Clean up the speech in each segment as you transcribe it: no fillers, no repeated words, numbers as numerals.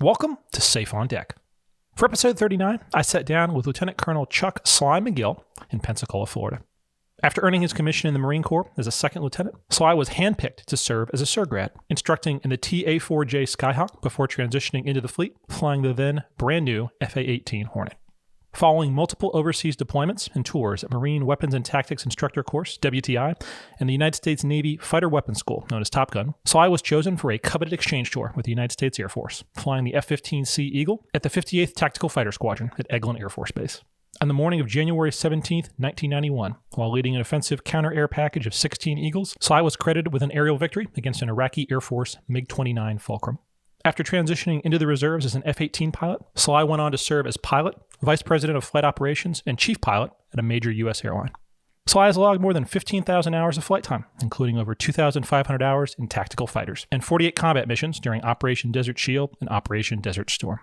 Welcome to Safe on Deck. For episode 39, I sat down with Lieutenant Colonel Chuck Sly Magill in Pensacola, Florida. After earning his commission in the Marine Corps as a second lieutenant, Sly was handpicked to serve as a SERGRAD, instructing in the TA-4J Skyhawk before transitioning into the fleet, flying the then brand new A-18 Hornet. Following multiple overseas deployments and tours at Marine Weapons and Tactics Instructor Course, WTI, and the United States Navy Fighter Weapons School, known as TOPGUN, Sly was chosen for a coveted exchange tour with the United States Air Force, flying the F-15 Sea Eagle at the 58th Tactical Fighter Squadron at Eglin Air Force Base. On the morning of January 17, 1991, while leading an offensive counter-air package of 16 Eagles, Sly was credited with an aerial victory against an Iraqi Air Force MiG-29 Fulcrum. After transitioning into the reserves as an F-18 pilot, Sly went on to serve as pilot, vice president of flight operations, and chief pilot at a major U.S. airline. Sly has logged more than 15,000 hours of flight time, including over 2,500 hours in tactical fighters, and 48 combat missions during Operation Desert Shield and Operation Desert Storm.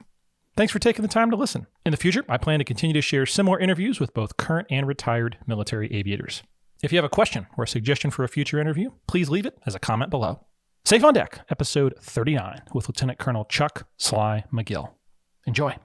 Thanks for taking the time to listen. In the future, I plan to continue to share similar interviews with both current and retired military aviators. If you have a question or a suggestion for a future interview, please leave it as a comment below. Safe on Deck, episode 39, with Lieutenant Colonel Chuck Sly Magill. Enjoy.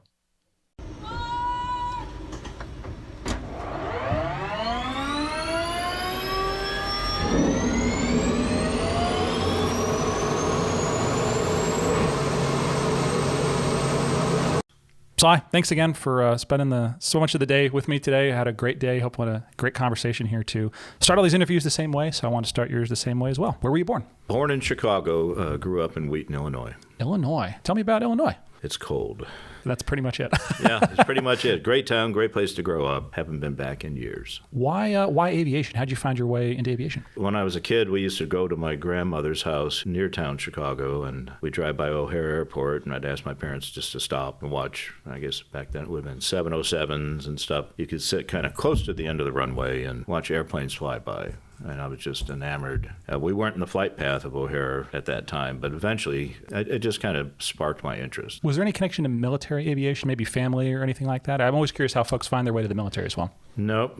Sly, thanks again for spending so much of the day with me today. I had a great day. Hope we had a great conversation here to start all these interviews the same way, so I want to start yours the same way as well. Where were you born? Born in Chicago, grew up in Wheaton, Illinois. Illinois. Tell me about Illinois. It's cold. That's pretty much it. Yeah, it's pretty much it. Great town, great place to grow up. Haven't been back in years. Why aviation? How'd you find your way into aviation? When I was a kid, we used to go to my grandmother's house near town Chicago, and we'd drive by O'Hare Airport, and I'd ask my parents just to stop and watch. I guess back then it would have been 707s and stuff. You could sit kind of close to the end of the runway and watch airplanes fly by. And I was just enamored. We weren't in the flight path of O'Hare at that time, but eventually it just kind of sparked my interest. Was there any connection to military aviation, maybe family or anything like that? I'm always curious how folks find their way to the military as well. Nope.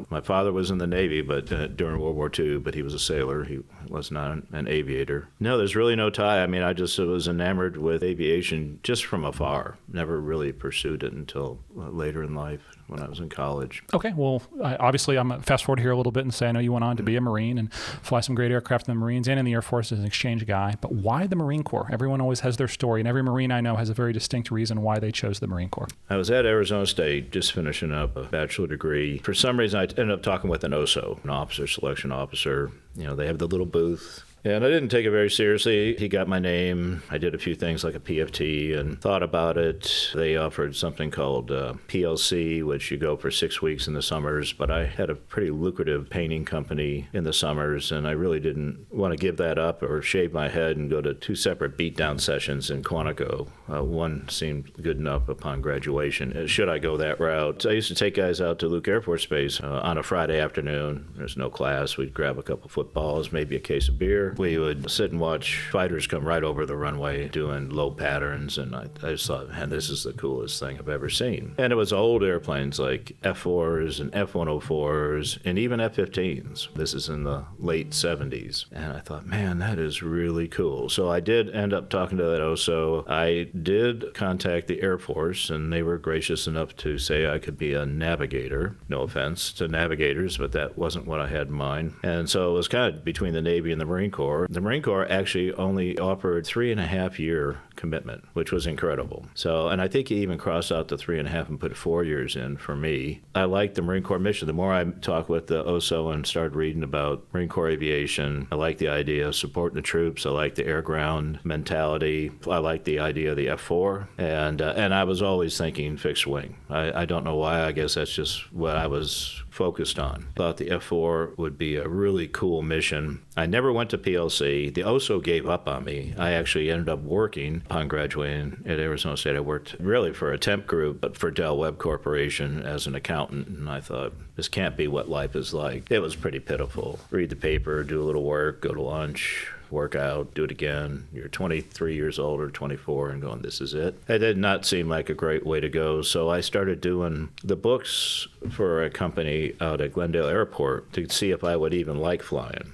My father was in the Navy, but during World War II, but he was a sailor. He was not an aviator. No, there's really no tie. I mean, I just was enamored with aviation just from afar. Never really pursued it until later in life when I was in college. Okay, well, obviously I'm fast forward here a little bit and say I know you went on to be a Marine and fly some great aircraft in the Marines and in the Air Force as an exchange guy, but why the Marine Corps? Everyone always has their story, and every Marine I know has a very distinct reason why they chose the Marine Corps. I was at Arizona State just finishing up a bachelor degree. For some reason, I ended up talking with an OSO, an officer selection officer. You know, they have the little booth. And I didn't take it very seriously. He got my name. I did a few things like a PFT and thought about it. They offered something called PLC, which you go for 6 weeks in the summers. But I had a pretty lucrative painting company in the summers, and I really didn't want to give that up or shave my head and go to 2 separate beatdown sessions in Quantico. One seemed good enough upon graduation. Should I go that route? I used to take guys out to Luke Air Force Base on a Friday afternoon. There's no class. We'd grab a couple footballs, maybe a case of beer. We would sit and watch fighters come right over the runway doing low patterns, and I just thought, man, this is the coolest thing I've ever seen. And it was old airplanes like F-4s and F-104s and even F-15s. This is in the late 70s. And I thought, man, that is really cool. So I did end up talking to that OSO. I did contact the Air Force, and they were gracious enough to say I could be a navigator. No offense to navigators, but that wasn't what I had in mind. And so it was kind of between the Navy and the Marine Corps. The Marine Corps actually only offered 3.5-year commitment, which was incredible. So, and I think he even crossed out the 3.5 and put 4 years in for me. I liked the Marine Corps mission. The more I talked with the OSO and started reading about Marine Corps aviation, I liked the idea of supporting the troops. I liked the air-ground mentality. I liked the idea of the F-4. And I was always thinking fixed wing. I don't know why. I guess that's just what I was focused on. Thought the F-4 would be a really cool mission. I never went to PLC. The OSO gave up on me. I actually ended up working upon graduating at Arizona State. I worked really for a temp group, but for Dell Web Corporation as an accountant. And I thought, this can't be what life is like. It was pretty pitiful. Read the paper, do a little work, go to lunch, work out, do it again. You're 23 years old or 24 and going, this is it. It did not seem like a great way to go. So I started doing the books for a company out at Glendale Airport to see if I would even like flying,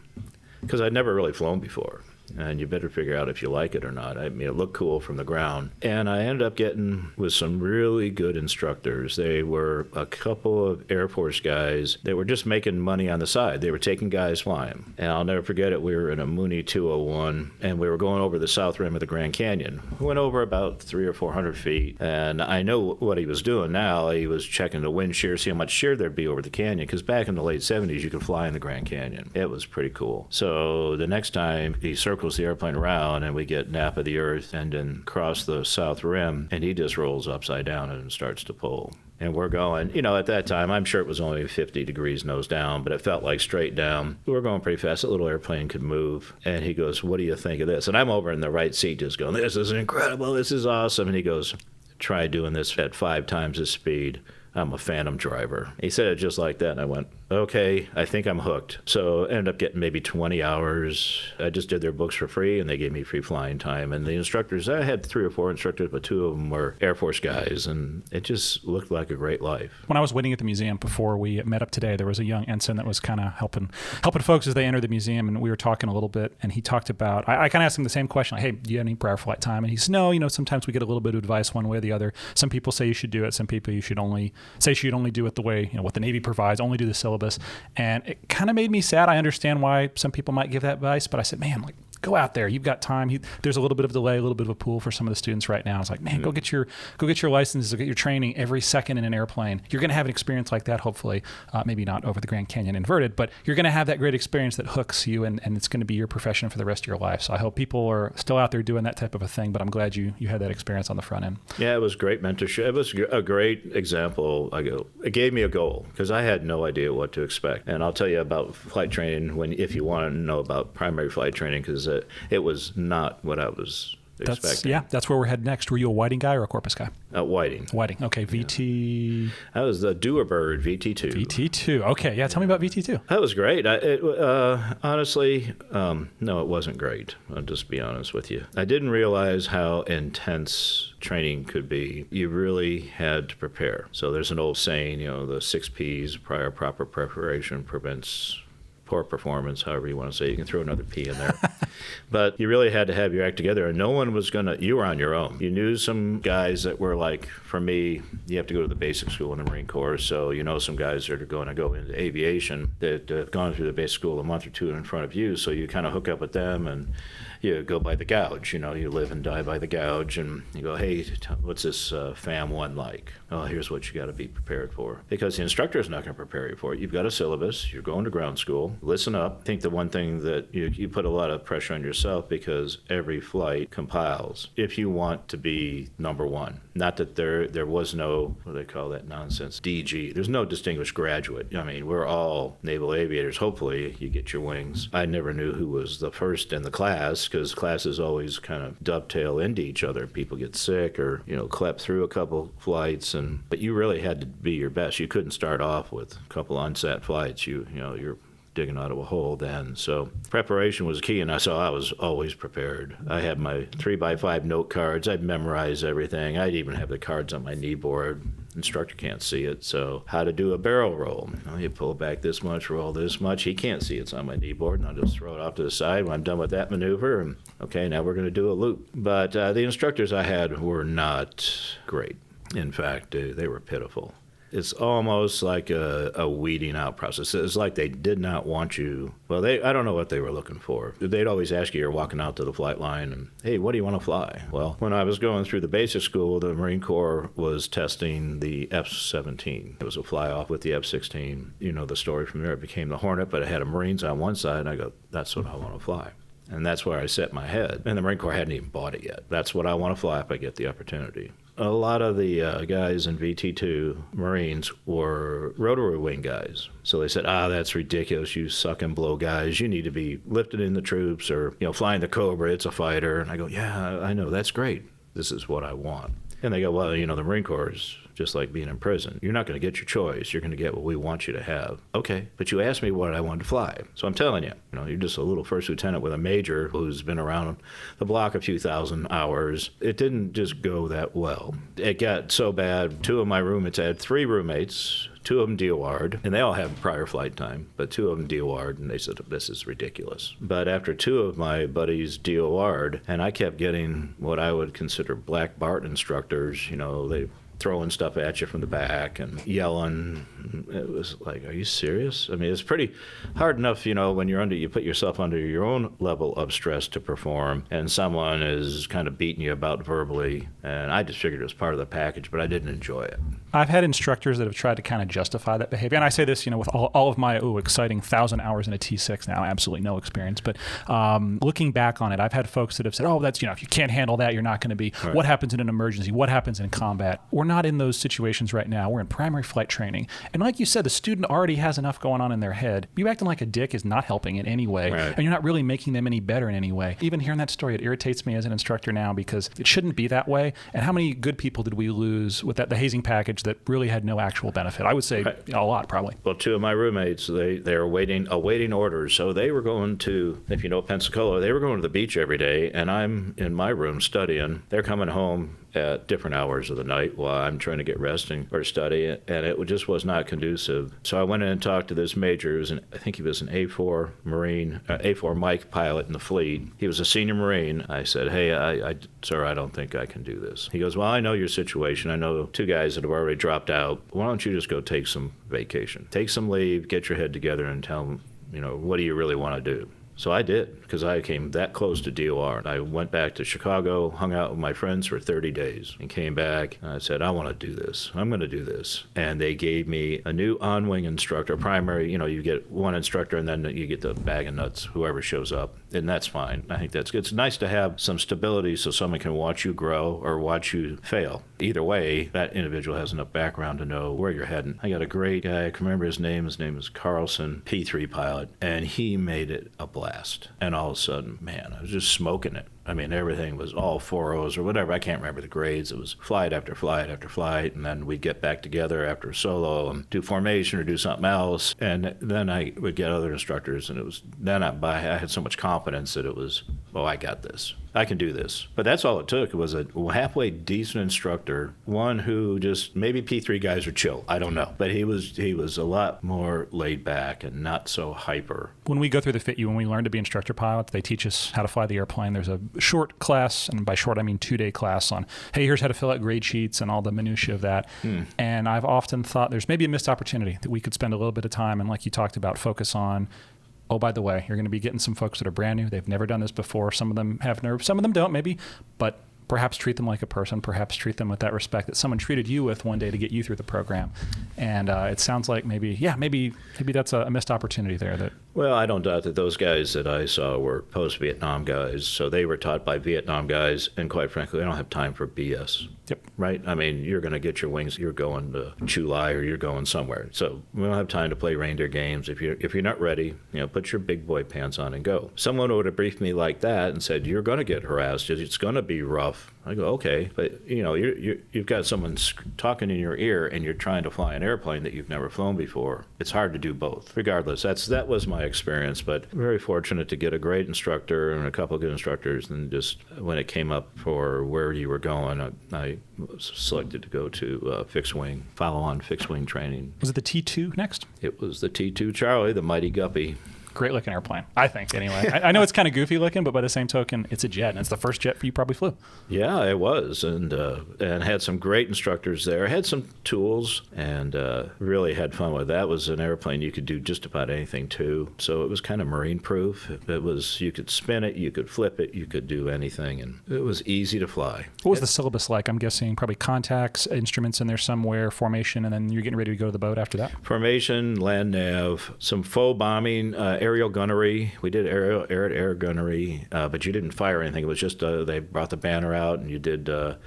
because I'd never really flown before. and you better figure out if you like it or not. I mean, it looked cool from the ground. And I ended up getting with some really good instructors. They were a couple of Air Force guys that were just making money on the side. They were taking guys flying. And I'll never forget it. We were in a Mooney 201, and we were going over the south rim of the Grand Canyon. We went over about 300 or 400 feet, and I know what he was doing now. He was checking the wind shear, see how much shear there'd be over the canyon, because back in the late 70s, you could fly in the Grand Canyon. It was pretty cool. So the next time, he circles the airplane around, and we get nap of the earth and then cross the south rim, and he just rolls upside down and starts to pull. And we're going, at that time, I'm sure it was only 50 degrees nose down, but it felt like straight down. We were going pretty fast. That little airplane could move. And he goes, what do you think of this? And I'm over in the right seat just going, this is incredible. This is awesome. And he goes, try doing this at 5 times the speed. I'm a phantom driver. He said it just like that, and I went, okay, I think I'm hooked. So I ended up getting maybe 20 hours. I just did their books for free, and they gave me free flying time. And the instructors, I had 3 or 4 instructors, but 2 of them were Air Force guys, and it just looked like a great life. When I was waiting at the museum before we met up today, there was a young ensign that was kind of helping folks as they enter the museum, and we were talking a little bit, and he talked about, I kind of asked him the same question, like, hey, do you have any prior flight time? And he said, no, sometimes we get a little bit of advice one way or the other. Some people say you should do it. Some people you should only do it the way, what the Navy provides, only do the syllabus. And it kind of made me sad. I understand why some people might give that advice, but I said, man, go out there. You've got time. There's a little bit of delay, a little bit of a pool for some of the students right now. It's like, man, go get your licenses, go get your training every second in an airplane. You're going to have an experience like that, hopefully. Maybe not over the Grand Canyon inverted, but you're going to have that great experience that hooks you, and it's going to be your profession for the rest of your life. So I hope people are still out there doing that type of a thing, but I'm glad you had that experience on the front end. Yeah, it was great mentorship. It was a great example. It gave me a goal, because I had no idea what to expect. And I'll tell you about flight training if you want to know about primary flight training, because it was not what I was expecting. That's where we're headed next. Were you a Whiting guy or a Corpus guy? Whiting. Whiting. Okay, VT. I was the Doer Bird, VT2. VT2. Okay, yeah. Tell me about VT2. That was great. Honestly, no, it wasn't great. I'll just be honest with you. I didn't realize how intense training could be. You really had to prepare. So there's an old saying, the 6 Ps, prior proper preparation prevents poor performance, however you want to say. You can throw another P in there. But you really had to have your act together, and no one was you were on your own. You knew some guys that were like, for me, you have to go to the basic school in the Marine Corps, so some guys that are going to go into aviation that have gone through the basic school a month or 2 in front of you, so you kind of hook up with them, and you go by the gouge. You live and die by the gouge, and you go, hey, what's this FAM 1 like? Oh, here's what you got to be prepared for. Because the instructor is not going to prepare you for it. You've got a syllabus. You're going to ground school. Listen up. I think the one thing that you put a lot of pressure on yourself, because every flight compiles. If you want to be number one, not that there was no, what do they call that nonsense, DG. There's no distinguished graduate. I mean, we're all naval aviators. Hopefully you get your wings. I never knew who was the first in the class, because classes always kind of dovetail into each other. People get sick or, clep through a couple flights, but you really had to be your best. You couldn't start off with a couple unsat flights. You're digging out of a hole then. So preparation was key, and I was always prepared. I had my 3x5 note cards. I'd memorize everything. I'd even have the cards on my knee board. Instructor can't see it, so how to do a barrel roll. You pull back this much, roll this much. He can't see it's on my knee board, and I'll just throw it off to the side when I'm done with that maneuver. And okay, now we're going to do a loop. But the instructors I had were not great. In fact, they were pitiful. It's almost like a weeding out process. It's like they did not want you. Well, I don't know what they were looking for. They'd always ask you're walking out to the flight line and, hey, what do you want to fly? Well, when I was going through the basic school, the Marine Corps was testing the F-17. It was a fly-off with the F-16. You know the story from there. It became the Hornet, but it had a Marines on one side, and I go, that's what I want to fly. And that's where I set my head. And the Marine Corps hadn't even bought it yet. That's what I want to fly if I get the opportunity. A lot of the guys in VT2 Marines were rotary wing guys. So they said, that's ridiculous. You suck and blow guys. You need to be lifted in the troops or, flying the Cobra. It's a fighter. And I go, yeah, I know. That's great. This is what I want. And they go, well, the Marine Corps is just like being in prison. You're not going to get your choice. You're going to get what we want you to have. Okay, but you asked me what I wanted to fly. So I'm telling you, you're just a little first lieutenant with a major who's been around the block a few thousand hours. It didn't just go that well. It got so bad, 2 of my roommates, I had 3 roommates, Two of them DOR'd, and they all have prior flight time, but two of them DOR'd, and they said, this is ridiculous. But after two of my buddies DOR'd, and I kept getting what I would consider black Bart instructors, they throwing stuff at you from the back and yelling. It was like, are you serious? I mean, it's pretty hard enough, when you put yourself under your own level of stress to perform, and someone is kind of beating you about verbally, and I just figured it was part of the package, but I didn't enjoy it. I've had instructors that have tried to kind of justify that behavior, and I say this, with all of my exciting 1,000 hours in a T6 now, absolutely no experience, but looking back on it, I've had folks that have said, that's, if you can't handle that, you're not going to be. Right. What happens in an emergency? What happens in combat? We're not in those situations right now. We're in primary flight training. And like you said, the student already has enough going on in their head. You acting like a dick is not helping in any way. Right. And you're not really making them any better in any way. Even hearing that story, it irritates me as an instructor now because it shouldn't be that way. And how many good people did we lose with the hazing package that really had no actual benefit? I would say a lot, probably. Well, two of my roommates, they were awaiting orders. So they were going to, if you know Pensacola, they were going to the beach every day. And I'm in my room studying. They're coming home at different hours of the night while I'm trying to get resting or study, and it just was not conducive. So I went in and talked to this major. I think he was an A4 Marine, A4 Mike pilot in the fleet. He was a senior Marine. I said, hey, sir, I don't think I can do this. He goes, well, I know your situation. I know two guys that have already dropped out. Why don't you just go take some vacation? Take some leave, get your head together, and tell them, what do you really want to do? So I did, because I came that close to DOR. I went back to Chicago, hung out with my friends for 30 days, and came back. And I said, I want to do this. I'm going to do this. And they gave me a new on-wing instructor, primary, you get one instructor, and then you get the bag of nuts, whoever shows up. And that's fine. I think that's good. It's nice to have some stability so someone can watch you grow or watch you fail. Either way, that individual has enough background to know where you're heading. I got a great guy. I can remember his name. His name is Carlson, P3 pilot, and he made it a blast. And all of a sudden, man, I was just smoking it. I mean, everything was all 4.0s or whatever. I can't remember the grades. It was flight after flight after flight, and then we'd get back together after a solo and do formation or do something else. And then I would get other instructors, and it was I had so much confidence that it was, I got this. I can do this. But that's all it took. It was a halfway decent instructor, one who just, maybe P3 guys are chill. I don't know. But he was a lot more laid back and not so hyper. When we go through the FIT-U, when we learn to be instructor pilots, they teach us how to fly the airplane. There's a short class, and by short I mean 2-day class on, hey, here's how to fill out grade sheets and all the minutiae of that. And I've often thought there's maybe a missed opportunity that we could spend a little bit of time and, like you talked about, focus on, oh, by the way, you're going to be getting some folks that are brand new. They've never done this before. Some of them have nerves. Some of them don't, maybe. But perhaps treat them like a person. Perhaps treat them with that respect that someone treated you with one day to get you through the program. And it sounds like maybe that's a missed opportunity there. Well, I don't doubt that those guys that I saw were post-Vietnam guys, so they were taught by Vietnam guys, and quite frankly, they don't have time for BS. Yep. Right? I mean, you're going to get your wings, you're going to Chu Lai or you're going somewhere. So we don't have time to play reindeer games. If you're not ready, put your big boy pants on and go. Someone would have briefed me like that and said, you're going to get harassed. It's going to be rough. I go, okay, but you've got someone talking in your ear and you're trying to fly an airplane that you've never flown before. It's hard to do both. Regardless, that was my experience, but very fortunate to get a great instructor and a couple of good instructors. And just when it came up for where you were going, I was selected to go to fixed wing, follow-on fixed wing training. Was it the T2 next? It was the T2 Charlie, the mighty guppy. Great looking airplane, I think, anyway. I know it's kind of goofy looking, but by the same token, it's a jet, and it's the first jet you probably flew. Yeah, it was, and had some great instructors there. Had some tools, and really had fun with it. That was an airplane you could do just about anything to, so it was kind of marine-proof. It was, you could spin it, you could flip it, you could do anything, and it was easy to fly. What was the syllabus like? I'm guessing probably contacts, instruments in there somewhere, formation, and then you're getting ready to go to the boat after that? Formation, land nav, some faux bombing, aerial gunnery. We did air gunnery, but you didn't fire anything. It was just they brought the banner out and you did that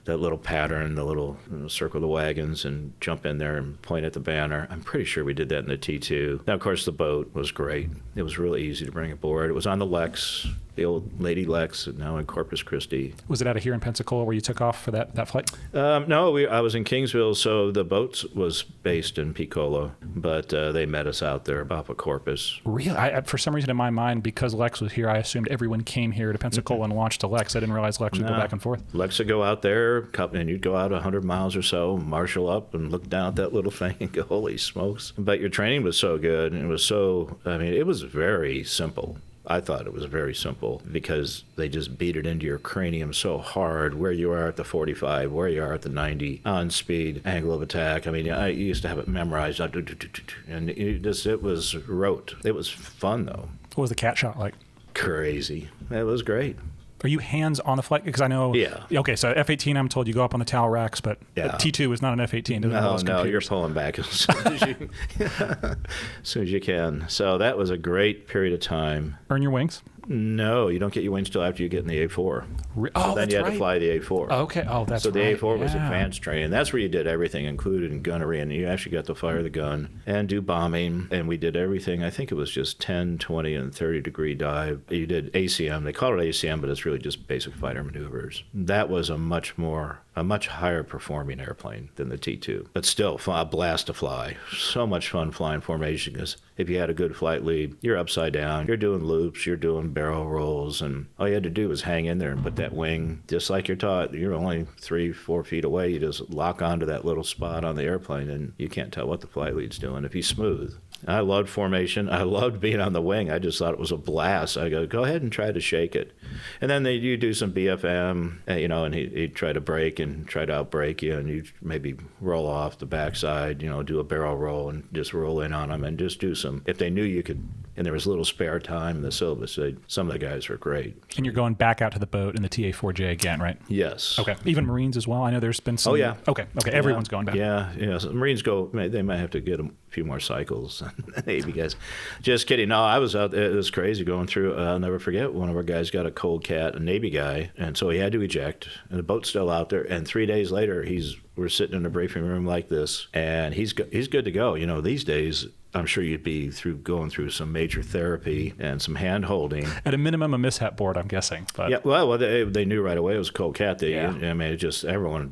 little pattern, the little circle the wagons and jump in there and point at the banner. I'm pretty sure we did that in the T2. Now, of course, the boat was great. It was really easy to bring aboard. It was on the Lex. the old Lady Lex, now in Corpus Christi. Was it out of here in Pensacola where you took off for that flight? No, I was in Kingsville, so the boat was based in Pensacola, but they met us out there off of Corpus. Really? For some reason in my mind, because Lex was here, I assumed everyone came here to Pensacola and launched a Lex. I didn't realize Lex would go back and forth. Lex would go out there, and you'd go out 100 miles or so, marshal up, and look down at that little thing and go, holy smokes. But your training was so good, and it was it was very simple. I thought it was very simple because they just beat it into your cranium so hard where you are at the 45, where you are at the 90, on speed, angle of attack. I mean, I used to have it memorized, and it was rote. It was fun, though. What was the cat shot like? Crazy. It was great. Are you hands on the flight? Because I know. Yeah. Okay, so F-18, I'm told you go up on the towel racks, but yeah. T2 is not an F-18. No, you're pulling back as soon as you can. So that was a great period of time. Earn your wings? No, you don't get your wings till after you get in the A4. So then you had to fly the A4. Okay. Oh, that's so the right. A4 was advanced training. That's where you did everything, including gunnery, and you actually got to fire the gun and do bombing. And we did everything. I think it was just 10, 20, and 30-degree dive. You did ACM. They call it ACM, but it's really just basic fighter maneuvers. That was a much higher performing airplane than the T2, but still a blast to fly. So much fun flying formation because if you had a good flight lead, you're upside down, you're doing loops, you're doing barrel rolls, and all you had to do was hang in there and put that wing, just like you're taught. You're only 3-4 feet away. You just lock onto that little spot on the airplane, and you can't tell what the flight lead's doing if he's smooth. I loved formation. I loved being on the wing. I just thought it was a blast. I go ahead and try to shake it. And then you do some BFM, and he'd try to brake and try to outbrake you, and you'd maybe roll off the backside, do a barrel roll and just roll in on them and just do some. If they knew you could, and there was a little spare time in the syllabus, some of the guys were great. And you're going back out to the boat in the TA-4J again, right? Yes. Okay. Even Marines as well? I know there's been some. Oh, yeah. Okay. Everyone's going back. Yeah. So Marines they might have to get a few more cycles. Navy guys. Just kidding. No, I was out there. It was crazy going through. I'll never forget, one of our guys got a cold cat, a Navy guy, and so he had to eject, and the boat's still out there, and 3 days later, we're sitting in a briefing room like this, and he's good to go. These days, I'm sure you'd be going through some major therapy and some hand holding. At a minimum, a mishap board, I'm guessing. But. Yeah, well, they knew right away it was a cold cat. It just everyone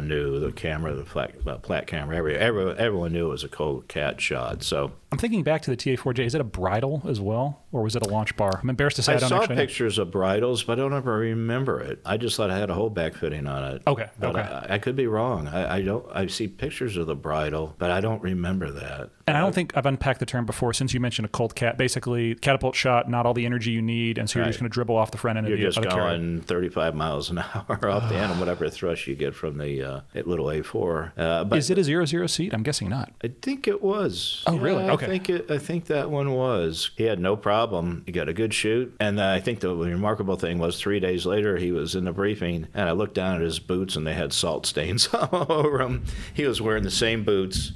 knew the camera, the flat camera. Everyone knew it was a cold cat shot. So I'm thinking back to the TA-4J. Is it a bridle as well, or was it a launch bar? I'm embarrassed to say I don't actually know. I saw pictures of bridles, but I don't ever remember it. I just thought I had a whole back fitting on it. Okay. But I could be wrong. I see pictures of the bridle, but I don't remember that. And I don't think I've unpacked the term before since you mentioned a cold cat. Basically, catapult shot, not all the energy you need, and so you're just going to dribble off the front end of the You're just going carrier. 35 miles an hour off the end, and whatever thrust you get from the little A4. But is it a 0-0 seat? I'm guessing not. I think it was. Oh, really? Okay. I think that one was. He had no problem. He got a good shoot. And I think the remarkable thing was 3 days later, he was in the briefing, and I looked down at his boots, and they had salt stains all over them. He was wearing the same boots.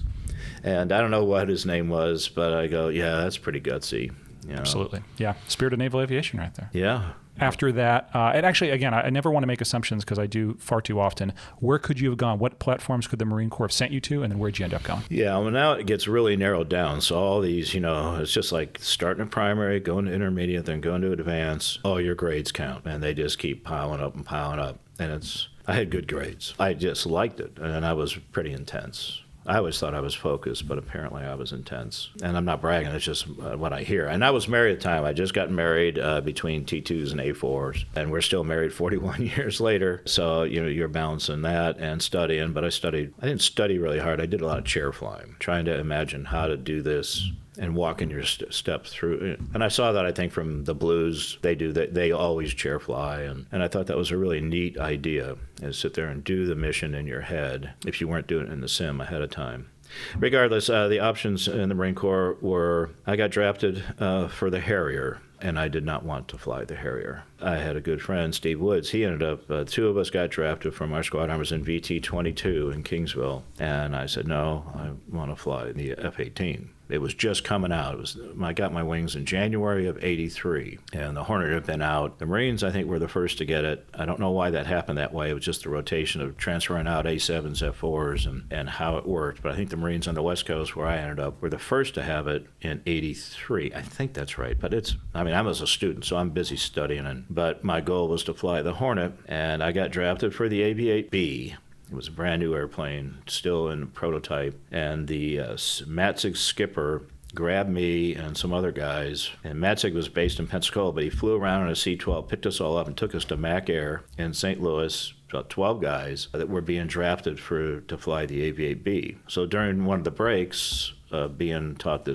And I don't know what his name was, but I go, yeah, that's pretty gutsy. Absolutely. Yeah. Spirit of naval aviation right there. Yeah. After that, and actually, again, I never want to make assumptions because I do far too often. Where could you have gone? What platforms could the Marine Corps have sent you to? And then where'd you end up going? Yeah, well, now it gets really narrowed down. So all these, it's just like starting a primary, going to intermediate, then going to advanced. All your grades count. And they just keep piling up and piling up. And I had good grades. I just liked it. And I was pretty intense. I always thought I was focused, but apparently I was intense. And I'm not bragging, it's just what I hear. And I was married at the time. I just got married between T2s and A4s, and we're still married 41 years later. So, you're balancing that and studying. But I didn't study really hard. I did a lot of chair flying, trying to imagine how to do this and walking your steps through. And I saw that, I think, from the Blues. They always chair fly. And I thought that was a really neat idea, is sit there and do the mission in your head if you weren't doing it in the sim ahead of time. Regardless, the options in the Marine Corps were, I got drafted for the Harrier, and I did not want to fly the Harrier. I had a good friend, Steve Woods. He ended up, two of us got drafted from our squadron. I was in VT-22 in Kingsville. And I said, no, I want to fly the F-18. It was just coming out. I got my wings in January of 83, and the Hornet had been out. The Marines, I think, were the first to get it. I don't know why that happened that way. It was just the rotation of transferring out A7s, F4s, and how it worked. But I think the Marines on the West Coast, where I ended up, were the first to have it in 83. I think that's right. But I was a student, so I'm busy studying. But my goal was to fly the Hornet, and I got drafted for the Aviate-B. It was a brand new airplane, still in prototype, and the Matzig skipper grabbed me and some other guys, and Matzig was based in Pensacola, but he flew around in a C-12, picked us all up, and took us to Mac Air in St. Louis, about 12 guys that were being drafted to fly the Aviate-B. So during one of the breaks, being taught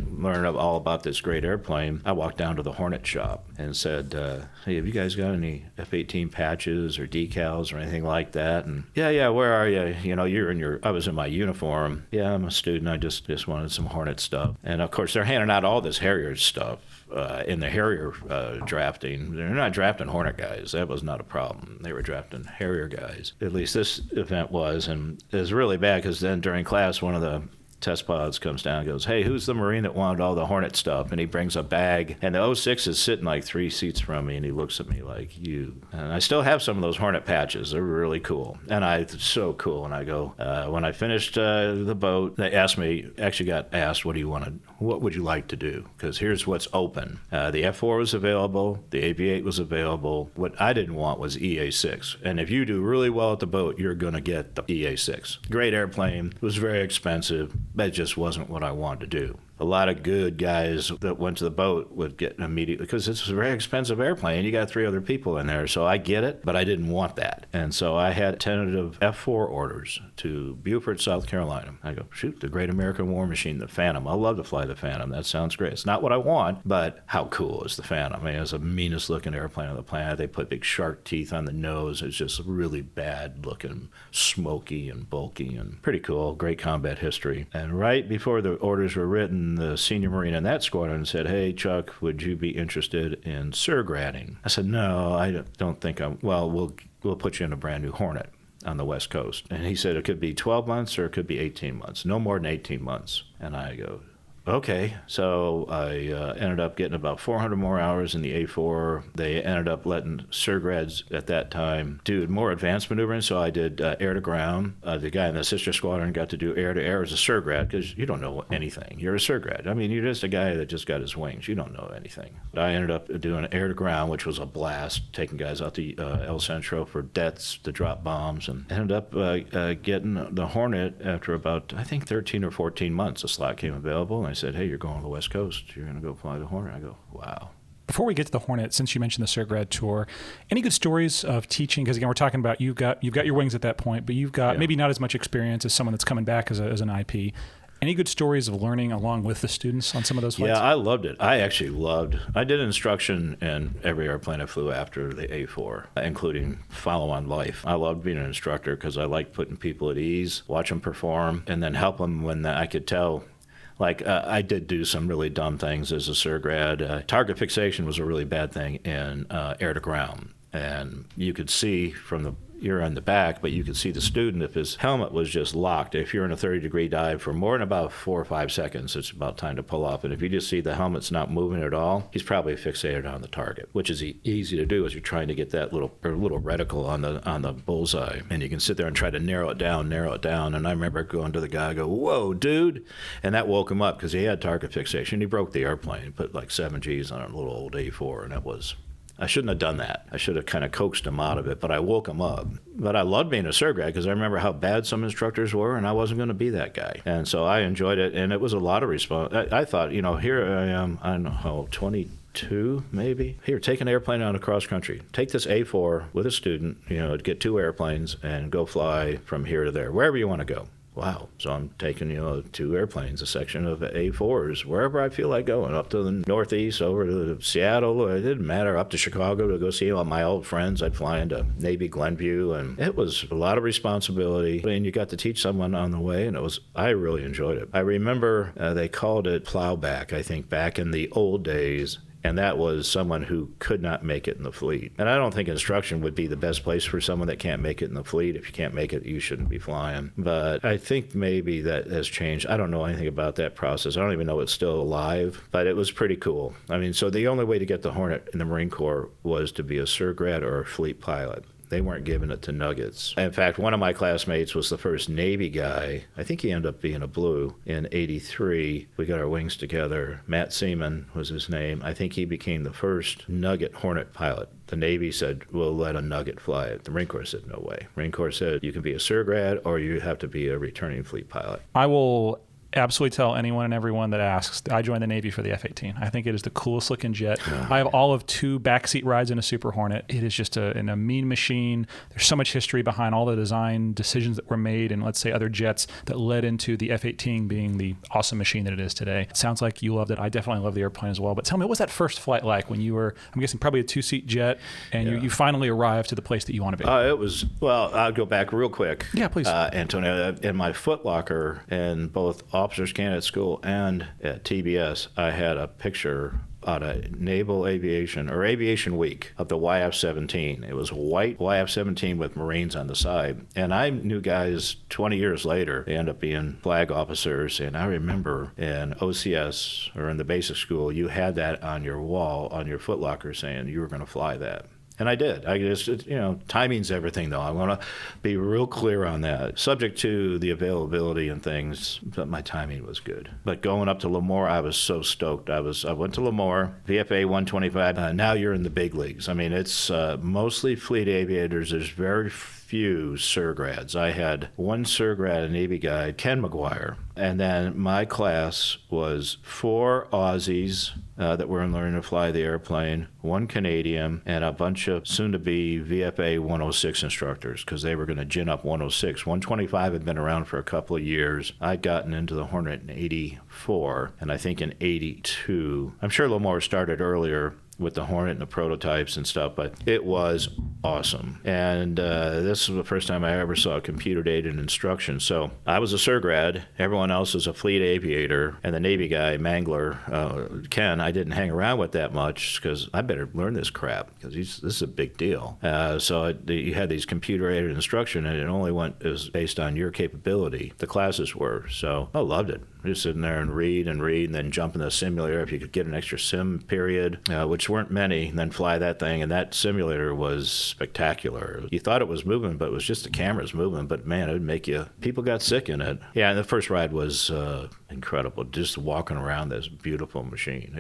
learn all about this great airplane, I walked down to the Hornet shop and said, hey, have you guys got any F-18 patches or decals or anything like that? And yeah, where are you? I was in my uniform. Yeah, I'm a student. I just wanted some Hornet stuff. And of course, they're handing out all this Harrier stuff. In the Harrier drafting. They're not drafting Hornet guys. That was not a problem. They were drafting Harrier guys. At least this event was. And it was really bad because then during class, one of the test pilots comes down and goes, hey, who's the Marine that wanted all the Hornet stuff? And he brings a bag, and the 06 is sitting like 3 seats from me, and he looks at me like, you. And I still have some of those Hornet patches. They're really cool. And so cool. And I go, when I finished the boat, they actually got asked, what would you like to do? Because here's what's open. The F4 was available. The Aviate was available. What I didn't want was EA6. And if you do really well at the boat, you're going to get the EA6. Great airplane. It was very expensive. That just wasn't what I wanted to do. A lot of good guys that went to the boat would get immediately, because it's a very expensive airplane. You got 3 other people in there, so I get it, but I didn't want that. And so I had tentative F4 orders to Beaufort, South Carolina. I go, shoot, the great American war machine, the Phantom. I love to fly the Phantom. That sounds great. It's not what I want, but how cool is the Phantom? I mean, it's the meanest looking airplane on the planet. They put big shark teeth on the nose. It's just really bad looking, smoky and bulky and pretty cool. Great combat history. And right before the orders were written, the senior Marine in that squadron said, hey, Chuck, would you be interested in SERGRADing? I said, no, I don't think we'll put you in a brand new Hornet on the West Coast. And he said it could be 12 months or it could be 18 months, no more than 18 months. And I go, okay. So I ended up getting about 400 more hours in the A4. They ended up letting SERGRADs at that time do more advanced maneuvering. So I did air to ground. The guy in the sister squadron got to do air to air as a SERGRAD, because you don't know anything. You're a SERGRAD. I mean, you're just a guy that just got his wings. You don't know anything. But I ended up doing air to ground, which was a blast, taking guys out to El Centro for deaths, to drop bombs, and ended up getting the Hornet after about, I think, 13 or 14 months. A slot came available, and I said, hey, you're going to the West Coast. You're going to go fly the Hornet. I go, wow. Before we get to the Hornet, since you mentioned the SERGRAD tour, any good stories of teaching? Because again, we're talking about you've got your wings at that point, but you've got maybe not as much experience as someone that's coming back as an IP. Any good stories of learning along with the students on some of those flights? Yeah, I loved it. I did instruction in every airplane I flew after the A4, including follow-on life. I loved being an instructor because I liked putting people at ease, watch them perform, and then help them when I could tell. I did do some really dumb things as a SERGRAD. Target fixation was a really bad thing in air to ground. And you could see you're on the back, but you could see the student if his helmet was just locked. If you're in a 30-degree dive for more than about 4 or 5 seconds, it's about time to pull off. And if you just see the helmet's not moving at all, he's probably fixated on the target, which is easy to do as you're trying to get that little reticle on the bullseye. And you can sit there and try to narrow it down. And I remember going to the guy, go, whoa, dude. And that woke him up because he had target fixation. He broke the airplane, put like 7 Gs on a little old A4, and I shouldn't have done that. I should have kind of coaxed him out of it, but I woke him up. But I loved being a SERGRAD because I remember how bad some instructors were, and I wasn't going to be that guy. And so I enjoyed it, and it was a lot of response. I thought, here I am, I don't know how, 22 maybe? Here, take an airplane out of cross country. Take this A4 with a student, get 2 airplanes and go fly from here to there, wherever you want to go. Wow. So I'm taking, 2 airplanes, a section of A4s, wherever I feel like going, up to the Northeast, over to Seattle. It didn't matter, up to Chicago to go see all my old friends. I'd fly into Navy Glenview, and it was a lot of responsibility. And you got to teach someone on the way, and I really enjoyed it. I remember they called it plowback, I think, back in the old days. And that was someone who could not make it in the fleet. And I don't think instruction would be the best place for someone that can't make it in the fleet. If you can't make it, you shouldn't be flying. But I think maybe that has changed. I don't know anything about that process. I don't even know it's still alive, but it was pretty cool. I mean, so the only way to get the Hornet in the Marine Corps was to be a SERGRAD or a fleet pilot. They weren't giving it to nuggets. In fact, one of my classmates was the first Navy guy. I think he ended up being a blue in '83. We got our wings together. Matt Seaman was his name. I think he became the first nugget Hornet pilot. The Navy said, we'll let a nugget fly it. The Marine Corps said, no way. Marine Corps said, you can be a SERGRAD or you have to be a returning fleet pilot. I will absolutely tell anyone and everyone that asks. I joined the Navy for the F-18. I think it is the coolest looking jet. I have all of 2 backseat rides in a Super Hornet. It is just a mean machine. There's so much history behind all the design decisions that were made and, let's say, other jets that led into the F-18 being the awesome machine that it is today. It sounds like you loved it. I definitely love the airplane as well. But tell me, what was that first flight like when you were, I'm guessing, probably a 2-seat jet, and you finally arrived to the place that you want to be? It was, well, I'll go back real quick. Yeah, please. Antonio, in my footlocker in both Officers Candidate School and at TBS, I had a picture out of Naval Aviation or Aviation Week of the YF-17. It was white YF-17 with Marines on the side. And I knew guys 20 years later, they end up being flag officers. And I remember in OCS or in the basic school, you had that on your wall, on your footlocker saying you were going to fly that. And I did. I just, timing's everything, though. I want to be real clear on that. Subject to the availability and things, but my timing was good. But going up to Lemoore, I was so stoked. I went to Lemoore, VFA 125. Now you're in the big leagues. I mean, it's mostly fleet aviators. There's very few SERGRADs. I had one SERGRAD, a Navy guy, Ken McGuire. And then my class was 4 Aussies that were learning to fly the airplane, 1 Canadian, and a bunch of soon-to-be VFA 106 instructors because they were going to gin up 106. 125 had been around for a couple of years. I'd gotten into the Hornet in '84, and I think in '82. I'm sure Lemoore started earlier with the Hornet and the prototypes and stuff, but it was awesome. And this was the first time I ever saw computer-aided instruction. So I was a SERGRAD, everyone else was a fleet aviator, and the Navy guy, Mangler, Ken, I didn't hang around with that much because I better learn this crap because this is a big deal. So you had these computer-aided instruction, and it was based on your capability. The classes were. So I loved it. Just sitting there and read, and then jump in the simulator if you could get an extra sim period, which weren't many, and then fly that thing. And that simulator was spectacular. You thought it was moving, but it was just the cameras moving. But man, it would make people got sick in it. Yeah, and the first ride was incredible. Just walking around this beautiful machine.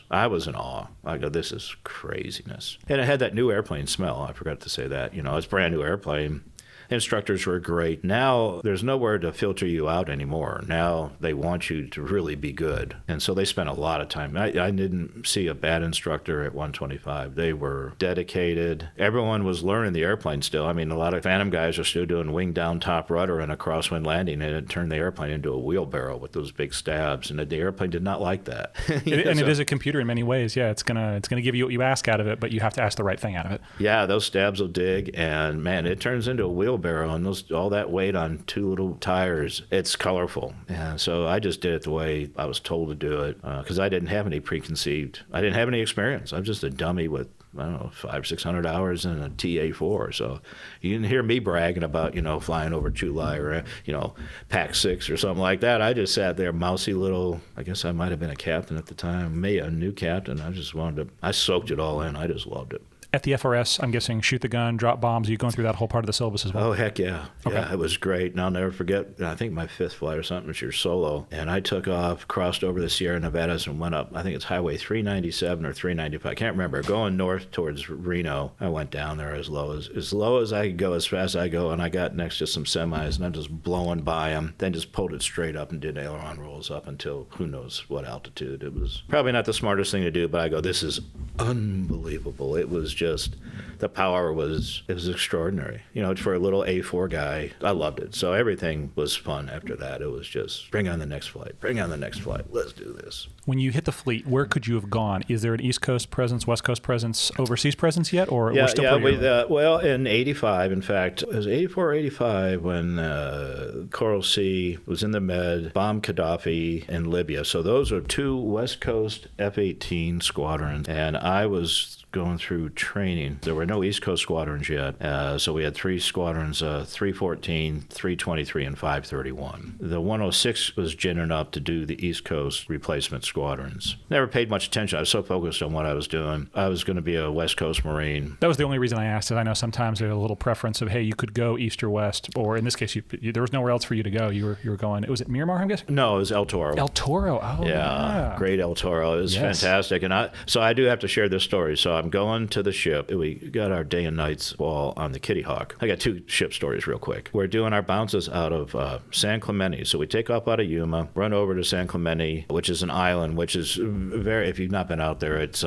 I was in awe. I go, this is craziness. And it had that new airplane smell. I forgot to say that. It's a brand new airplane. Instructors were great. Now there's nowhere to filter you out anymore. Now they want you to really be good. And so they spent a lot of time. I didn't see a bad instructor at 125. They were dedicated. Everyone was learning the airplane still. I mean, a lot of Phantom guys are still doing wing down top rudder and a crosswind landing, and it turned the airplane into a wheelbarrow with those big stabs. And the airplane did not like that. It is a computer in many ways. Yeah, it's gonna give you what you ask out of it, but you have to ask the right thing out of it. Yeah, those stabs will dig, and man, it turns into a wheelbarrow. And all that weight on 2 little tires, it's colorful. And so I just did it the way I was told to do it because I didn't have any experience. I'm just a dummy with, I don't know, 500-600 hours in a TA4. So you didn't hear me bragging about, flying over July or, Pac 6 or something like that. I just sat there, mousy little, I guess I might have been a captain at the time, maybe a new captain. I soaked it all in. I just loved it. At the FRS, I'm guessing shoot the gun, drop bombs. Are you going through that whole part of the syllabus as well? Oh, heck yeah. Okay. Yeah, it was great. And I'll never forget, I think my 5th flight or something was your solo. And I took off, crossed over the Sierra Nevadas and went up, I think it's Highway 397 or 395. I can't remember. Going north towards Reno, I went down there as low as I could go, as fast as I go. And I got next to some semis, and I'm just blowing by them. Then just pulled it straight up and did aileron rolls up until who knows what altitude. It was probably not the smartest thing to do, but I go, this is unbelievable. It was just, the power was extraordinary. You know, for a little A4 guy, I loved it. So everything was fun after that. It was just, bring on the next flight, let's do this. When you hit the fleet, where could you have gone? Is there an East Coast presence, West Coast presence, overseas presence yet, or we're still pretty early? Well, in 85, in fact, it was 84 or 85 when Coral Sea was in the Med, bombed Gaddafi in Libya. So those are 2 West Coast F-18 squadrons, and I was going through training. There were no East Coast squadrons yet, so we had 3 squadrons, 314, 323, and 531. The 106 was ginning up to do the East Coast replacement squadrons. Never paid much attention. I was so focused on what I was doing. I was going to be a West Coast Marine. That was the only reason I asked it. I know sometimes there's a little preference of, hey, you could go East or West, or in this case, there was nowhere else for you to go. You were going, was it Miramar, I'm guessing? No, it was El Toro. El Toro, oh yeah. Great El Toro. It was fantastic. And so I do have to share this story. So I'm going to the ship. We got our day and nights ball on the Kitty Hawk. I got 2 ship stories real quick. We're doing our bounces out of San Clemente. So we take off out of Yuma, run over to San Clemente, which is an island, which is very, if you've not been out there, it's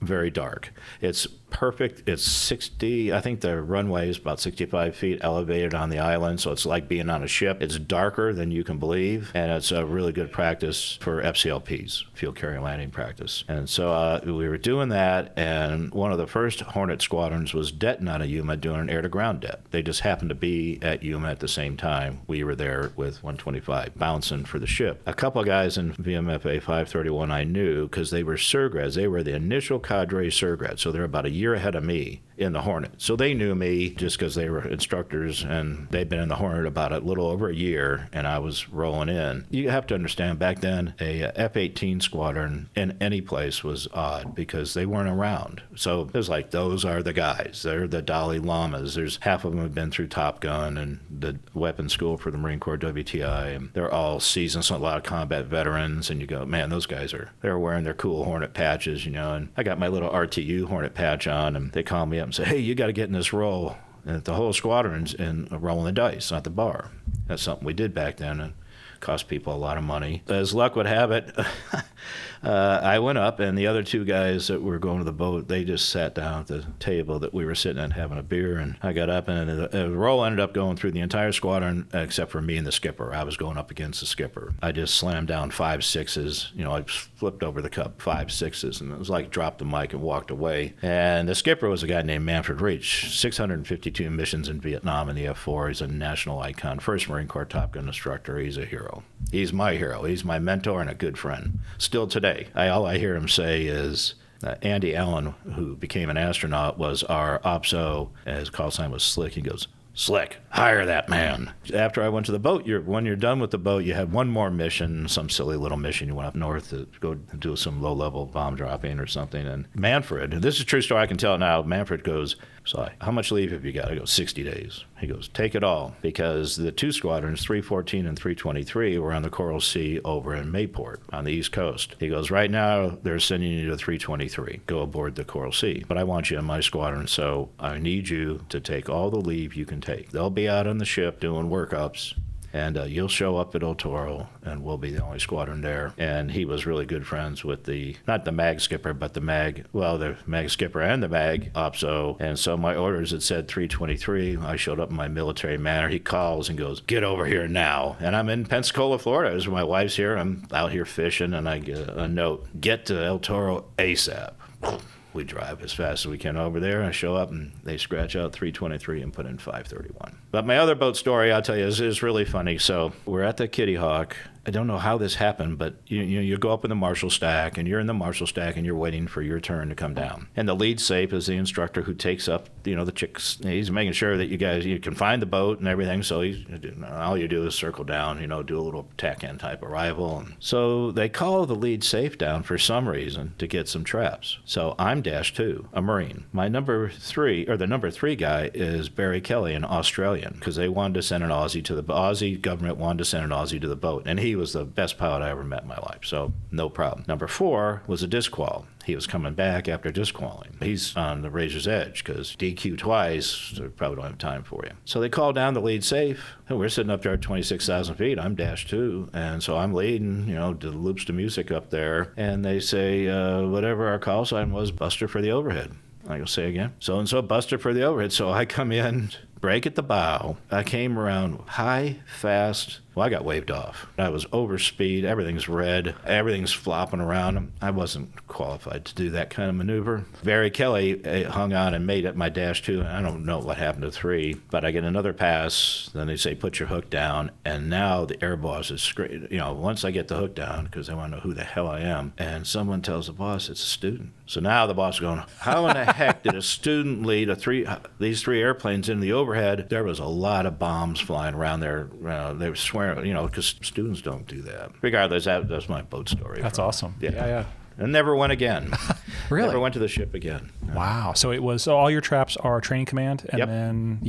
very dark. It's perfect. It's 60, I think the runway is about 65 feet elevated on the island, so it's like being on a ship. It's darker than you can believe, and it's a really good practice for FCLPs, field carrier landing practice. And so we were doing that, and one of the first Hornet squadrons was detting out of Yuma doing an air-to-ground det. They just happened to be at Yuma at the same time. We were there with 125 bouncing for the ship. A couple of guys in VMFA 531 I knew because they were SERGRADs. They were the initial cadre SERGRAD, so they're about a year ahead of me in the Hornet. So they knew me just because they were instructors, and they'd been in the Hornet about a little over a year, and I was rolling in. You have to understand, back then, a F-18 squadron in any place was odd because they weren't around. So it was like, those are the guys. They're the Dalai Lamas. There's half of them have been through Top Gun and the weapons school for the Marine Corps WTI, and they're all seasoned, so a lot of combat veterans, and you go, man, those guys they're wearing their cool Hornet patches, you know, and I got my little RTU Hornet patch on, and they call me up and say, hey, you got to get in this role. And the whole squadron's in rolling the dice, not the bar. That's something we did back then, and cost people a lot of money. As luck would have it, I went up, and the other 2 guys that were going to the boat, they just sat down at the table that we were sitting at having a beer, and I got up, and the roll ended up going through the entire squadron except for me and the skipper. I was going up against the skipper. I just slammed down 5 6s. You know, I flipped over the cup 5 6s, and it was like dropped the mic and walked away. And the skipper was a guy named Manfred Reach, 652 missions in Vietnam in the F4. He's a national icon, first Marine Corps Top Gun instructor. He's a hero. He's my hero. He's my mentor and a good friend. Still today. All I hear him say is, Andy Allen, who became an astronaut, was our OPSO, and his call sign was Slick. He goes, Slick, hire that man. After I went to the boat, when you're done with the boat, you have one more mission, some silly little mission. You went up north to go do some low-level bomb dropping or something. And Manfred, and this is a true story, I can tell now, Manfred goes, so how much leave have you got? I go, 60 days. He goes, take it all, because the 2 squadrons, 314 and 323, were on the Coral Sea over in Mayport on the East Coast. He goes, right now, they're sending you to 323. Go aboard the Coral Sea. But I want you in my squadron, so I need you to take all the leave you can take. They'll be out on the ship doing workups, and you'll show up at El Toro, and we'll be the only squadron there. And he was really good friends with not the MAG skipper, but the MAG skipper and the MAG OPSO. And so my orders had said 323. I showed up in my military manner. He calls and goes, get over here now. And I'm in Pensacola, Florida. As my wife's here. I'm out here fishing, and I get a note, get to El Toro ASAP. We drive as fast as we can over there. I show up, and they scratch out 323 and put in 531. But my other boat story, I'll tell you, is really funny. So we're at the Kitty Hawk. I don't know how this happened, but you go up in the Marshall stack, and you're in the Marshall stack, and you're waiting for your turn to come down. And the lead safe is the instructor who takes up, the chicks. He's making sure that you can find the boat and everything. So all you do is circle down, do a little tack-in type arrival. And so they call the lead safe down for some reason to get some traps. So I'm -2, a Marine. My number 3 guy is Barry Kelly, an Australian, because they wanted to send an Aussie to the Aussie government wanted to send an Aussie to the boat, and he was the best pilot I ever met in my life, so no problem. Number 4 was a disqual. He was coming back after disqualing. He's on the razor's edge because DQ twice, so probably don't have time for you. So they call down the lead safe, and we're sitting up there at 26,000 feet. I'm -2, and so I'm leading, to loops to music up there, and they say, whatever our call sign was, Buster for the overhead. I go, say again? So-and-so busted for the overhead. So I come in, break at the bow. I came around high, fast. Well, I got waved off. I was over speed. Everything's red. Everything's flopping around. I wasn't qualified to do that kind of maneuver. Barry Kelly hung on and made it my dash 2. I don't know what happened to 3, but I get another pass. Then they say, put your hook down. And now the air boss is straight. Once I get the hook down, because they want to know who the hell I am, and someone tells the boss it's a student. So now the boss is going, how in the heck did a student lead these 3 airplanes into the overhead? There was a lot of bombs flying around there. They were swearing, because students don't do that. Regardless, that's my boat story. That's awesome. Yeah. And never went again. Really? Never went to the ship again. Wow. So it was all your traps are training command, and then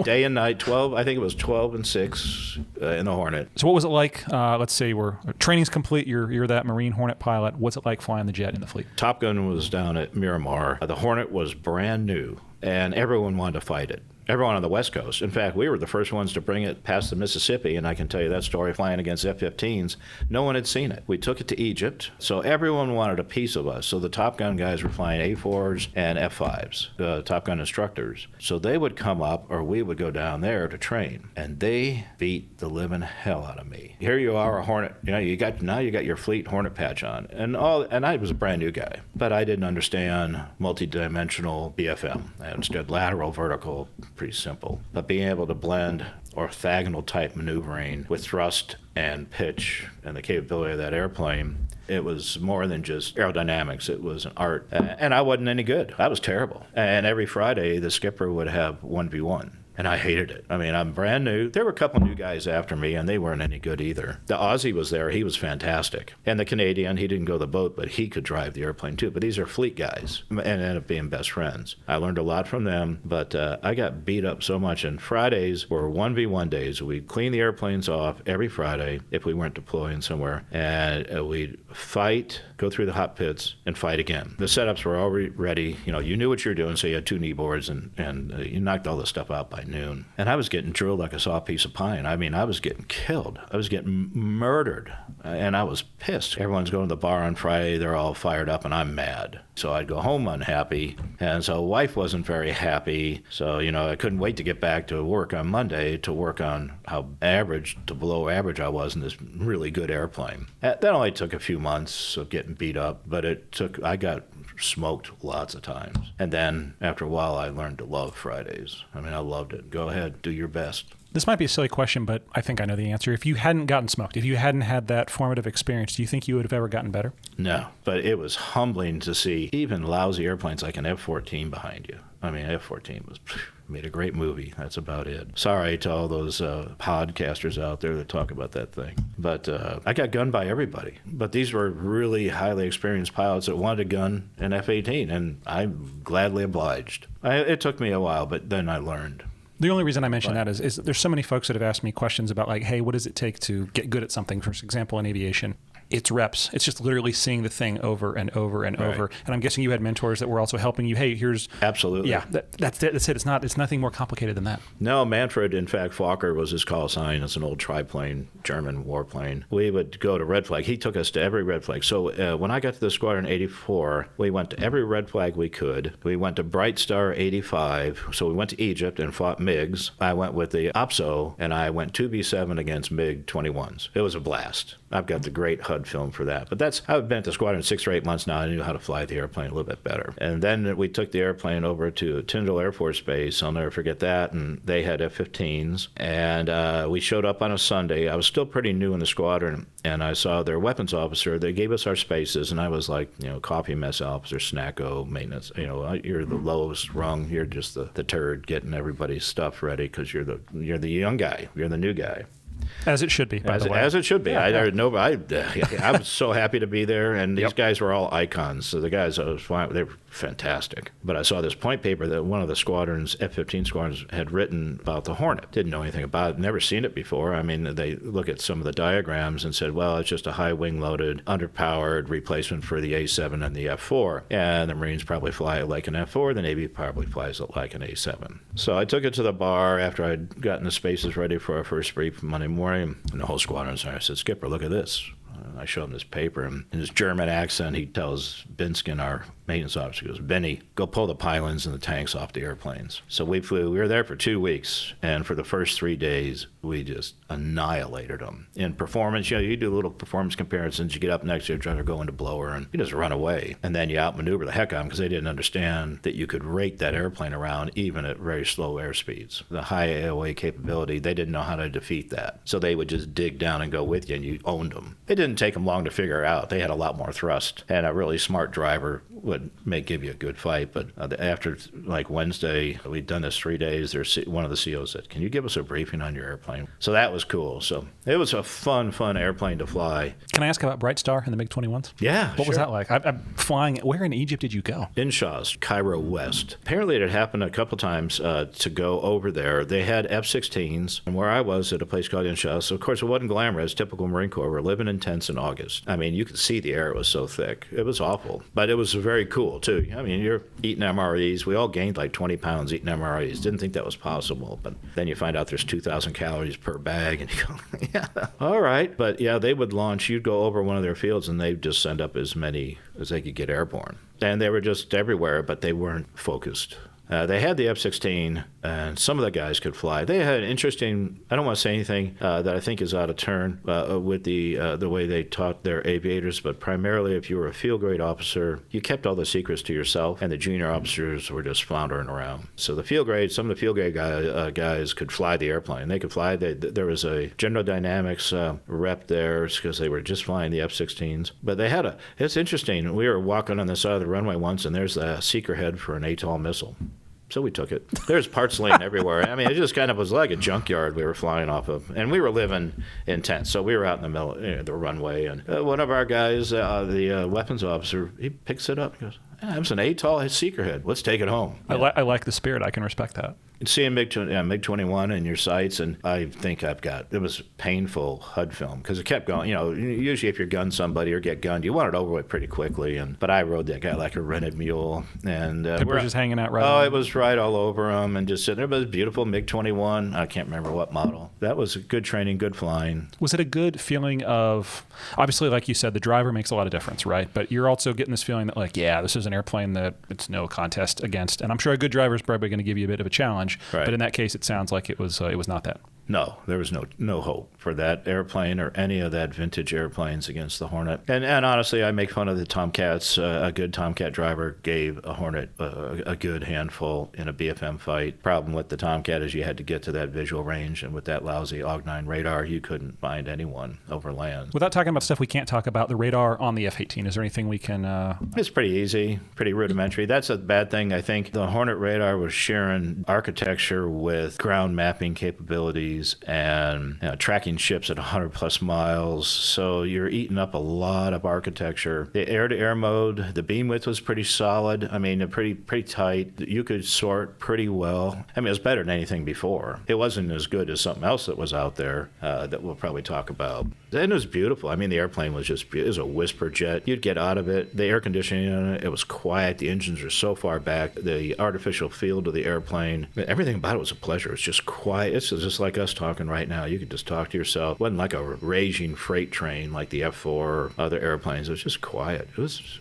day and night. 12. I think it was 12 and 6 in the Hornet. So what was it like? Let's say training's complete. You're that Marine Hornet pilot. What's it like flying the jet in the fleet? Top Gun was down at Miramar. The Hornet was brand new, and everyone wanted to fight it. Everyone on the West Coast. In fact, we were the first ones to bring it past the Mississippi, and I can tell you that story flying against F-15s. No one had seen it. We took it to Egypt, so everyone wanted a piece of us. So the Top Gun guys were flying A4s and F5s, Top Gun instructors. So they would come up, or we would go down there to train, and they beat the living hell out of me. Here you are, a Hornet. You got your fleet Hornet patch on, and I was a brand new guy, but I didn't understand multi-dimensional BFM. I understood lateral, vertical. Pretty simple. But being able to blend orthogonal type maneuvering with thrust and pitch and the capability of that airplane, it was more than just aerodynamics. It was an art. And I wasn't any good. I was terrible. And every Friday, the skipper would have 1v1. And I hated it. I mean, I'm brand new. There were a couple new guys after me, and they weren't any good either. The Aussie was there. He was fantastic. And the Canadian, he didn't go the boat, but he could drive the airplane too. But these are fleet guys and ended up being best friends. I learned a lot from them, but I got beat up so much. And Fridays were 1v1 days. We'd clean the airplanes off every Friday if we weren't deploying somewhere. And we'd fight, go through the hot pits, and fight again. The setups were already ready. You knew what you were doing, so you had 2 knee boards, and you knocked all this stuff out by noon. And I was getting drilled like a saw piece of pine. I mean, I was getting killed. I was getting murdered. And I was pissed. Everyone's going to the bar on Friday. They're all fired up, and I'm mad. So I'd go home unhappy. And so wife wasn't very happy. So, I couldn't wait to get back to work on Monday to work on how average to below average I was in this really good airplane. That only took a few months of getting beat up, but I got smoked lots of times. And then after a while, I learned to love Fridays. I mean, I loved it. Go ahead, do your best. This might be a silly question, but I think I know the answer. If you hadn't gotten smoked, if you hadn't had that formative experience, do you think you would have ever gotten better? No, but it was humbling to see even lousy airplanes like an F-14 behind you. I mean, F-14 made a great movie. That's about it. Sorry to all those podcasters out there that talk about that thing. But I got gunned by everybody. But these were really highly experienced pilots that wanted to gun an F-18, and I'm gladly obliged. It took me a while, but then I learned. The only reason I mention that is there's so many folks that have asked me questions about like, hey, what does it take to get good at something? For example, in aviation, it's reps. It's just literally seeing the thing over and over and over. And I'm guessing you had mentors that were also helping you. Hey, here's absolutely. Yeah, that's it. That's it. It's nothing more complicated than that. No, Manfred, in fact, Fokker was his call sign. It's an old triplane, German warplane. We would go to red flag. He took us to every red flag. So when I got to the Squadron 84, we went to every red flag we could. We went to Bright Star 85. So we went to Egypt and fought MiGs. I went with the OPSO, and I went 2B7 against MiG-21s. It was a blast. I've got the great HUD film for that. But I've been at the Squadron 6 or 8 months now. I knew how to fly the airplane a little bit better. And then we took the airplane over to Tyndall Air Force Base. I'll never forget that. And they had F-15s. And we showed up on a Sunday. I was still pretty new in the squadron. And I saw their weapons officer. They gave us our spaces. And I was like, coffee mess officer, snacko, maintenance. You're the lowest rung. You're just the turd getting everybody's stuff ready because you're the young guy. You're the new guy. As it should be, by the way. As it should be. I was so happy to be there, and these guys were all icons. So the guys I was flying with, they were fantastic. But I saw this point paper that one of the squadrons, F-15 squadrons, had written about the Hornet. Didn't know anything about it, never seen it before. I mean, they look at some of the diagrams and said, well, it's just a high wing-loaded, underpowered replacement for the A-7 and the F-4. And the Marines probably fly it like an F-4. The Navy probably flies it like an A-7. So I took it to the bar after I'd gotten the spaces ready for our first brief Monday morning, and the whole squadron's there. I said, Skipper, look at this. I show him this paper, and in his German accent, he tells Binskin, our maintenance officer, he goes, Benny, go pull the pylons and the tanks off the airplanes. So we were there for 2 weeks, and for the first 3 days, we just annihilated them. In performance, you do little performance comparisons, you get up next to your trying to go into blower, and you just run away. And then you outmaneuver the heck out of them because they didn't understand that you could rake that airplane around even at very slow airspeeds. The high AOA capability, they didn't know how to defeat that. So they would just dig down and go with you, and you owned them. It didn't take them long to figure out. They had a lot more thrust, and a really smart driver would give you a good fight. But after like Wednesday, we'd done this 3 days. One of the COs said, can you give us a briefing on your airplane? So that was cool. So it was a fun airplane to fly. Can I ask about Bright Star and the MiG-21s? Yeah, What was that like? I'm flying. Where in Egypt did you go? In Shaw's, Cairo West. Apparently it had happened a couple times to go over there. They had F-16s, and where I was at a place called Inshas. So of course it wasn't glamorous, typical Marine Corps. We're living in tents in August. I mean, you could see the air. It was so thick. It was awful. But it was very cool, too. I mean, you're eating MREs. We all gained like 20 pounds eating MREs. Didn't think that was possible. But then you find out there's 2,000 calories per bag, and you go, yeah, all right. But yeah, they would launch. You'd go over one of their fields, and they'd just send up as many as they could get airborne. And they were just everywhere, but they weren't focused. They had the F-16, and some of the guys could fly. They had an interesting, I don't want to say anything that I think is out of turn with the way they taught their aviators, but primarily if you were a field grade officer, you kept all the secrets to yourself, and the junior officers were just floundering around. So the field grade, some of the field grade guys could fly the airplane. They could fly. There was a General Dynamics rep there because they were just flying the F-16s. But they had it's interesting. We were walking on the side of the runway once, and there's the seeker head for an A-TOL missile. So we took it. There's parts laying everywhere. I mean, it just kind of was like a junkyard we were flying off of. And we were living in tents. So we were out in the middle, the runway. And one of our guys, the weapons officer, he picks it up and goes, it was an A-TOL seeker head. Let's take it home. I like the spirit. I can respect that. Seeing MiG-21 in your sights, and I think it was painful HUD film because it kept going. Usually if you gun somebody or get gunned, you want it over with pretty quickly. But I rode that guy like a rented mule. And we're just hanging out right Oh, on. It was right all over him and just sitting there. But it was beautiful MiG-21. I can't remember what model. That was good training, good flying. Was it a good feeling of, obviously, like you said, the driver makes a lot of difference, right? But you're also getting this feeling that, like, yeah, this is an airplane that it's no contest against. And I'm sure a good driver is probably going to give you a bit of a challenge. Right. But in that case, it sounds like it was not that. No, there was no hope for that airplane or any of that vintage airplanes against the Hornet. And honestly, I make fun of the Tomcats. A good Tomcat driver gave a Hornet a good handful in a BFM fight. Problem with the Tomcat is you had to get to that visual range, and with that lousy AUG-9 radar, you couldn't find anyone over land. Without talking about stuff we can't talk about, the radar on the F-18, is there anything we can... It's pretty easy, pretty rudimentary. That's a bad thing. I think the Hornet radar was sharing architecture with ground mapping capabilities and tracking ships at 100 plus miles. So you're eating up a lot of architecture. The air-to-air mode, the beam width was pretty solid. I mean, pretty tight. You could sort pretty well. I mean, it was better than anything before. It wasn't as good as something else that was out there that we'll probably talk about. And it was beautiful. I mean, the airplane was it was a whisper jet. You'd get out of it. The air conditioning on it was quiet. The engines were so far back. The artificial feel to the airplane, everything about it was a pleasure. It's just quiet. It's just like us talking right now. You could just talk to yourself. It wasn't like a raging freight train like the F-4 or other airplanes. It was just quiet. It was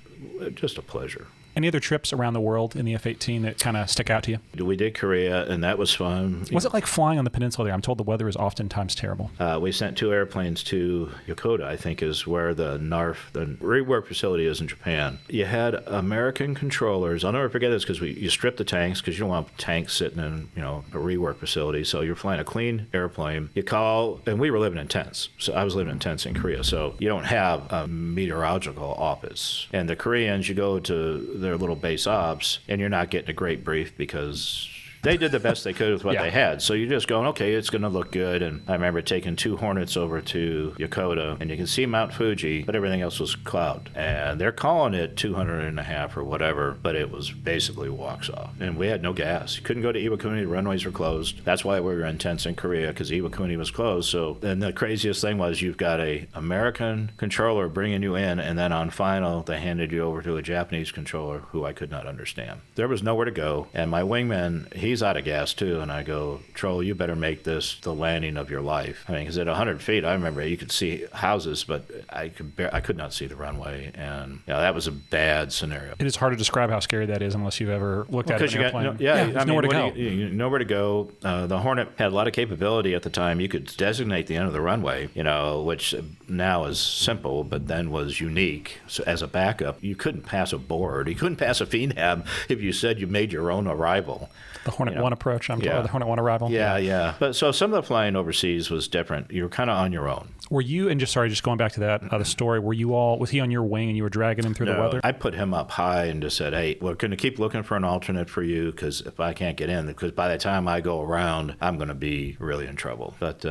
just a pleasure. Any other trips around the world in the F-18 that kind of stick out to you? We did Korea, and that was fun. Was it like flying on the peninsula there? I'm told the weather is oftentimes terrible. We sent 2 airplanes to Yokota, I think is where the NARF, the rework facility is in Japan. You had American controllers. I'll never forget this because you strip the tanks because you don't want tanks sitting in a rework facility. So you're flying a clean airplane. You call, and we were living in tents. So I was living in tents in Korea. So you don't have a meteorological office. And the Koreans, you go to their little base ops, and you're not getting a great brief because they did the best they could with what they had. So you're just going, okay, it's going to look good. And I remember taking 2 Hornets over to Yokota, and you can see Mount Fuji, but everything else was cloud. And they're calling it 200.5 or whatever, but it was basically walks off. And we had no gas. You couldn't go to Iwakuni. The runways were closed. That's why we were in tents in Korea, because Iwakuni was closed. So then the craziest thing was you've got a American controller bringing you in, and then on final, they handed you over to a Japanese controller who I could not understand. There was nowhere to go. And my wingman, he he's out of gas too. And I go, Troll, you better make this the landing of your life. I mean, because at 100 feet, I remember you could see houses, but I could not see the runway. And that was a bad scenario. It is hard to describe how scary that is unless you've ever looked at an airplane. There's nowhere to go. Nowhere to go. The Hornet had a lot of capability at the time. You could designate the end of the runway, which now is simple, but then was unique. So as a backup, you couldn't pass a board. You couldn't pass a FNAB if you said you made your own arrival. The Hornet 1 approach, the Hornet 1 arrival. Yeah. But so some of the flying overseas was different. You were kind of on your own. Were you, and just going back to that the story, was he on your wing and you were dragging him through the weather? I put him up high and just said, hey, we're going to keep looking for an alternate for you, because if I can't get in, because by the time I go around, I'm going to be really in trouble. But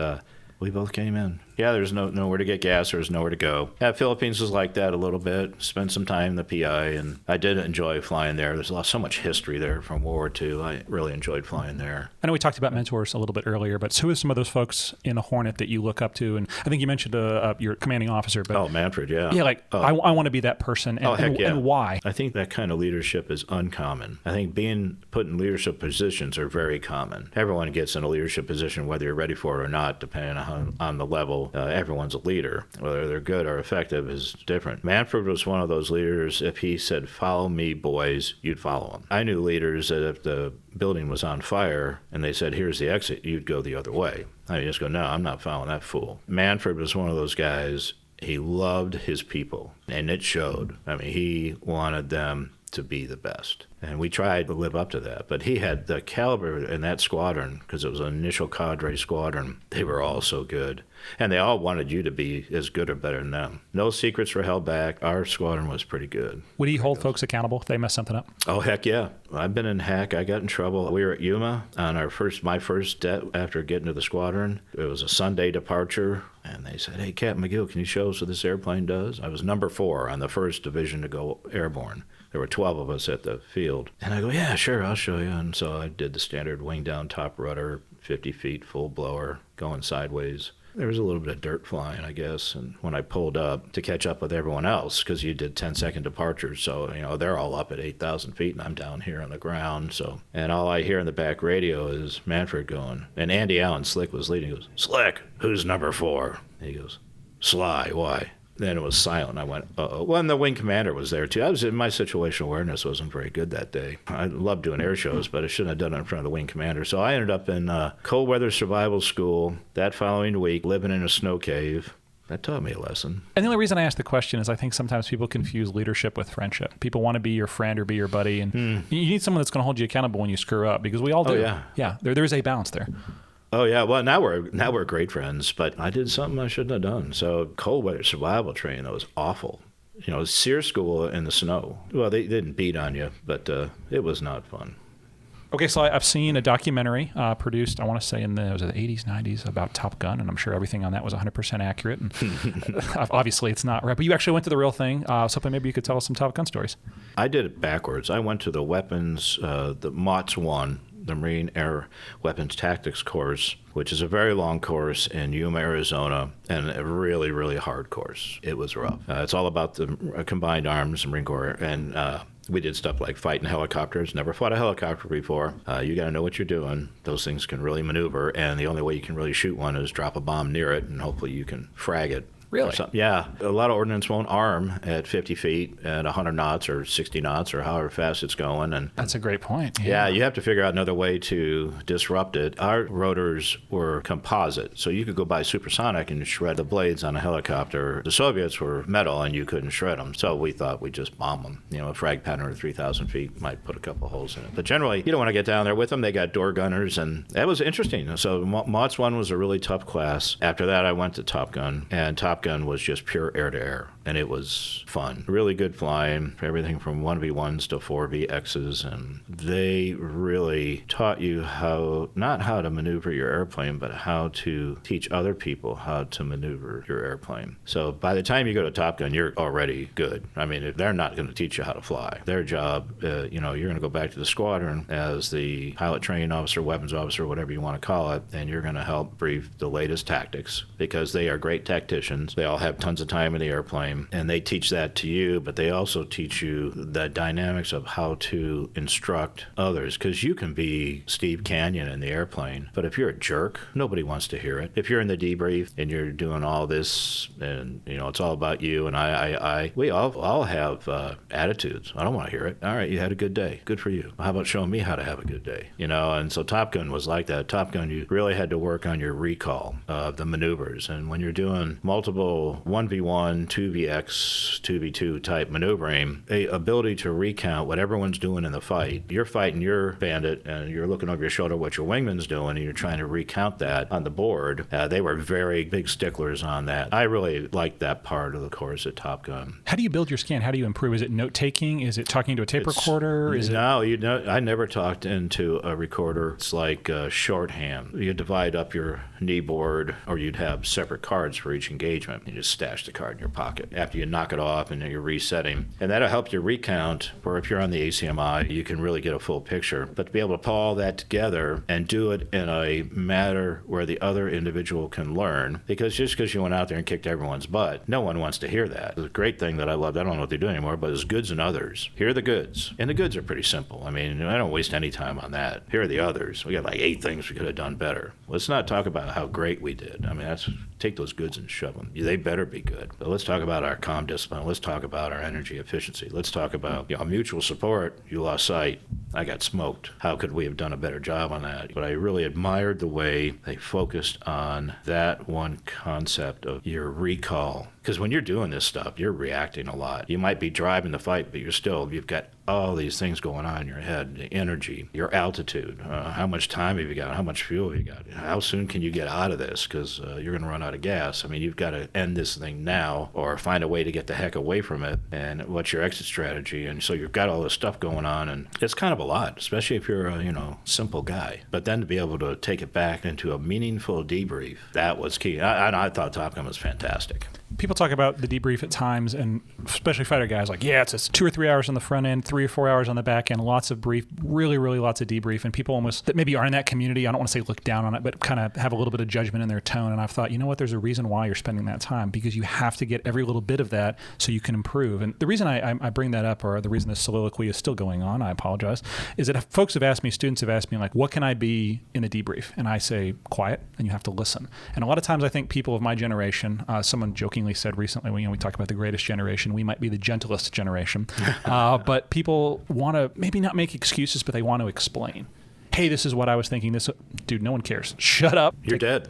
we both came in. Yeah, there's nowhere to get gas. There's nowhere to go. Yeah, Philippines was like that a little bit. Spent some time in the PI, and I did enjoy flying there. There's so much history there from World War II. I really enjoyed flying there. I know we talked about mentors a little bit earlier, but who are some of those folks in a Hornet that you look up to? And I think you mentioned your commanding officer. But Manfred, yeah. Yeah, I want to be that person. And, heck yeah. And why? I think that kind of leadership is uncommon. I think being put in leadership positions are very common. Everyone gets in a leadership position, whether you're ready for it or not, depending on the level. Everyone's a leader. Whether they're good or effective is different. Manfred was one of those leaders. If he said, follow me, boys, you'd follow him. I knew leaders that if the building was on fire and they said, here's the exit, you'd go the other way. I just go, no, I'm not following that fool. Manfred was one of those guys. He loved his people, and it showed. I mean, he wanted them to be the best. And we tried to live up to that. But he had the caliber in that squadron, because it was an initial cadre squadron. They were all so good. And they all wanted you to be as good or better than them. No secrets were held back. Our squadron was pretty good. Would he hold folks accountable if they mess something up? Oh, heck yeah. I've been in hack. I got in trouble. We were at Yuma on my first det after getting to the squadron. It was a Sunday departure. And they said, hey, Captain McGill, can you show us what this airplane does? I was number 4 on the first division to go airborne. There were 12 of us at the field. And I go, yeah, sure, I'll show you. And so I did the standard wing down, top rudder, 50 feet, full blower, going sideways. There was a little bit of dirt flying, I guess, and when I pulled up to catch up with everyone else, because you did 10-second departures, so they're all up at 8,000 feet, and I'm down here on the ground. And all I hear in the back radio is Manfred going, and Andy Allen Slick was leading. He goes, Slick, who's number 4? And he goes, Sly, why? Then it was silent. I went, uh-oh. Well, and the wing commander was there, too. My situational awareness wasn't very good that day. I loved doing air shows, but I shouldn't have done it in front of the wing commander. So I ended up in cold weather survival school that following week, living in a snow cave. That taught me a lesson. And the only reason I ask the question is I think sometimes people confuse leadership with friendship. People want to be your friend or be your buddy, and you need someone that's going to hold you accountable when you screw up, because we all do. Oh, yeah. There is a balance there. Oh, yeah. Well, now we're great friends, but I did something I shouldn't have done. So cold weather survival training, that was awful. SEER school in the snow. Well, they didn't beat on you, but it was not fun. Okay, so I've seen a documentary produced, I want to say in the 80s, 90s, about Top Gun, and I'm sure everything on that was 100% accurate. And obviously, it's not right, but you actually went to the real thing. So maybe you could tell us some Top Gun stories. I did it backwards. I went to the weapons, the MOTS 1, the Marine Air Weapons Tactics course, which is a very long course in Yuma, Arizona, and a really, really hard course. It was rough. It's all about the combined arms, Marine Corps, and we did stuff like fighting helicopters. Never fought a helicopter before. You got to know what you're doing. Those things can really maneuver, and the only way you can really shoot one is drop a bomb near it, and hopefully you can frag it. Really? Yeah. A lot of ordnance won't arm at 50 feet at 100 knots or 60 knots or however fast it's going. And that's a great point. Yeah, you have to figure out another way to disrupt it. Our rotors were composite, so you could go by supersonic and shred the blades on a helicopter. The Soviets were metal, and you couldn't shred them, so we thought we'd just bomb them. A frag pattern of 3,000 feet might put a couple holes in it. But generally, you don't want to get down there with them. They got door gunners, and that was interesting. So MOTS 1 was a really tough class. After that, I went to Top Gun, and Top Gun was just pure air-to-air, and it was fun. Really good flying, everything from 1V1s to 4VXs, and they really taught you not how to maneuver your airplane, but how to teach other people how to maneuver your airplane. So by the time you go to Top Gun, you're already good. I mean, they're not going to teach you how to fly. Their job, you're going to go back to the squadron as the pilot training officer, weapons officer, whatever you want to call it, and you're going to help brief the latest tactics, because they are great tacticians. weapons. They all have tons of time in the airplane, and they teach that to you, but they also teach you the dynamics of how to instruct others, because you can be Steve Canyon in the airplane, but if you're a jerk, nobody wants to hear it. If you're in the debrief and you're doing all this and, it's all about you and we all have attitudes. I don't want to hear it. All right, you had a good day. Good for you. How about showing me how to have a good day? And so Top Gun was like that. Top Gun, you really had to work on your recall of the maneuvers. And when you're doing multiple 1v1, 2vx, 2v2 type maneuvering, the ability to recount what everyone's doing in the fight. You're fighting your bandit and you're looking over your shoulder what your wingman's doing and you're trying to recount that on the board. They were very big sticklers on that. I really liked that part of the course at Top Gun. How do you build your scan? How do you improve? Is it note-taking? Is it talking to a tape recorder? I never talked into a recorder. It's like shorthand. You divide up your knee board, or you'd have separate cards for each engagement. You just stash the card in your pocket after you knock it off and you're resetting. And that'll help you recount, or if you're on the ACMI, you can really get a full picture. But to be able to pull all that together and do it in a manner where the other individual can learn, because just because you went out there and kicked everyone's butt, no one wants to hear that. The great thing that I loved, I don't know what they do anymore, but it's goods and others. Here are the goods. And the goods are pretty simple. I mean, I don't waste any time on that. Here are the others. We got like 8 things we could have done better. Let's not talk about how great we did. I mean, take those goods and shove them. They better be good. But let's talk about our comm discipline. Let's talk about our energy efficiency. Let's talk about mutual support. You lost sight. I got smoked. How could we have done a better job on that? But I really admired the way they focused on that one concept of your recall. Because when you're doing this stuff, you're reacting a lot. You might be driving the fight, but you've got all these things going on in your head, the energy, your altitude, how much time have you got, how much fuel have you got, how soon can you get out of this, because you're going to run out of gas. I mean, you've got to end this thing now or find a way to get the heck away from it, and what's your exit strategy? And so you've got all this stuff going on, and it's kind of a lot, especially if you're a simple guy. But then to be able to take it back into a meaningful debrief, that was key. I thought Top Gun was fantastic. People talk about the debrief at times, and especially fighter guys, like, it's 2 or 3 hours on the front end, 3 or 4 hours on the back end, lots of brief, really, really lots of debrief. And people almost that maybe are in that community, I don't want to say look down on it, but kind of have a little bit of judgment in their tone. And I've thought, there's a reason why you're spending that time, because you have to get every little bit of that so you can improve. And the reason I bring that up, or the reason this soliloquy is still going on, I apologize, is that students have asked me, like, what can I be in the debrief? And I say, quiet, and you have to listen. And a lot of times I think people of my generation, someone jokingly said recently, we talk about the greatest generation, we might be the gentlest generation, but people want to maybe not make excuses, but they want to explain. Hey, this is what I was thinking. Dude, no one cares. Shut up. You're dead.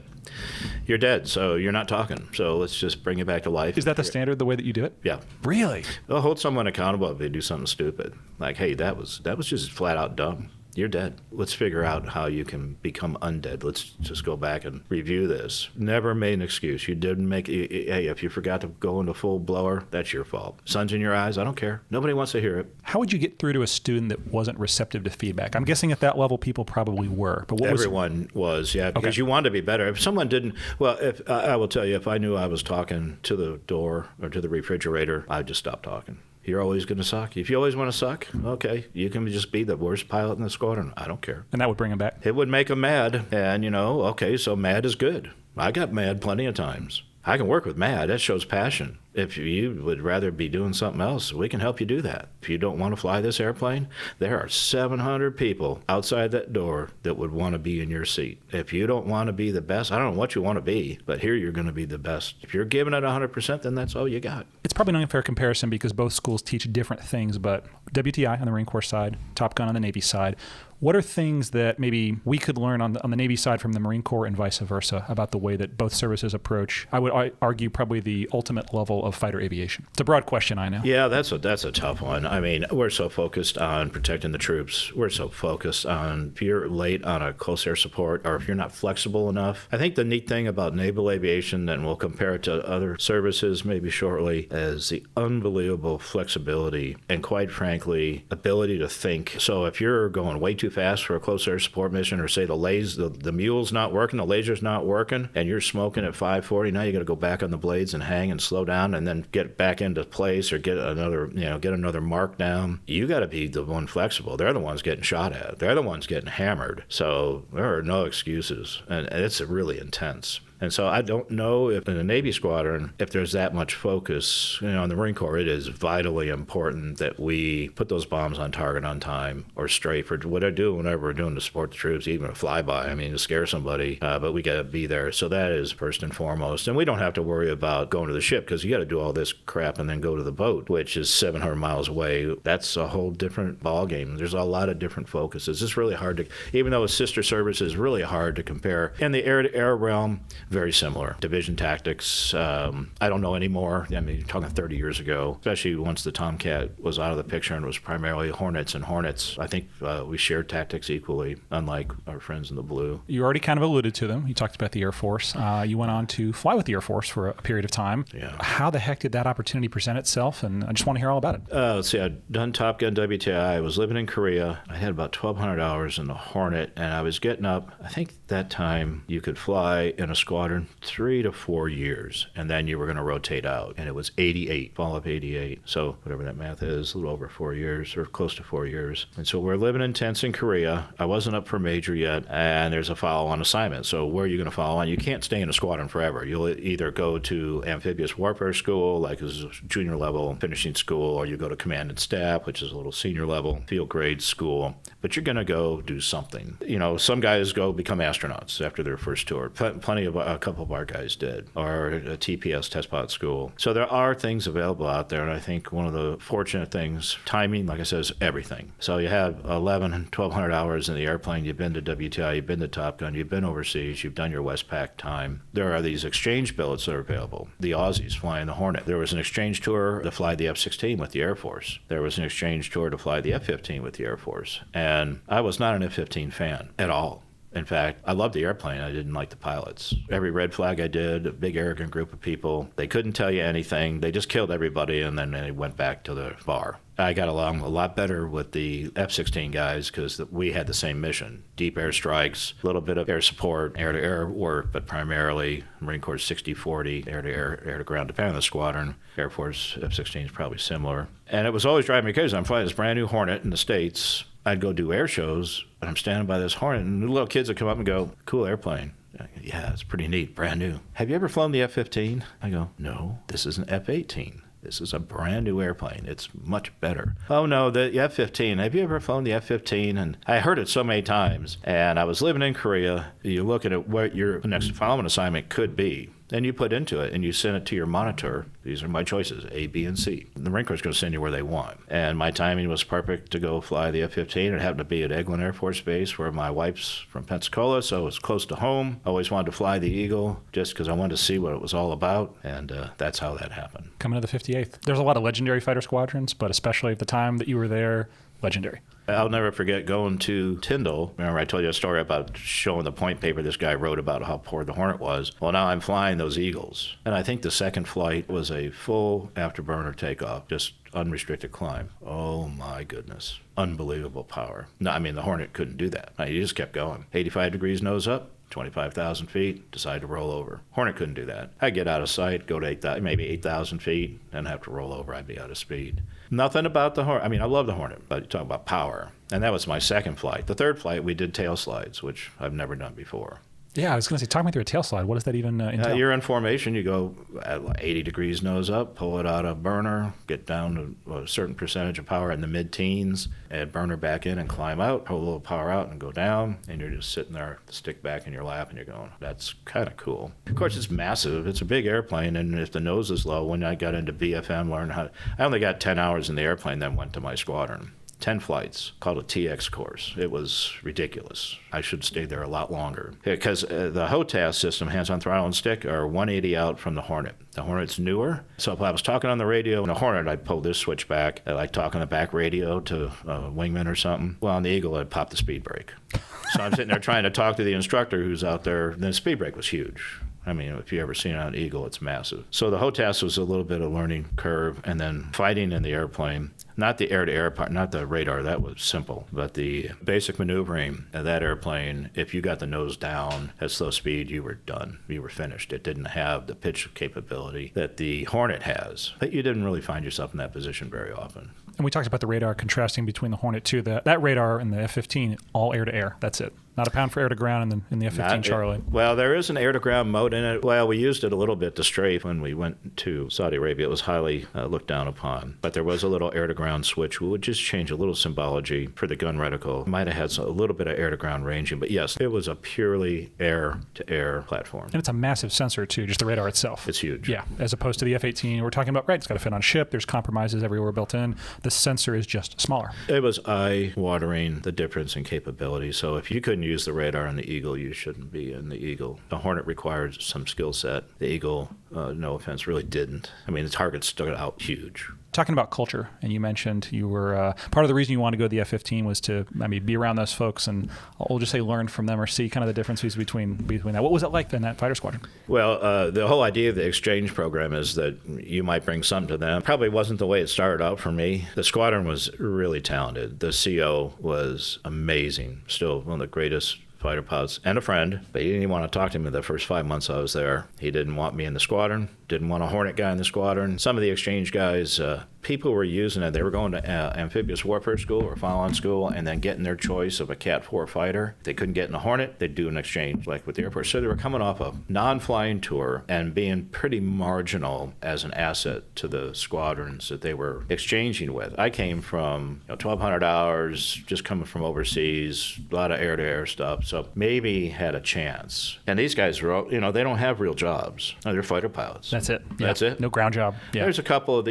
You're dead, so you're not talking. So let's just bring it back to life. Is that the standard, the way that you do it? Yeah. Really? They'll hold someone accountable if they do something stupid. Like, hey, that was just flat out dumb. You're dead. Let's figure out how you can become undead. Let's just go back and review this. Never made an excuse. You didn't make, hey, if you forgot to go into full blower, that's your fault. Sun's in your eyes, I don't care. Nobody wants to hear it. How would you get through to a student that wasn't receptive to feedback? I'm guessing at that level people probably were. But everyone was, yeah, because you wanted to be better. If someone didn't, if I will tell you, if I knew I was talking to the door or to the refrigerator, I'd just stop talking. You're always going to suck. If you always want to suck, okay, you can just be the worst pilot in the squadron. I don't care. And that would bring him back? It would make him mad. And, okay, so mad is good. I got mad plenty of times. I can work with mad. That shows passion. If you would rather be doing something else, we can help you do that. If you don't want to fly this airplane, there are 700 people outside that door that would want to be in your seat. If you don't want to be the best, I don't know what you want to be, but here you're going to be the best. If you're giving it 100%, then that's all you got. It's probably an unfair comparison because both schools teach different things, but WTI on the Marine Corps side, Top Gun on the Navy side, what are things that maybe we could learn on the Navy side from the Marine Corps and vice versa about the way that both services approach, I would argue, probably the ultimate level of fighter aviation? It's a broad question, I know. Yeah, that's a tough one. I mean, we're so focused on protecting the troops. We're so focused on if you're late on a close air support or if you're not flexible enough. I think the neat thing about naval aviation, and we'll compare it to other services maybe shortly, is the unbelievable flexibility and, quite frankly, ability to think. So if you're going way too fast for a close air support mission, or say the mule's not working, the laser's not working, and you're smoking at 540, now you got to go back on the blades and hang and slow down and then get back into place or get another mark down. You got to be the one flexible. They're the ones getting shot at. They're the ones getting hammered. So there are no excuses, and it's really intense. And so I don't know if in a Navy squadron, if there's that much focus. In the Marine Corps, it is vitally important that we put those bombs on target on time or strafe or what I do whenever we're doing to support the troops, even a flyby. I mean, to scare somebody, but we got to be there. So that is first and foremost. And we don't have to worry about going to the ship because you got to do all this crap and then go to the boat, which is 700 miles away. That's a whole different ballgame. There's a lot of different focuses. It's really hard to, even though a sister service is really hard to compare. In the air-to-air realm, very similar. Division tactics, I don't know anymore. I mean, you're talking 30 years ago, especially once the Tomcat was out of the picture and was primarily Hornets and Hornets. I think we shared tactics equally, unlike our friends in the blue. You already kind of alluded to them. You talked about the Air Force. You went on to fly with the Air Force for a period of time. Yeah. How the heck did that opportunity present itself? And I just want to hear all about it. Let's see, I'd done Top Gun WTI. I was living in Korea. I had about 1,200 hours in the Hornet, and I was getting up. I think that time you could fly in a squadron 3 to 4 years, and then you were going to rotate out. And it was 88, fall of 88. So whatever that math is, a little over 4 years or close to 4 years. And so we're living in tents in Korea. I wasn't up for major yet, and there's a follow-on assignment. So where are you going to follow on? You can't stay in a squadron forever. You'll either go to amphibious warfare school, like as a junior level finishing school, or you go to command and staff, which is a little senior level field grade school. But you're going to go do something. Some guys go become astronauts after their first tour. Plenty of a couple of our guys did, or a TPS test pilot school. So there are things available out there, and I think one of the fortunate things, timing, like I said, is everything. So you have 1,200 hours in the airplane. You've been to WTI, you've been to Top Gun, you've been overseas, you've done your Westpac time. There are these exchange billets that are available. The Aussies flying the Hornet. There was an exchange tour to fly the F-16 with the Air Force. There was an exchange tour to fly the F-15 with the Air Force. And I was not an F-15 fan at all. In fact, I loved the airplane. I didn't like the pilots. Every red flag I did, a big arrogant group of people, they couldn't tell you anything. They just killed everybody, and then they went back to the bar. I got along a lot better with the F-16 guys because we had the same mission. Deep air strikes, a little bit of air support, air-to-air work, but primarily Marine Corps 60-40, air-to-air, air-to-ground, depending on the squadron. Air Force F-16 is probably similar. And it was always driving me crazy. I'm flying this brand new Hornet in the States. I'd go do air shows, and I'm standing by this Hornet, and the little kids would come up and go, cool airplane. Yeah, it's pretty neat, brand new. Have you ever flown the F-15? I go, no, this is an F-18. This is a brand new airplane. It's much better. Oh, no, the F-15. Have you ever flown the F-15? And I heard it so many times. And I was living in Korea. You're looking at what your next following assignment could be. Then you put into it and you send it to your monitor. These are my choices, A, B, and C. The Marine Corps is going to send you where they want. And my timing was perfect to go fly the F-15. It happened to be at Eglin Air Force Base where my wife's from Pensacola, so it was close to home. I always wanted to fly the Eagle just because I wanted to see what it was all about. And that's how that happened. Coming to the 58th. There's a lot of legendary fighter squadrons, but especially at the time that you were there, legendary. I'll never forget going to Tyndall. Remember I told you a story about showing the point paper this guy wrote about how poor the Hornet was? Well, now I'm flying those Eagles. And I think the second flight was a full afterburner takeoff, just unrestricted climb. Oh, my goodness. Unbelievable power. No, I mean, the Hornet couldn't do that. You just kept going. 85 degrees nose up. 25,000 feet, decide to roll over. Hornet couldn't do that. I'd get out of sight, go to maybe 8,000 feet, and have to roll over. I'd be out of speed. Nothing about the Hornet. I mean, I love the Hornet, but you talk about power. And that was my second flight. The third flight, we did tail slides, which I've never done before. Yeah, I was going to say, talk me through a tail slide. What does that even entail? You're in formation. You go at 80 degrees nose up, pull it out of burner, get down to a certain percentage of power in the mid-teens, add burner back in and climb out, pull a little power out and go down, and you're just sitting there, the stick back in your lap, and you're going, that's kind of cool. Of course, it's massive. It's a big airplane, and if the nose is low, when I got into BFM, I only got 10 hours in the airplane, then went to my squadron. 10 flights, called a TX course. It was ridiculous. I should stay there a lot longer. Because the HOTAS system, hands-on throttle and stick, are 180 out from the Hornet. The Hornet's newer. So if I was talking on the radio in a Hornet, I'd pull this switch back. I like talking the back radio to a wingman or something. Well, on the Eagle, I'd pop the speed brake. So I'm sitting there trying to talk to the instructor who's out there. The speed brake was huge. I mean, if you ever seen it on Eagle, it's massive. So the HOTAS was a little bit of learning curve, and then fighting in the airplane, not the air-to-air part, not the radar, that was simple, but the basic maneuvering of that airplane, if you got the nose down at slow speed, you were done. You were finished. It didn't have the pitch capability that the Hornet has. But you didn't really find yourself in that position very often. And we talked about the radar contrasting between the Hornet 2. That radar and the F-15, all air-to-air. That's it. Not a pound for air-to-ground in the F-15 Charlie. Well, there is an air-to-ground mode in it. Well, we used it a little bit to strafe when we went to Saudi Arabia. It was highly looked down upon. But there was a little air-to-ground switch. We would just change a little symbology for the gun reticle. Might have had a little bit of air-to-ground ranging. But yes, it was a purely air-to-air platform. And it's a massive sensor, too, just the radar itself. It's huge. Yeah, as opposed to the F-18 we're talking about, right, it's got to fit on ship. There's compromises everywhere built in. The sensor is just smaller. It was eye-watering, the difference in capability. So if you couldn't use the radar in the Eagle, you shouldn't be in the Eagle. The Hornet required some skill set. The Eagle, no offense, really didn't. I mean, the target stood out huge. Talking about culture, and you mentioned you were part of the reason you wanted to go to the F-15 was to, be around those folks and we'll just say learn from them or see kind of the differences between that. What was it like in that fighter squadron? Well, the whole idea of the exchange program is that you might bring something to them. Probably wasn't the way it started out for me. The squadron was really talented. The CO was amazing. Still one of the greatest fighter pilots and a friend, but he didn't even want to talk to me the first 5 months I was there. He didn't want me in the squadron, didn't want a Hornet guy in the squadron. Some of the exchange guys, people were using it. They were going to amphibious warfare school or follow-on school and then getting their choice of a Cat 4 fighter. If they couldn't get in a Hornet, they'd do an exchange like with the Air Force. So they were coming off a non-flying tour and being pretty marginal as an asset to the squadrons that they were exchanging with. I came from 1,200 hours, just coming from overseas, a lot of air-to-air stuff. So maybe had a chance. And these guys were, all, they don't have real jobs. They're fighter pilots. That's it. Yeah. That's it. No ground job. Yeah. There's a couple of,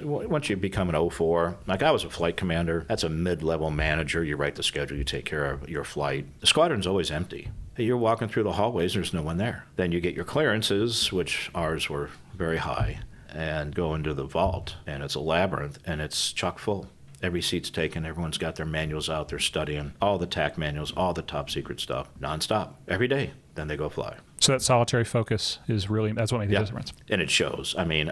once you become an 04, like I was a flight commander, that's a mid-level manager. You write the schedule, you take care of your flight. The squadron's always empty. You're walking through the hallways, there's no one there. Then you get your clearances, which ours were very high, and go into the vault, and it's a labyrinth, and it's chock full. Every seat's taken. Everyone's got their manuals out. They're studying all the TAC manuals, all the top secret stuff, nonstop, every day. Then they go fly. So that solitary focus is really, that's what makes the difference. And it shows. I mean,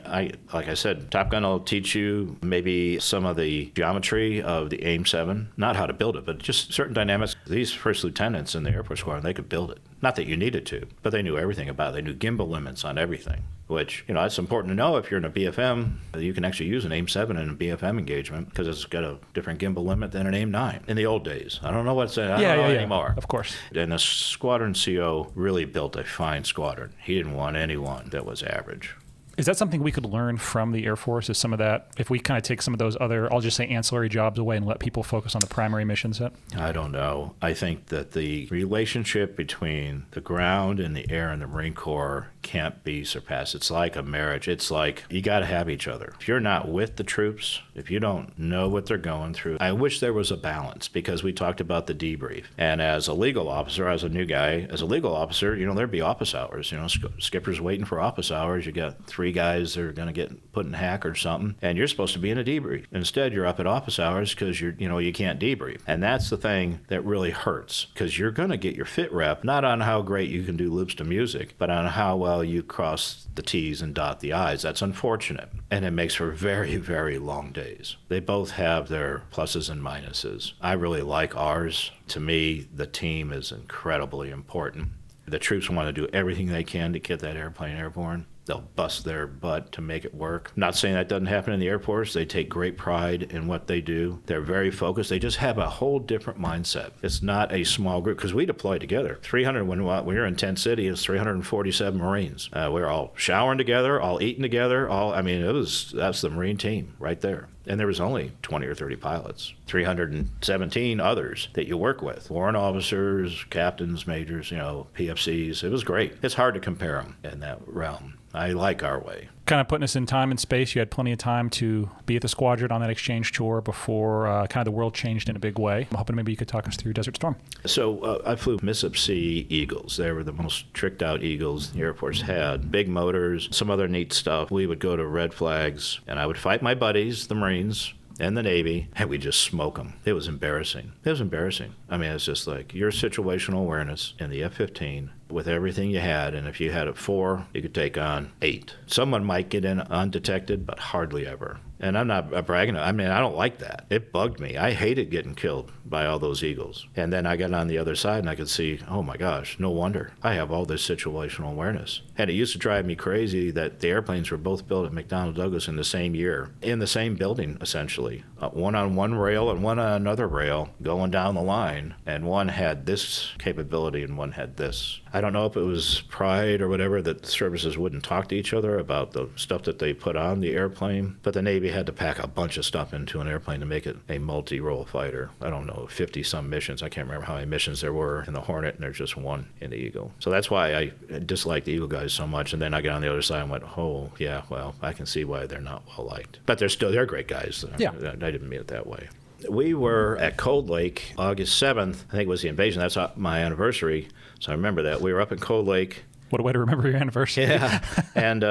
like I said, Top Gun will teach you maybe some of the geometry of the AIM-7, not how to build it, but just certain dynamics. These first lieutenants in the Air Force Squadron, they could build it. Not that you needed to, but they knew everything about it. They knew gimbal limits on everything, which, that's important to know if you're in a BFM. You can actually use an AIM-7 in a BFM engagement because it's got a different gimbal limit than an AIM-9 in the old days. I don't know what's anymore. Of course. And the squadron CO really built a fine squadron. He didn't want anyone that was average. Is that something we could learn from the Air Force? Is some of that, if we kind of take some of those other, I'll just say ancillary jobs away and let people focus on the primary mission set? I don't know. I think that the relationship between the ground and the air and the Marine Corps can't be surpassed. It's like a marriage. It's like you got to have each other. If you're not with the troops, if you don't know what they're going through, I wish there was a balance because we talked about the debrief. And as a legal officer, as a new guy, as a legal officer, there'd be office hours. Skipper's waiting for office hours. You got 3 guys that are going to get put in hack or something, and you're supposed to be in a debrief. Instead, you're up at office hours because you can't debrief. And that's the thing that really hurts because you're going to get your fit rep, not on how great you can do loops to music, but on how well you cross the T's and dot the I's. That's unfortunate. And it makes for very, very long days. They both have their pluses and minuses. I really like ours. To me, the team is incredibly important. The troops want to do everything they can to get that airplane airborne. They'll bust their butt to make it work. I'm not saying that doesn't happen in the Air Force. They take great pride in what they do. They're very focused. They just have a whole different mindset. It's not a small group because we deploy together. 300 when we were in Tent City, it's 347 Marines. We were all showering together, all eating together. That's the Marine team right there. And there was only 20 or 30 pilots, 317 others that you work with, warrant officers, captains, majors, PFCs. It was great. It's hard to compare them in that realm. I like our way. Kind of putting us in time and space, you had plenty of time to be at the squadron on that exchange tour before kind of the world changed in a big way. I'm hoping maybe you could talk us through Desert Storm. So I flew Mississippi Eagles. They were the most tricked out Eagles the Air Force had. Big motors, some other neat stuff. We would go to red flags, and I would fight my buddies, the Marines, and the Navy, and we just smoke them. It was embarrassing. I mean, it's just like your situational awareness in the F-15 with everything you had, and if you had a 4, you could take on 8. Someone might get in undetected, but hardly ever. And I'm not bragging. I mean, I don't like that. It bugged me. I hated getting killed by all those Eagles. And then I got on the other side and I could see, oh my gosh, no wonder. I have all this situational awareness. And it used to drive me crazy that the airplanes were both built at McDonnell Douglas in the same year, in the same building, essentially. One on one rail and one on another rail going down the line. And one had this capability and one had this. I don't know if it was pride or whatever that the services wouldn't talk to each other about the stuff that they put on the airplane, but the Navy had to pack a bunch of stuff into an airplane to make it a multi-role fighter. I don't know, 50-some missions. I can't remember how many missions there were in the Hornet, and there's just one in the Eagle. So that's why I dislike the Eagle guys so much. And then I got on the other side and went, oh, yeah, well, I can see why they're not well-liked. But they're great guys. Yeah. I didn't mean it that way. We were at Cold Lake August 7th. I think it was the invasion. That's my anniversary. So I remember that. We were up in Cold Lake. What a way to remember your anniversary. Yeah. And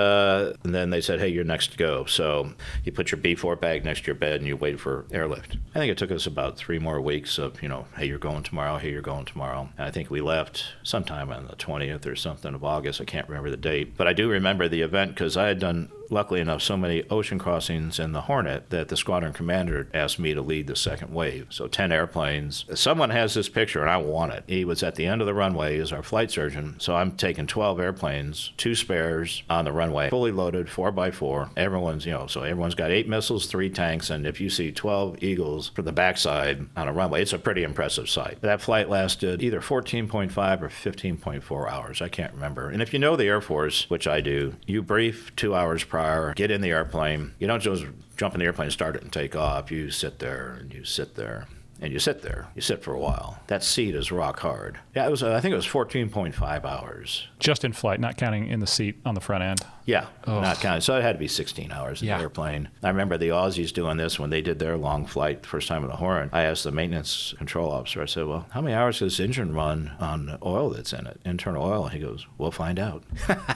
then they said, hey, you're next to go. So you put your B-4 bag next to your bed and you wait for airlift. I think it took us about 3 more weeks of, hey, you're going tomorrow, hey, you're going tomorrow. And I think we left sometime on the 20th or something of August. I can't remember the date. But I do remember the event because I had done, luckily enough, so many ocean crossings in the Hornet that the squadron commander asked me to lead the second wave. So 10 airplanes. Someone has this picture, and I want it. He was at the end of the runway as our flight surgeon. So I'm taking 12 airplanes, 2 spares on the runway, fully loaded, 4x4. Everyone's, so everyone's got 8 missiles, 3 tanks, and if you see 12 Eagles for the backside on a runway, it's a pretty impressive sight. That flight lasted either 14.5 or 15.4 hours. I can't remember. And if you know the Air Force, which I do, you brief 2 hours prior, get in the airplane. You don't just jump in the airplane, start it, and take off. You sit there and you sit there. And you sit there. You sit for a while. That seat is rock hard. Yeah, I think it was 14.5 hours. Just in flight, not counting in the seat on the front end. Yeah, not counting. So it had to be 16 hours in the airplane. I remember the Aussies doing this when they did their long flight the first time in the Hornet. I asked the maintenance control officer, I said, well, how many hours does this engine run on oil that's in it, internal oil? And he goes, we'll find out.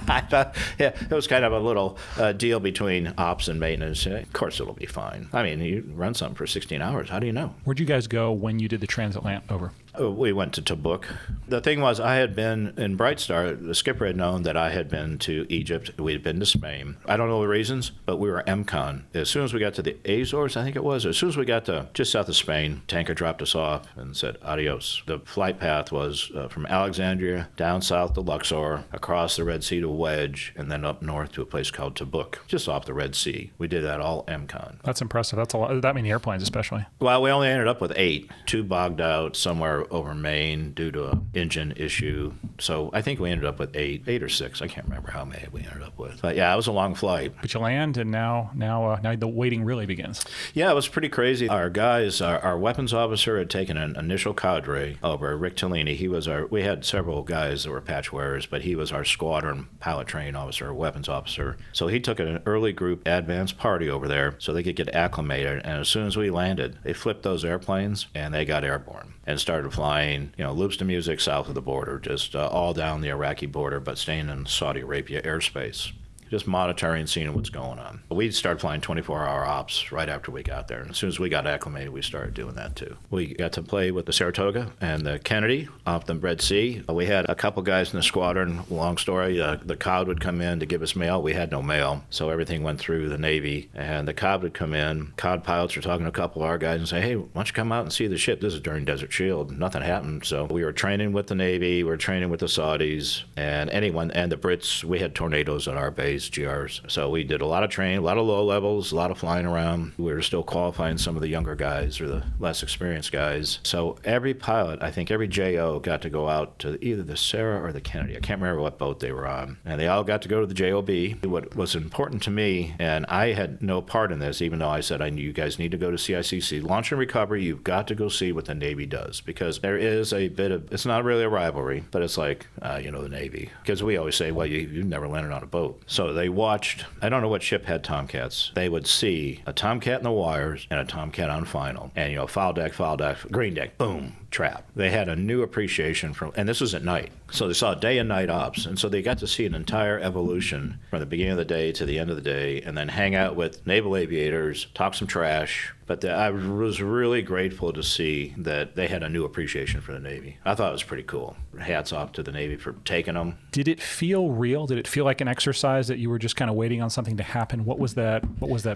I thought, yeah, it was kind of a little deal between ops and maintenance. Of course it'll be fine. I mean, you run something for 16 hours. How do you know? Where'd you guys go when you did the transatlant over? We went to Tabuk. The thing was, I had been in Bright Star. The skipper had known that I had been to Egypt. We had been to Spain. I don't know the reasons, but we were MCON. As soon as we got to the Azores, I think it was, as soon as we got to just south of Spain, tanker dropped us off and said, adios. The flight path was from Alexandria down south to Luxor, across the Red Sea to Wedge, and then up north to a place called Tabuk, just off the Red Sea. We did that all MCON. That's impressive. That's a lot. That many airplanes, especially. Well, we only ended up with 8. 2 bogged out somewhere over Maine due to an engine issue. So I think we ended up with 8 or 6. I can't remember how many we ended up with. But yeah, it was a long flight. But you land, and now the waiting really begins. Yeah, it was pretty crazy. Our guys, our weapons officer had taken an initial cadre over. Rick Tellini. We had several guys that were patch wearers, but he was our squadron pilot training officer, weapons officer. So he took an early group advanced party over there so they could get acclimated. And as soon as we landed, they flipped those airplanes and they got airborne and started flying, loops to music south of the border, just all down the Iraqi border, but staying in Saudi Arabia airspace. Just monitoring, seeing what's going on. We started flying 24-hour ops right after we got there. And as soon as we got acclimated, we started doing that too. We got to play with the Saratoga and the Kennedy off the Red Sea. We had a couple guys in the squadron. Long story, the COD would come in to give us mail. We had no mail, so everything went through the Navy. And the COD would come in. COD pilots were talking to a couple of our guys and say, hey, why don't you come out and see the ship? This is during Desert Shield. Nothing happened. So we were training with the Navy. We were training with the Saudis and the Brits. We had tornadoes at our base. GRs. So we did a lot of training, a lot of low levels, a lot of flying around. We were still qualifying some of the younger guys or the less experienced guys. So every pilot, I think every JO got to go out to either the Sarah or the Kennedy. I can't remember what boat they were on. And they all got to go to the JOB. What was important to me, and I had no part in this, even though I said I knew you guys need to go to CICC. Launch and recovery, you've got to go see what the Navy does, because there is a bit of, it's not really a rivalry, but it's like, the Navy. Because we always say, well, you've never landed on a boat. So they watched, I don't know what ship had Tomcats. They would see a Tomcat in the wires and a Tomcat on final. And, foul deck, green deck, boom, trap. They had a new appreciation and this was at night. So they saw day and night ops. And so they got to see an entire evolution from the beginning of the day to the end of the day, and then hang out with naval aviators, talk some trash. But I was really grateful to see that they had a new appreciation for the Navy. I thought it was pretty cool. Hats off to the Navy for taking them. Did it feel real? Did it feel like an exercise that you were just kind of waiting on something to happen? What was that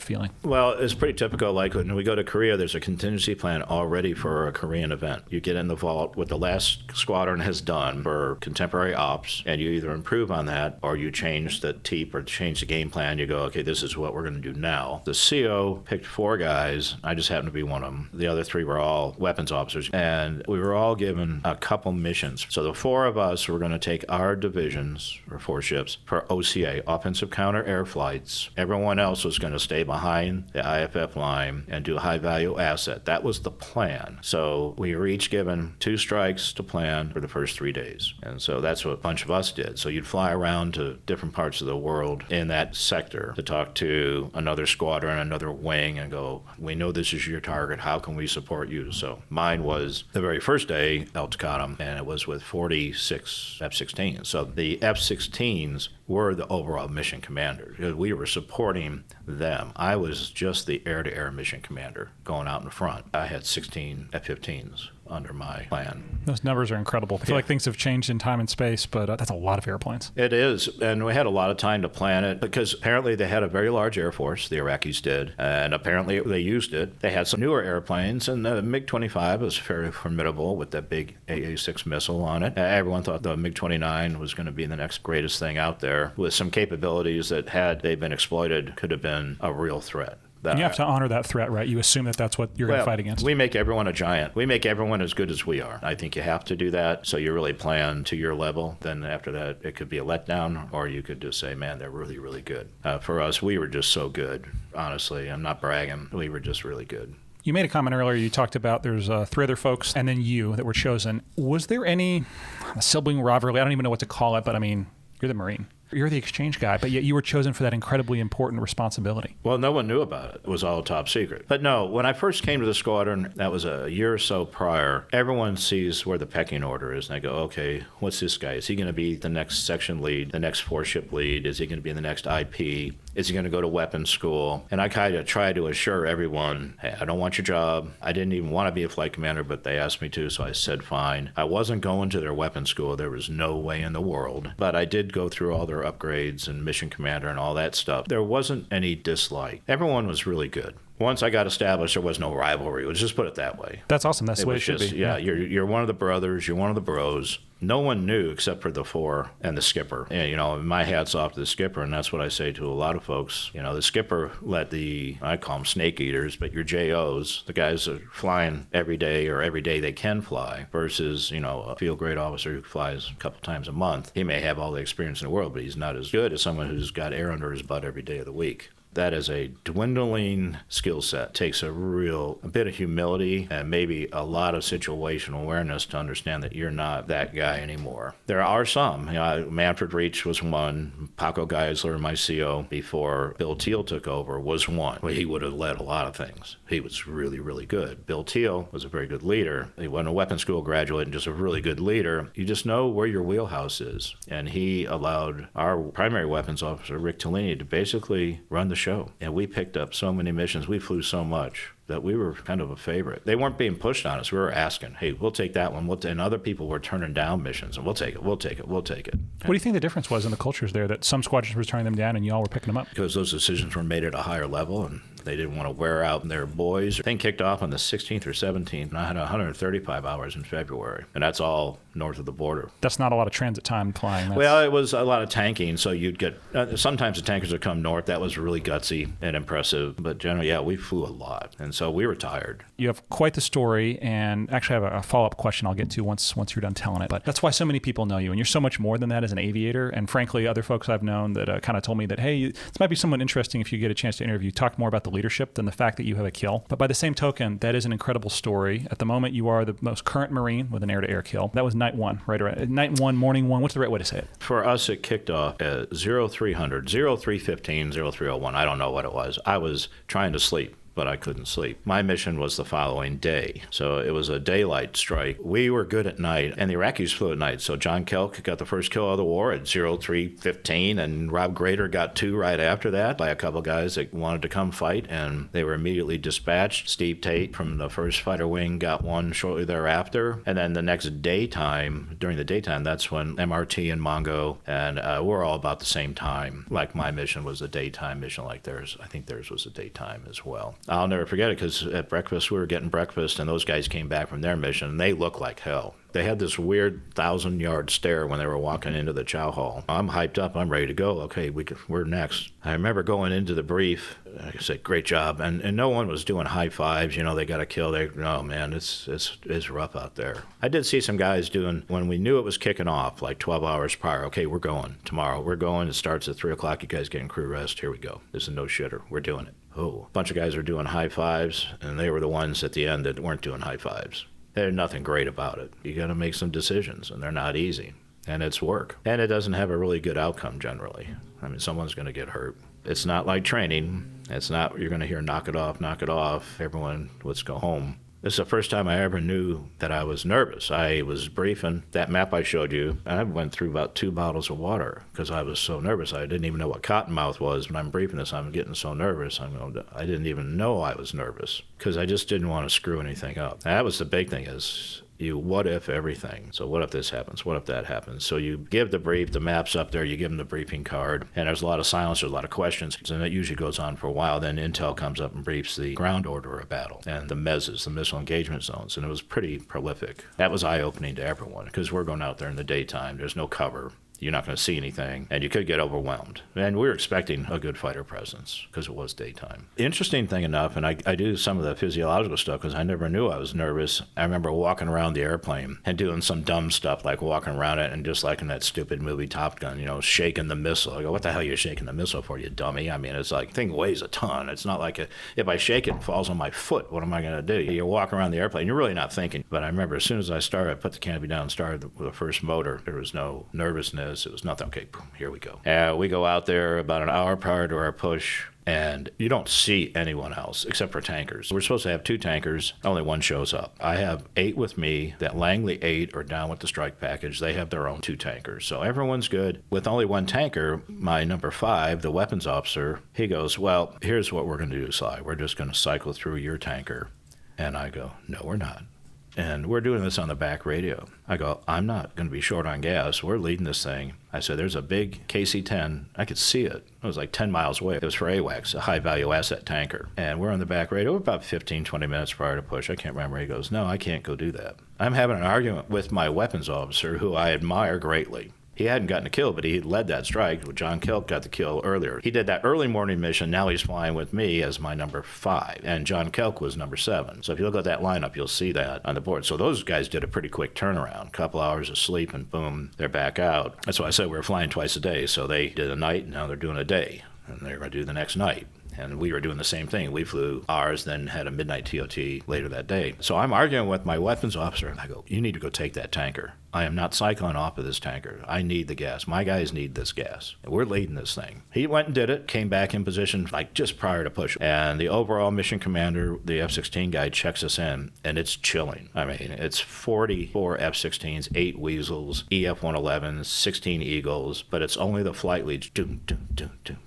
feeling? Well, it's pretty typical. Like when we go to Korea, there's a contingency plan already for a Korean event. You get in the vault, what the last squadron has done for contemporary ops, and you either improve on that or you change the TEEP or change the game plan. You go, okay, this is what we're going to do now. The CO picked 4 guys. I just happened to be one of them. The other 3 were all weapons officers, and we were all given a couple missions. So the 4 of us were going to take our divisions, or 4 ships, for OCA, offensive counter air flights. Everyone else was going to stay behind the IFF line and do high-value asset. That was the plan. So we were each given 2 strikes to plan for the first 3 days. And so that's what a bunch of us did. So you'd fly around to different parts of the world in that sector to talk to another squadron, another wing, and go, we know this is your target. How can we support you? So mine was the very first day, LtCol, and it was with 46 F-16s. So the F-16s were the overall mission commander. We were supporting them. I was just the air-to-air mission commander going out in front. I had 16 F-15s under my plan. Those numbers are incredible. I feel like things have changed in time and space, but that's a lot of airplanes. It is, and we had a lot of time to plan it because apparently they had a very large Air Force, the Iraqis did, and apparently they used it. They had some newer airplanes, and the MiG-29 was very formidable with that big A-18 missile on it. Everyone thought the MiG-29 was going to be the next greatest thing out there with some capabilities that, had they been exploited, could have been a real threat. And you have to honor that threat, right? You assume that that's what you're going to fight against. We make everyone a giant. We make everyone as good as we are. I think you have to do that. So you really plan to your level. Then after that, it could be a letdown, or you could just say, man, they're really, really good. For us, we were just so good. Honestly, I'm not bragging. We were just really good. You made a comment earlier. You talked about there's 3 other folks and then you that were chosen. Was there any sibling rivalry? I don't even know what to call it, but I mean, you're the Marine. You're the exchange guy, but yet you were chosen for that incredibly important responsibility. Well, no one knew about it. It was all top secret. But no, when I first came to the squadron, that was a year or so prior, everyone sees where the pecking order is. And they go, okay, what's this guy? Is he going to be the next section lead, the next 4-ship lead? Is he going to be the next IP? Is he going to go to weapons school? And I kind of tried to assure everyone, hey, I don't want your job. I didn't even want to be a flight commander, but they asked me to, so I said fine. I wasn't going to their weapons school. There was no way in the world. But I did go through all their upgrades and mission commander and all that stuff. There wasn't any dislike. Everyone was really good. Once I got established, there was no rivalry. Let's just put it that way. That's awesome. That's the way it should be. Yeah, you're one of the brothers. You're one of the bros. No one knew except for the 4 and the skipper. And, my hat's off to the skipper, and that's what I say to a lot of folks. The skipper let I call them snake eaters, but your JOs, the guys that are flying every day or every day they can fly, versus, a field grade officer who flies a couple times a month. He may have all the experience in the world, but he's not as good as someone who's got air under his butt every day of the week. That is a dwindling skill set. Takes a bit of humility and maybe a lot of situational awareness to understand that you're not that guy anymore. There are some. Manfred Reach was one. Paco Geisler, my CO, before Bill Teal took over, was one. He would have led a lot of things. He was really, really good. Bill Teal was a very good leader. He wasn't a weapons school graduate and just a really good leader. You just know where your wheelhouse is. And he allowed our primary weapons officer, Rick Tellini, to basically run the show. And we picked up so many missions. We flew so much that we were kind of a favorite. They weren't being pushed on us. We were asking, hey, we'll take that one. And other people were turning down missions, and we'll take it. What do you think the difference was in the cultures there, that some squadrons were turning them down and y'all were picking them up? Because those decisions were made at a higher level, and they didn't want to wear out their boys. The thing kicked off on the 16th or 17th, and I had 135 hours in February, and that's all north of the border. That's not a lot of transit time flying. Well, it was a lot of tanking, so you'd get, sometimes the tankers would come north. That was really gutsy and impressive, but generally, we flew a lot, and so we were tired. You have quite the story, and actually I have a follow-up question I'll get to once you're done telling it, but that's why so many people know you, and you're so much more than that as an aviator, and frankly, other folks I've known that kind of told me that, hey, this might be someone interesting if you get a chance to interview, talk more about the leadership than the fact that you have a kill. But by the same token, that is an incredible story. At the moment, you are the most current Marine with an air-to-air kill. That was night one, right around night one, morning one. What's the right way to say it? For us, it kicked off at 0300, 0315, 0301. I don't know what it was. I was trying to sleep. but I couldn't sleep. My mission was the following day. So it was a daylight strike. We were good at night, and the Iraqis flew at night. So John Kelk got the first kill of the war at 03:15, and Rob Grader got 2 right after that by a couple guys that wanted to come fight, and they were immediately dispatched. Steve Tate from the 1st Fighter Wing got 1 shortly thereafter. And then the next daytime, during the daytime, that's when MRT and Mongo, and we're all about the same time. Like my mission was a daytime mission like theirs. I think theirs was a daytime as well. I'll never forget it because at breakfast, we were getting breakfast, and those guys came back from their mission, and they looked like hell. They had this weird 1,000-yard stare when they were walking into the chow hall. I'm hyped up. I'm ready to go. Okay, we're next. I remember going into the brief. I said, great job. And no one was doing high fives. You know, they got a kill. No, man, it's rough out there. I did see some guys doing, when we knew it was kicking off, like 12 hours prior, okay, we're going tomorrow. We're going. It starts at 3 o'clock. You guys getting crew rest. Here we go. This is a no-shitter. We're doing it. Oh, a bunch of guys are doing high fives, and they were the ones at the end that weren't doing high fives. There's nothing great about it. You got to make some decisions, and they're not easy. And it's work. And it doesn't have a really good outcome generally. I mean, someone's going to get hurt. It's not like training. It's not, you're going to hear knock it off. Everyone, let's go home. This is the first time I ever knew that I was nervous. I was briefing. That map I showed you, I went through about 2 bottles of water because I was so nervous. I didn't even know what cottonmouth was. When I'm briefing this, I'm getting so nervous. I didn't even know I was nervous because I just didn't want to screw anything up. That was the big thing is, you what if everything. So what if this happens? What if that happens? So you give the brief, the map's up there, you give them the briefing card, and there's a lot of silence, there's a lot of questions, and it usually goes on for a while. Then Intel comes up and briefs the ground order of battle and the MEZs, the missile engagement zones, and it was pretty prolific. That was eye-opening to everyone because we're going out there in the daytime. There's no cover. You're not going to see anything, and you could get overwhelmed. And we were expecting a good fighter presence because it was daytime. Interesting thing enough, and I do some of the physiological stuff because I never knew I was nervous. I remember walking around the airplane and doing some dumb stuff like walking around it and just like in that stupid movie Top Gun, you know, shaking the missile. I go, what the hell are you shaking the missile for, you dummy? I mean, it's like, the thing weighs a ton. It's not like if I shake it, it falls on my foot. What am I going to do? You're walking around the airplane. You're really not thinking. But I remember as soon as I started, I put the canopy down and started with the first motor. There was no nervousness. It was nothing. Okay, boom, here we go. We go out there about an hour prior to our push, and you don't see anyone else except for tankers. We're supposed to have 2 tankers. Only 1 shows up. I have 8 with me. That Langley 8 are down with the strike package. They have their own 2 tankers. So everyone's good. With only 1 tanker, my number 5, the weapons officer, he goes, well, here's what we're going to do, Sly. We're just going to cycle through your tanker. And I go, no, we're not. And we're doing this on the back radio. I go, I'm not going to be short on gas. We're leading this thing. I said, there's a big KC-10. I could see it. It was like 10 miles away. It was for AWACS, a high-value asset tanker. And we're on the back radio. We're about 15, 20 minutes prior to push. I can't remember. He goes, no, I can't go do that. I'm having an argument with my weapons officer, who I admire greatly. He hadn't gotten a kill, but he led that strike. John Kelk got the kill earlier. He did that early morning mission. Now he's flying with me as my number 5. And John Kelk was number 7. So if you look at that lineup, you'll see that on the board. So those guys did a pretty quick turnaround. A couple hours of sleep, and boom, they're back out. That's why I said we were flying twice a day. So they did a night, and now they're doing a day. And they're going to do the next night. And we were doing the same thing. We flew ours, then had a midnight TOT later that day. So I'm arguing with my weapons officer. I go, you need to go take that tanker. I am not cycling off of this tanker. I need the gas. My guys need this gas. And we're leading this thing. He went and did it, came back in position like just prior to push. And the overall mission commander, the F-16 guy, checks us in, and it's chilling. I mean, it's 44 F-16s, 8 Weasels, EF-111s, 16 Eagles, but it's only the flight leads. Doom, doom, doom, doom.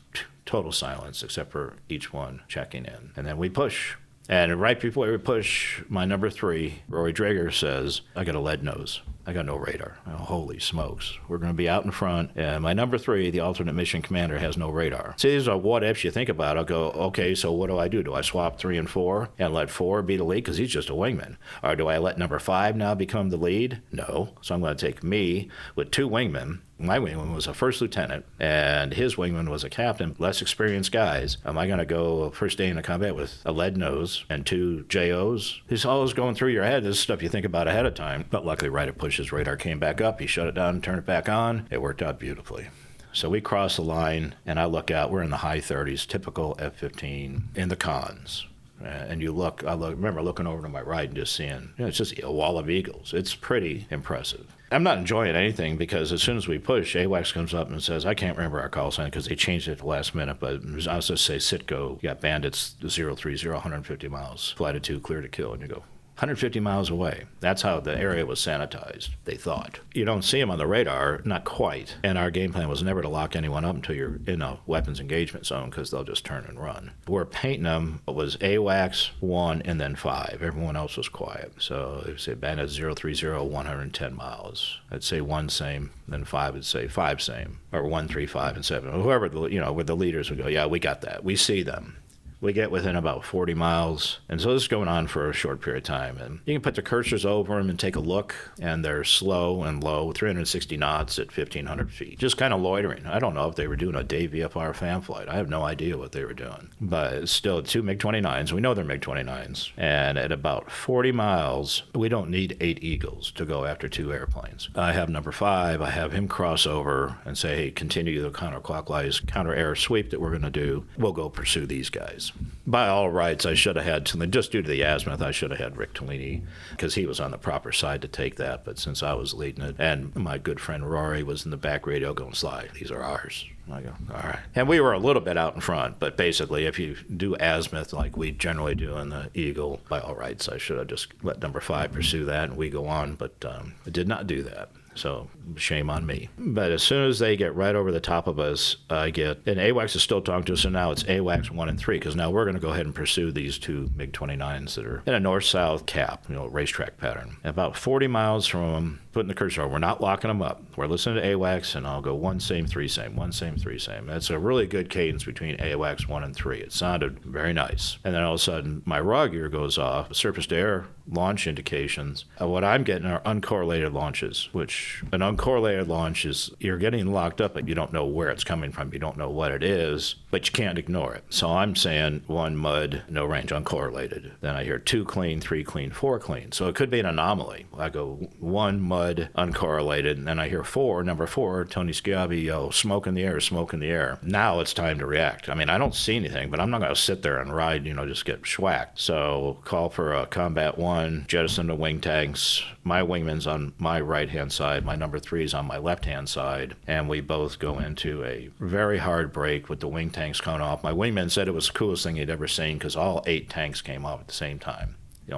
Total silence except for each one checking in. And then we push. And right before we push, my number 3, Rory Drager, says, I got a lead nose. I got no radar. Oh, holy smokes. We're going to be out in front. And my number 3, the alternate mission commander, has no radar. See, these are what ifs you think about. I'll go, okay, so what do? Do I swap 3 and 4 and let 4 be the lead? Because he's just a wingman. Or do I let number 5 now become the lead? No. So I'm going to take me with 2 wingmen. My wingman was a first lieutenant, and his wingman was a captain, less experienced guys. Am I going to go first day in the combat with a lead nose and 2 JOs? It's always going through your head. This is stuff you think about ahead of time. But luckily, right at push, his radar came back up. He shut it down and turned it back on. It worked out beautifully. So we cross the line, and I look out. We're in the high 30s, typical F-15 in the cons. And you look, I remember looking over to my right and just seeing, it's just a wall of eagles. It's pretty impressive. I'm not enjoying anything because as soon as we push, AWACS comes up and says, I can't remember our call sign because they changed it at the last minute, but I'll just say Citgo, you got bandits 030, 150 miles, flight of 2, clear to kill, and you go, 150 miles away. That's how the area was sanitized, they thought. You don't see them on the radar, not quite. And our game plan was never to lock anyone up until you're in a weapons engagement zone because they'll just turn and run. We're painting them. It was AWACS 1 and then 5. Everyone else was quiet. So it would say bandit 030, 110 miles. I'd say 1 same, then 5 would say 5 same, or 1, 3, 5, and 7. Whoever, where the leaders would go, yeah, we got that. We see them. We get within about 40 miles, and so this is going on for a short period of time. And you can put the cursors over them and take a look, and they're slow and low, 360 knots at 1,500 feet. Just kind of loitering. I don't know if they were doing a day VFR fan flight. I have no idea what they were doing. But it's still 2 MiG-29s. We know they're MiG-29s. And at about 40 miles, we don't need 8 Eagles to go after 2 airplanes. I have number 5. I have him cross over and say, hey, continue the counterclockwise counter-air sweep that we're going to do. We'll go pursue these guys. By all rights, I should have had something. Just due to the azimuth, I should have had Rick Tolini because he was on the proper side to take that. But since I was leading it, and my good friend Rory was in the back radio going, Sly, these are ours. I go, all right. And we were a little bit out in front, but basically, if you do azimuth like we generally do in the Eagle, by all rights, I should have just let number 5 pursue that and we go on. But I did not do that. So shame on me. But as soon as they get right over the top of us, and AWACS is still talking to us, and now it's AWACS 1 and 3, because now we're going to go ahead and pursue these 2 MiG-29s that are in a north-south cap, racetrack pattern. About 40 miles from them, putting the cursor over. We're not locking them up. We're listening to AWACS, and I'll go 1 same, 3 same, 1 same, 3 same. That's a really good cadence between AWACS 1 and 3. It sounded very nice. And then all of a sudden, my raw gear goes off, surface-to-air launch indications. What I'm getting are uncorrelated launches, which an uncorrelated launch is you're getting locked up, but you don't know where it's coming from. You don't know what it is, but you can't ignore it. So I'm saying 1 mud, no range, uncorrelated. Then I hear 2 clean, 3 clean, 4 clean. So it could be an anomaly. I go 1 mud, uncorrelated, and then I hear 4, number 4, Tony Schiavi, smoke in the air, smoke in the air. Now it's time to react. I mean, I don't see anything, but I'm not going to sit there and ride, just get schwacked. So call for a combat 1, jettison the wing tanks. My wingman's on my right-hand side. My number 3 is on my left-hand side. And we both go into a very hard break with the wing tanks coming off. My wingman said it was the coolest thing he'd ever seen because all 8 tanks came off at the same time.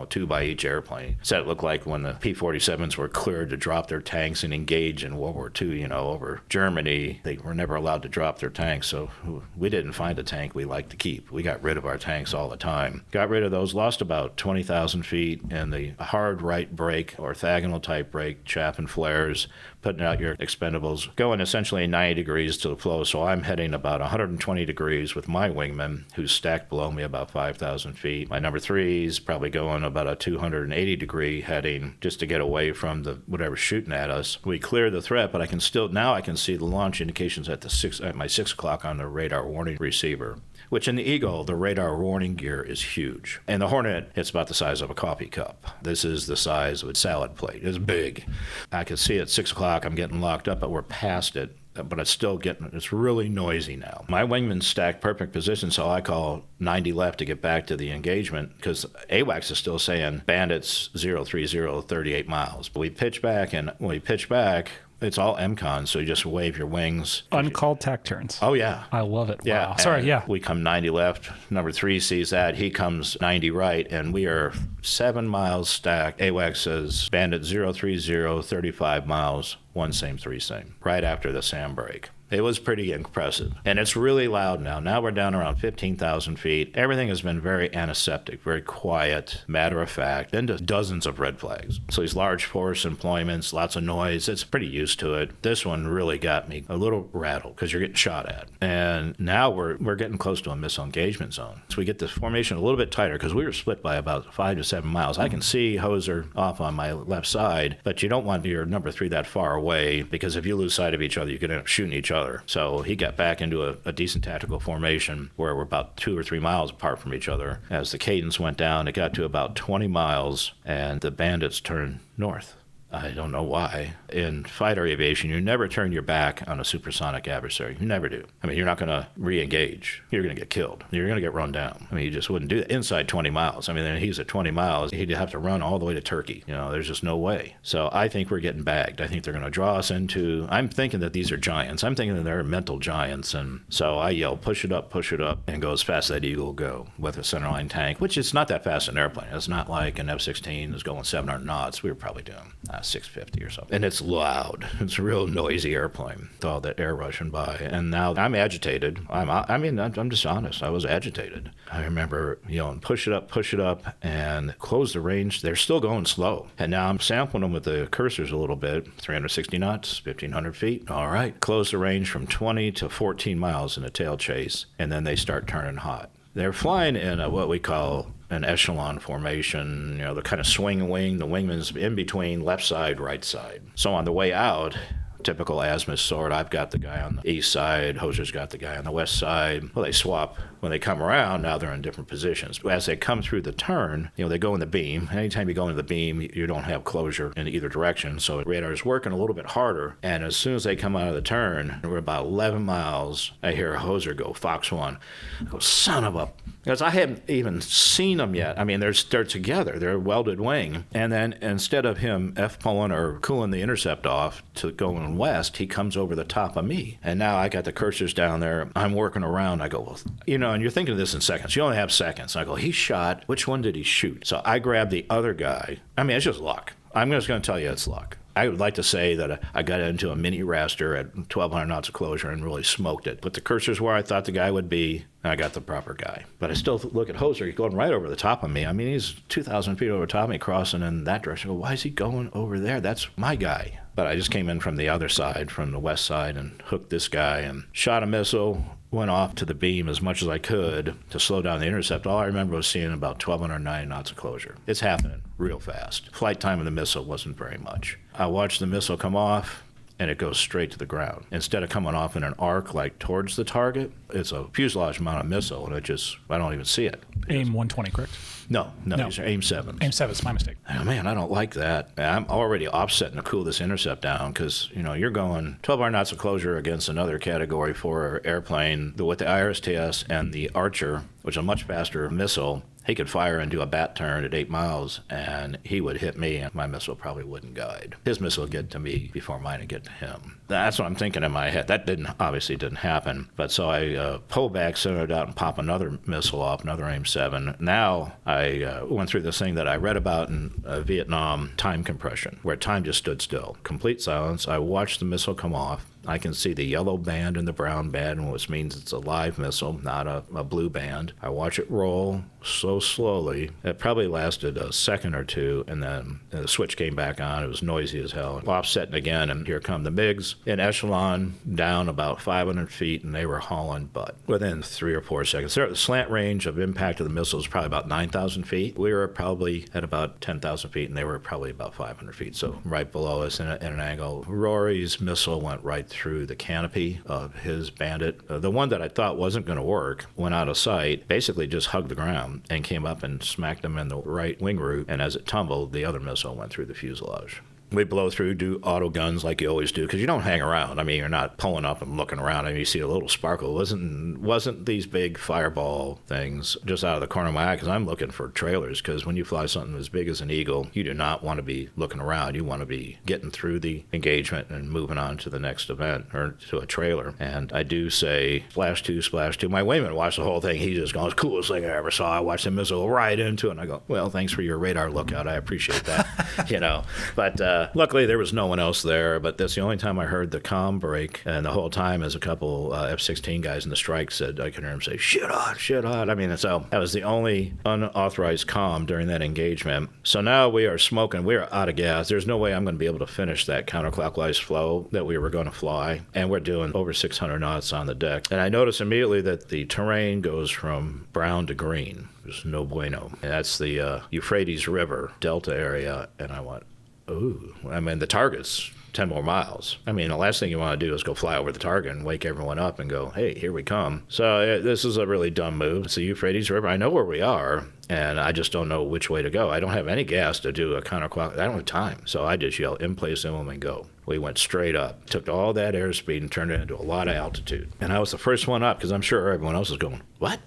2 by each airplane. Said it looked like when the P-47s were cleared to drop their tanks and engage in World War II, over Germany. They were never allowed to drop their tanks, so we didn't find a tank we liked to keep. We got rid of our tanks all the time. Got rid of those, lost about 20,000 feet in the hard right brake, orthogonal type brake, chaff flares, putting out your expendables, going essentially 90 degrees to the flow. So I'm heading about 120 degrees with my wingman, who's stacked below me about 5,000 feet. My number 3 is probably going about a 280 degree heading just to get away from the whatever's shooting at us. We clear the threat, but I can see the launch indications at my 6 o'clock on the radar warning receiver, which in the Eagle, the radar warning gear is huge. And the Hornet, it's about the size of a coffee cup. This is the size of a salad plate. It's big. I can see at 6 o'clock I'm getting locked up, but we're past it. But it's really noisy now. My wingman's stacked perfect position, so I call 90 left to get back to the engagement because AWACS is still saying bandits 030, 38 miles. But we pitch back, and when we pitch back, it's all MCON, so you just wave your wings. Uncalled tack turns. Oh, yeah. I love it. Yeah. Wow. Sorry, yeah. We come 90 left. Number 3 sees that. He comes 90 right, and we are 7 miles stacked. AWACS says bandit 030, 35 miles, 1 same, 3 same, right after the SAM break. It was pretty impressive. And it's really loud now. Now we're down around 15,000 feet. Everything has been very antiseptic, very quiet, matter of fact, and just dozens of red flags. So these large force employments, lots of noise, it's pretty used to it. This one really got me a little rattled because you're getting shot at. And now we're getting close to a missile engagement zone. So we get the formation a little bit tighter because we were split by about 5 to 7 miles. I can see Hoser off on my left side, but you don't want your number 3 that far away because if you lose sight of each other, you could end up shooting each other. So he got back into a decent tactical formation where we're about 2 or 3 miles apart from each other. As the cadence went down, it got to about 20 miles, and the bandits turned north. I don't know why. In fighter aviation, you never turn your back on a supersonic adversary. You never do. I mean, you're not going to re-engage. You're going to get killed. You're going to get run down. I mean, you just wouldn't do that inside 20 miles. I mean, he's at 20 miles. He'd have to run all the way to Turkey. There's just no way. So I think we're getting bagged. I think they're going to draw us into, I'm thinking that these are giants. I'm thinking that they're mental giants. And so I yell, push it up, and go as fast as that Eagle will go with a centerline tank, which is not that fast an airplane. It's not like an F-16 is going 700 knots. We were probably doing 650 or something. And it's loud. It's a real noisy airplane with all that air rushing by. And now I'm agitated. I'm just honest. I was agitated. I remember yelling, push it up, and close the range. They're still going slow. And now I'm sampling them with the cursors a little bit. 360 knots, 1,500 feet. All right. Close the range from 20 to 14 miles in a tail chase. And then they start turning hot. They're flying in what we call an echelon formation, the kind of swing wing. The wingman's in between left side, right side. So on the way out, typical azimuth sort, I've got the guy on the east side, Hoser's got the guy on the west side. Well, they swap. When they come around, now they're in different positions. As they come through the turn, they go in the beam. Anytime you go into the beam, you don't have closure in either direction. So the radar is working a little bit harder. And as soon as they come out of the turn, we're about 11 miles, I hear a Hoser go, Fox 1. I go, son of a... Because I haven't even seen them yet. I mean, they're together. They're a welded wing. And then instead of him F-pulling or cooling the intercept off to going west, he comes over the top of me. And now I got the cursors down there. I'm working around. I go, well, and you're thinking of this in seconds. You only have seconds. I go, he shot. Which one did he shoot? So I grabbed the other guy. I mean, it's just luck. I'm just going to tell you it's luck. I would like to say that I got into a mini raster at 1,200 knots of closure and really smoked it. Put the cursors where I thought the guy would be, and I got the proper guy. But I still look at Hoser. He's going right over the top of me. I mean, he's 2,000 feet over top of me, crossing in that direction. I go, why is he going over there? That's my guy. But I just came in from the other side, from the west side, and hooked this guy and shot a missile, went off to the beam as much as I could to slow down the intercept. All I remember was seeing about 1,290 knots of closure. It's happening real fast. Flight time of the missile wasn't very much. I watched the missile come off, and it goes straight to the ground. Instead of coming off in an arc like towards the target, it's a fuselage mount of missile, and I don't even see it. AIM 120, correct? No, these are AIM 7s. AIM 7's my mistake. Oh, man, I don't like that. I'm already offsetting to cool this intercept down because, you're going 1,200 knots of closure against another Category 4 airplane with the IRSTS and the Archer, which is a much faster missile. He could fire and do a bat turn at 8 miles, and he would hit me, and my missile probably wouldn't guide. His missile would get to me before mine would get to him. That's what I'm thinking in my head. That obviously didn't happen. But so I pull back, center it out, and pop another missile off, another AIM 7. Now I went through this thing that I read about in Vietnam, time compression, where time just stood still. Complete silence. I watched the missile come off. I can see the yellow band and the brown band, which means it's a live missile, not a blue band. I watch it roll so slowly. It probably lasted a second or two, and then the switch came back on. It was noisy as hell. Offsetting again, and here come the MiGs in echelon down about 500 feet, and they were hauling butt within 3 or 4 seconds. The slant range of impact of the missile is probably about 9,000 feet. We were probably at about 10,000 feet, and they were probably about 500 feet, so right below us in an angle. Rory's missile went right through the canopy of his Bandit. The one that I thought wasn't going to work went out of sight, basically just hugged the ground and came up and smacked him in the right wing root, and as it tumbled, the other missile went through the fuselage. We blow through, do auto guns like you always do, because you don't hang around. I mean, you're not pulling up and looking around. I mean, you see a little sparkle. It wasn't these big fireball things just out of the corner of my eye, because I'm looking for trailers, because when you fly something as big as an Eagle, you do not want to be looking around. You want to be getting through the engagement and moving on to the next event or to a trailer. And I do say, splash two. My wayman watched the whole thing. He just goes, coolest thing I ever saw. I watched the missile right into it, and I go, well, thanks for your radar lookout. I appreciate that, But luckily, there was no one else there, but that's the only time I heard the comm break. And the whole time, as a couple F-16 guys in the strike said, I could hear them say, shit on. I mean, so that was the only unauthorized comm during that engagement. So now we are smoking. We are out of gas. There's no way I'm going to be able to finish that counterclockwise flow that we were going to fly. And we're doing over 600 knots on the deck. And I noticed immediately that the terrain goes from brown to green. There's no bueno. And that's the Euphrates River Delta area. And I went, ooh, I mean, the target's 10 more miles. I mean, the last thing you want to do is go fly over the target and wake everyone up and go, hey, here we come. So this is a really dumb move. It's the Euphrates River. I know where we are, and I just don't know which way to go. I don't have any gas to do a counterclockwise. I don't have time. So I just yell, in place, and go. We went straight up, took all that airspeed and turned it into a lot of altitude. And I was the first one up because I'm sure everyone else was going, what?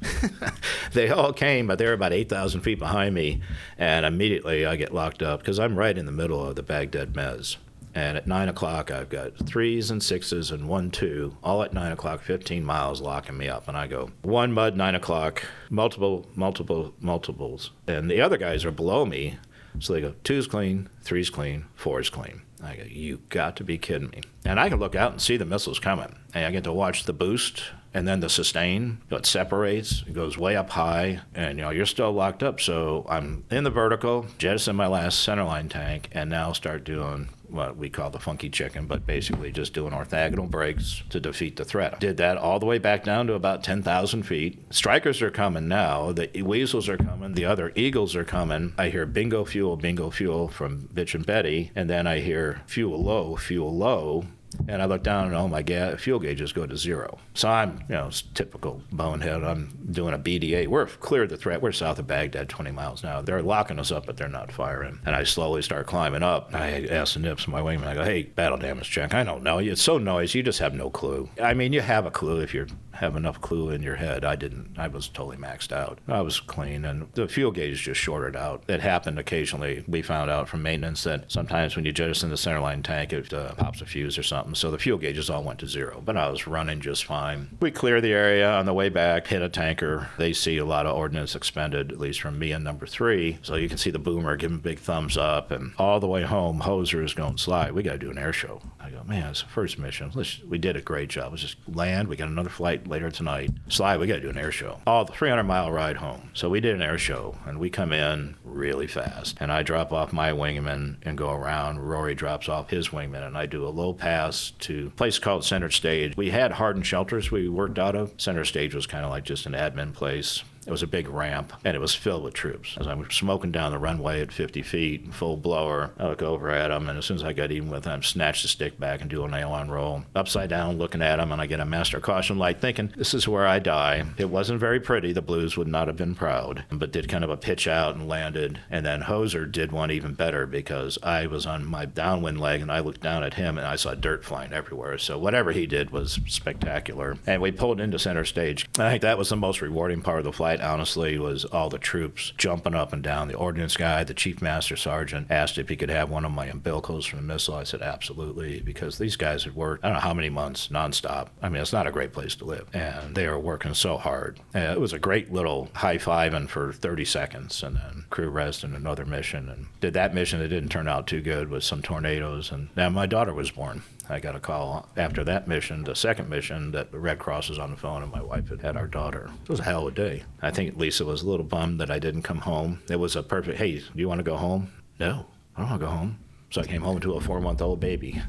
They all came, but they were about 8,000 feet behind me. And immediately I get locked up because I'm right in the middle of the Baghdad Mez. And at 9 o'clock, I've got 3s and 6s and 1, 2, all at 9 o'clock, 15 miles locking me up. And I go, 1 mud, 9 o'clock, multiples. And the other guys are below me. So they go, 2's clean, 3's clean, 4's clean. I go, you got to be kidding me. And I can look out and see the missiles coming. And I get to watch the boost and then the sustain. It separates, it goes way up high, and you're still locked up. So I'm in the vertical, jettison my last centerline tank, and now start doing what we call the funky chicken, but basically just doing orthogonal brakes to defeat the threat. Did that all the way back down to about 10,000 feet. Strikers are coming now. The Weasels are coming. The other Eagles are coming. I hear bingo fuel from Bitch and Betty, and then I hear fuel low. And I look down and, oh my God, fuel gauges go to 0. So I'm, it's typical bonehead. I'm doing a BDA. We're clear of the threat. We're south of Baghdad, 20 miles now. They're locking us up, but they're not firing. And I slowly start climbing up. I ask the nips, my wingman, I go, hey, battle damage check. I don't know. It's so noisy. You just have no clue. I mean, you have a clue if you have enough clue in your head. I didn't. I was totally maxed out. I was clean, and the fuel gauge just shorted out. It happened occasionally. We found out from maintenance that sometimes when you jettison the centerline tank, it pops a fuse or something. So the fuel gauges all went to 0, but I was running just fine. We clear the area on the way back, hit a tanker. They see a lot of ordnance expended, at least from me and number 3. So you can see the boomer giving big thumbs up, and all the way home, Hoser is going, Sly, we got to do an air show. I go, man, it's the first mission. We did a great job. Let's just land. We got another flight later tonight. Sly, we got to do an air show. All the 300-mile ride home. So we did an air show, and we come in really fast. And I drop off my wingman and go around. Rory drops off his wingman, and I do a low pass to a place called Center Stage. We had hardened shelters we worked out of. Center Stage was kind of like just an admin place. It was a big ramp, and it was filled with troops. As I'm smoking down the runway at 50 feet, full blower, I look over at them, and as soon as I got even with them, snatch the stick back and do an aileron roll. Upside down, looking at them, and I get a master caution light, thinking, this is where I die. It wasn't very pretty. The Blues would not have been proud, but did kind of a pitch out and landed. And then Hoser did one even better because I was on my downwind leg, and I looked down at him, and I saw dirt flying everywhere. So whatever he did was spectacular. And we pulled into Center Stage. I think that was the most rewarding part of the flight, honestly, was all the troops jumping up and down. The ordnance guy, the chief master sergeant, asked if he could have one of my umbilicals from the missile. I said, absolutely, because these guys had worked, I don't know how many months, nonstop. I mean, it's not a great place to live. And they were working so hard. It was a great little high-fiving for 30 seconds, and then crew rest and another mission. And did that mission that didn't turn out too good with some tornadoes. And now my daughter was born. I got a call after that mission, the second mission, that the Red Cross was on the phone and my wife had our daughter. It was a hell of a day. I think Lisa was a little bummed that I didn't come home. It was a perfect, hey, do you want to go home? No, I don't want to go home. So I came home to a 4-month-old baby.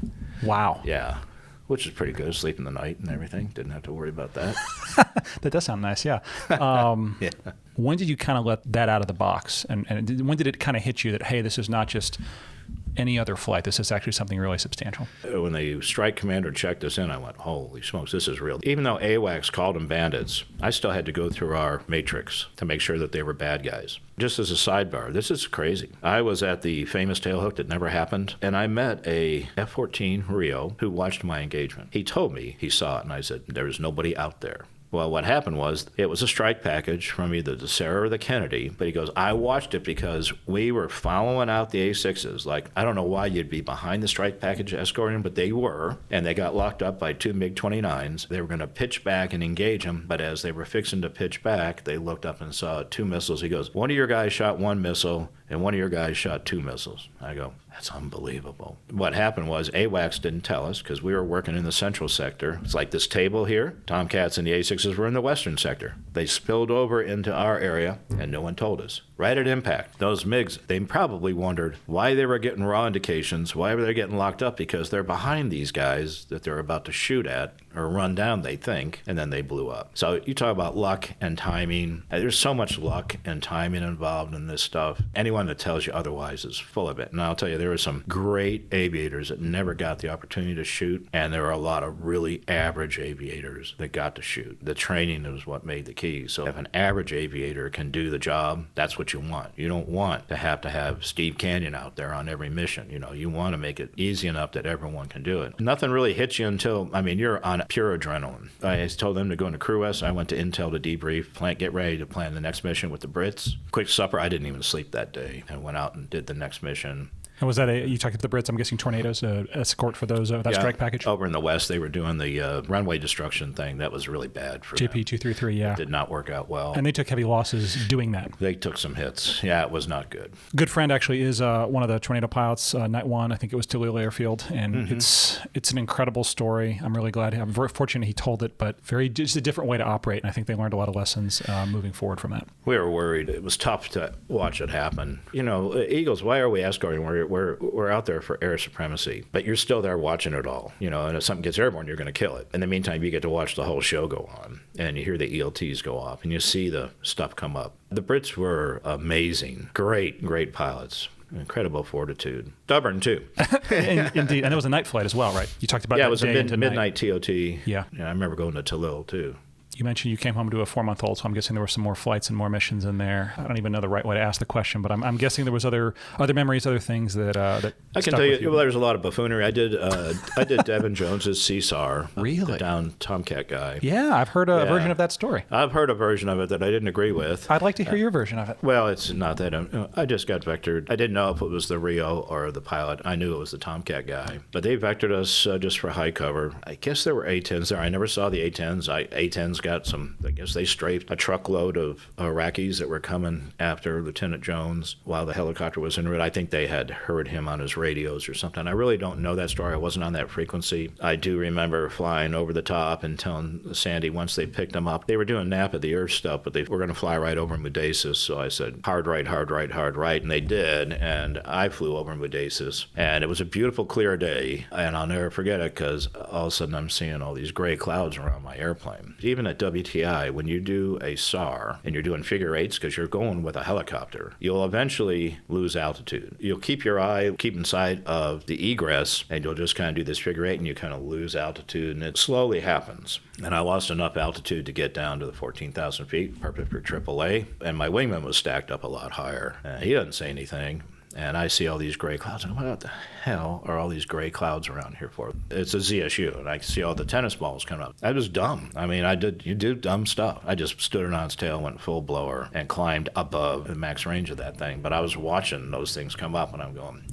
Wow. Yeah, which is pretty good, sleeping the night and everything. Didn't have to worry about that. That does sound nice, yeah. Yeah. When did you kind of let that out of the box? And when did it kind of hit you that, hey, this is not just any other flight, this is actually something really substantial? When the strike commander checked us in, I went, holy smokes, this is real. Even though AWACS called them bandits, I still had to go through our matrix to make sure that they were bad guys. Just as a sidebar, this is crazy. I was at the famous tailhook that never happened, and I met a F-14 Rio who watched my engagement. He told me he saw it, and I said, there is nobody out there. Well, what happened was it was a strike package from either the Sarah or the Kennedy, but he goes, I watched it because we were following out the A6s. Like, I don't know why you'd be behind the strike package escorting, but they were, and they got locked up by 2 MiG-29s. They were going to pitch back and engage them, but as they were fixing to pitch back, they looked up and saw 2 missiles. He goes, one of your guys shot 1 missile, and one of your guys shot 2 missiles. I go, that's unbelievable. What happened was AWACS didn't tell us because we were working in the central sector. It's like this table here. Tomcats and the A6s were in the western sector. They spilled over into our area, and no one told us. right at impact. Those MiGs, they probably wondered why they were getting raw indications, why were they getting locked up, because they're behind these guys that they're about to shoot at or run down, they think, and then they blew up. So you talk about luck and timing. There's so much luck and timing involved in this stuff. Anyone that tells you otherwise is full of it. And I'll tell you, there were some great aviators that never got the opportunity to shoot, and there were a lot of really average aviators that got to shoot. The training is what made the key. So if an average aviator can do the job, that's what you want. You don't want to have Steve Canyon out there on every mission. You want to make it easy enough that everyone can do it. Nothing really hits you until, you're on pure adrenaline. I told them to go into Crew S. I went to Intel to debrief, get ready to plan the next mission with the Brits. Quick supper. I didn't even sleep that day and went out and did the next mission. And was that you talked to the Brits? I'm guessing Tornadoes, escort for those that strike package. Over in the West, they were doing the runway destruction thing. That was really bad for JP 233. Yeah, it did not work out well. And they took heavy losses doing that. They took some hits. Yeah, it was not good. Good friend actually is one of the Tornado pilots. Night one, I think it was Tulio Airfield, and it's an incredible story. I'm really glad. I'm very fortunate he told it, but just a different way to operate. And I think they learned a lot of lessons moving forward from that. We were worried. It was tough to watch it happen. Eagles. Why are we escorting? We're out there for air supremacy, but you're still there watching it all, and if something gets airborne, you're going to kill it. In the meantime, you get to watch the whole show go on, and you hear the ELTs go off, and you see the stuff come up. The Brits were amazing, great pilots. Incredible fortitude. Stubborn, too. Indeed. And it was a night flight as well, right? You talked about it was a midnight TOT. Yeah. I remember going to Talil, too. You mentioned you came home to a 4-month-old, so I'm guessing there were some more flights and more missions in there. I don't even know the right way to ask the question, but I'm guessing there was other memories, other things that I can tell you. Well, there's a lot of buffoonery. I did Devin Jones's CSAR, really, the down Tomcat guy. Yeah, I've heard a version of that story. I've heard a version of it that I didn't agree with. I'd like to hear your version of it. Well, it's not that I just got vectored. I didn't know if it was the Rio or the pilot. I knew it was the Tomcat guy, but they vectored us just for high cover. I guess there were A-10s there. I never saw the A-10s. A-10s got some. I guess they strafed a truckload of Iraqis that were coming after Lieutenant Jones while the helicopter was en route. I think they had heard him on his radios or something. I really don't know that story. I wasn't on that frequency. I do remember flying over the top and telling Sandy once they picked them up, they were doing nap at the earth stuff, but they were going to fly right over Mudasis. So I said, hard right, and they did. And I flew over Mudasis, and it was a beautiful, clear day. And I'll never forget it because all of a sudden I'm seeing all these gray clouds around my airplane. Even at WTI, when you do a SAR and you're doing figure eights because you're going with a helicopter, you'll eventually lose altitude. You'll keep your eye, keep in sight of the egress, and you'll just kind of do this figure eight and you kind of lose altitude, and it slowly happens. And I lost enough altitude to get down to the 14,000 feet, perfect for AAA, and my wingman was stacked up a lot higher. He doesn't say anything. And I see all these gray clouds. And what the hell are all these gray clouds around here for? It's a ZSU, and I see all the tennis balls coming up. I was dumb. You do dumb stuff. I just stood it on its tail, went full blower, and climbed above the max range of that thing. But I was watching those things come up, and I'm going,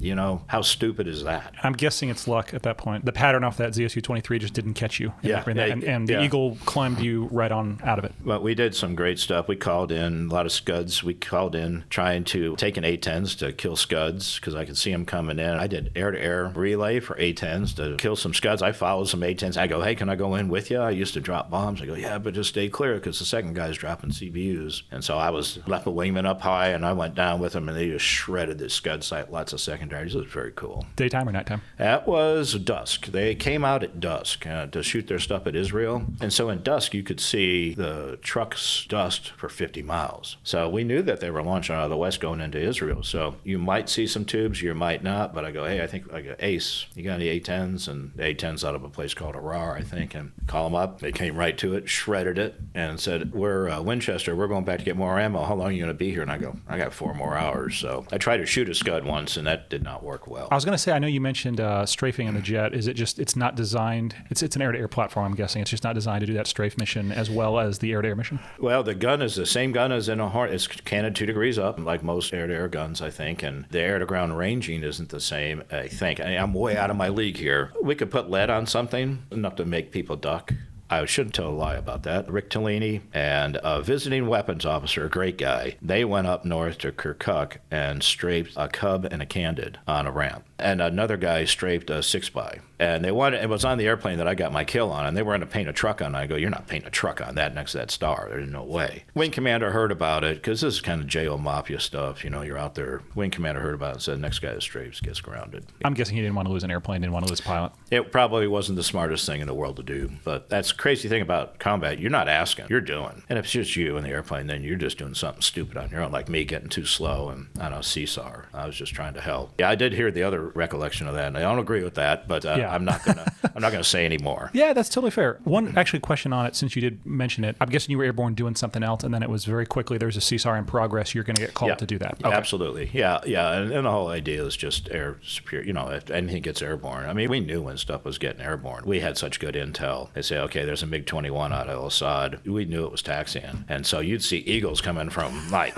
how stupid is that? I'm guessing it's luck at that point. The pattern off that ZSU-23 just didn't catch you. And the Eagle climbed you right on out of it. But we did some great stuff. We called in a lot of scuds. We called in trying to take an A-10s to kill scuds because I could see them coming in. I did air-to-air relay for A-10s to kill some scuds. I followed some A-10s. I go, hey, can I go in with you? I used to drop bombs. I go, yeah, but just stay clear because the second guy's dropping CBUs. And so I left the wingman up high, and I went down with them, and they just shredded this scud site, lots of secondaries. It was very cool. Daytime or nighttime? That was dusk. They came out at dusk to shoot their stuff at Israel. And so in dusk, you could see the trucks dust for 50 miles. So we knew that they were launching out of the west going into Israel. So you might see some tubes, you might not, but I go, hey, I think I got Ace. You got any A-10s? And the A-10s out of a place called Arar, I think, and call them up. They came right to it, shredded it, and said, we're Winchester. We're going back to get more ammo. How long are you going to be here? And I go, I got 4 more hours. So I tried to shoot a Scud once, and that did not work well. I was going to say, I know you mentioned strafing in the jet. Is it just, it's not designed, it's an air-to-air platform, I'm guessing. It's just not designed to do that strafe mission as well as the air-to-air mission? Well, the gun is the same gun as in a Hornet. It's canted 2 degrees up, like most air-to-air guns, I think, and the air-to-ground ranging isn't the same, I think. I'm way out of my league here. We could put lead on something, enough to make people duck. I shouldn't tell a lie about that. Rick Tellini and a visiting weapons officer, a great guy, they went up north to Kirkuk and strafed a Cub and a Candid on a ramp. And another guy strafed a 6x. And it was on the airplane that I got my kill on, and they were going to paint a truck on it. I go, you're not painting a truck on that next to that star. There's no way. Wing commander heard about it, because this is kind of JO Mafia stuff. You're out there. Wing commander heard about it and said, next guy that strafes gets grounded. I'm guessing he didn't want to lose an airplane, didn't want to lose a pilot. It probably wasn't the smartest thing in the world to do, but that's the crazy thing about combat. You're not asking, you're doing. And if it's just you in the airplane, then you're just doing something stupid on your own, like me getting too slow and, I don't know, seesaw. I was just trying to help. Yeah, I did hear the other recollection of that, and I don't agree with that, but I'm not gonna say any more. Yeah, that's totally fair. One actually question on it, since you did mention it. I'm guessing you were airborne doing something else, and then it was very quickly there's a seesaw in progress. You're going to get called to do that. Okay. Absolutely. Yeah. And the whole idea is just air superior. If anything gets airborne. I mean, we knew when stuff was getting airborne. We had such good intel. They say, okay, there's a MiG-29 out of El Asad. We knew it was taxiing, and so you'd see eagles coming from like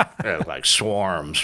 swarm.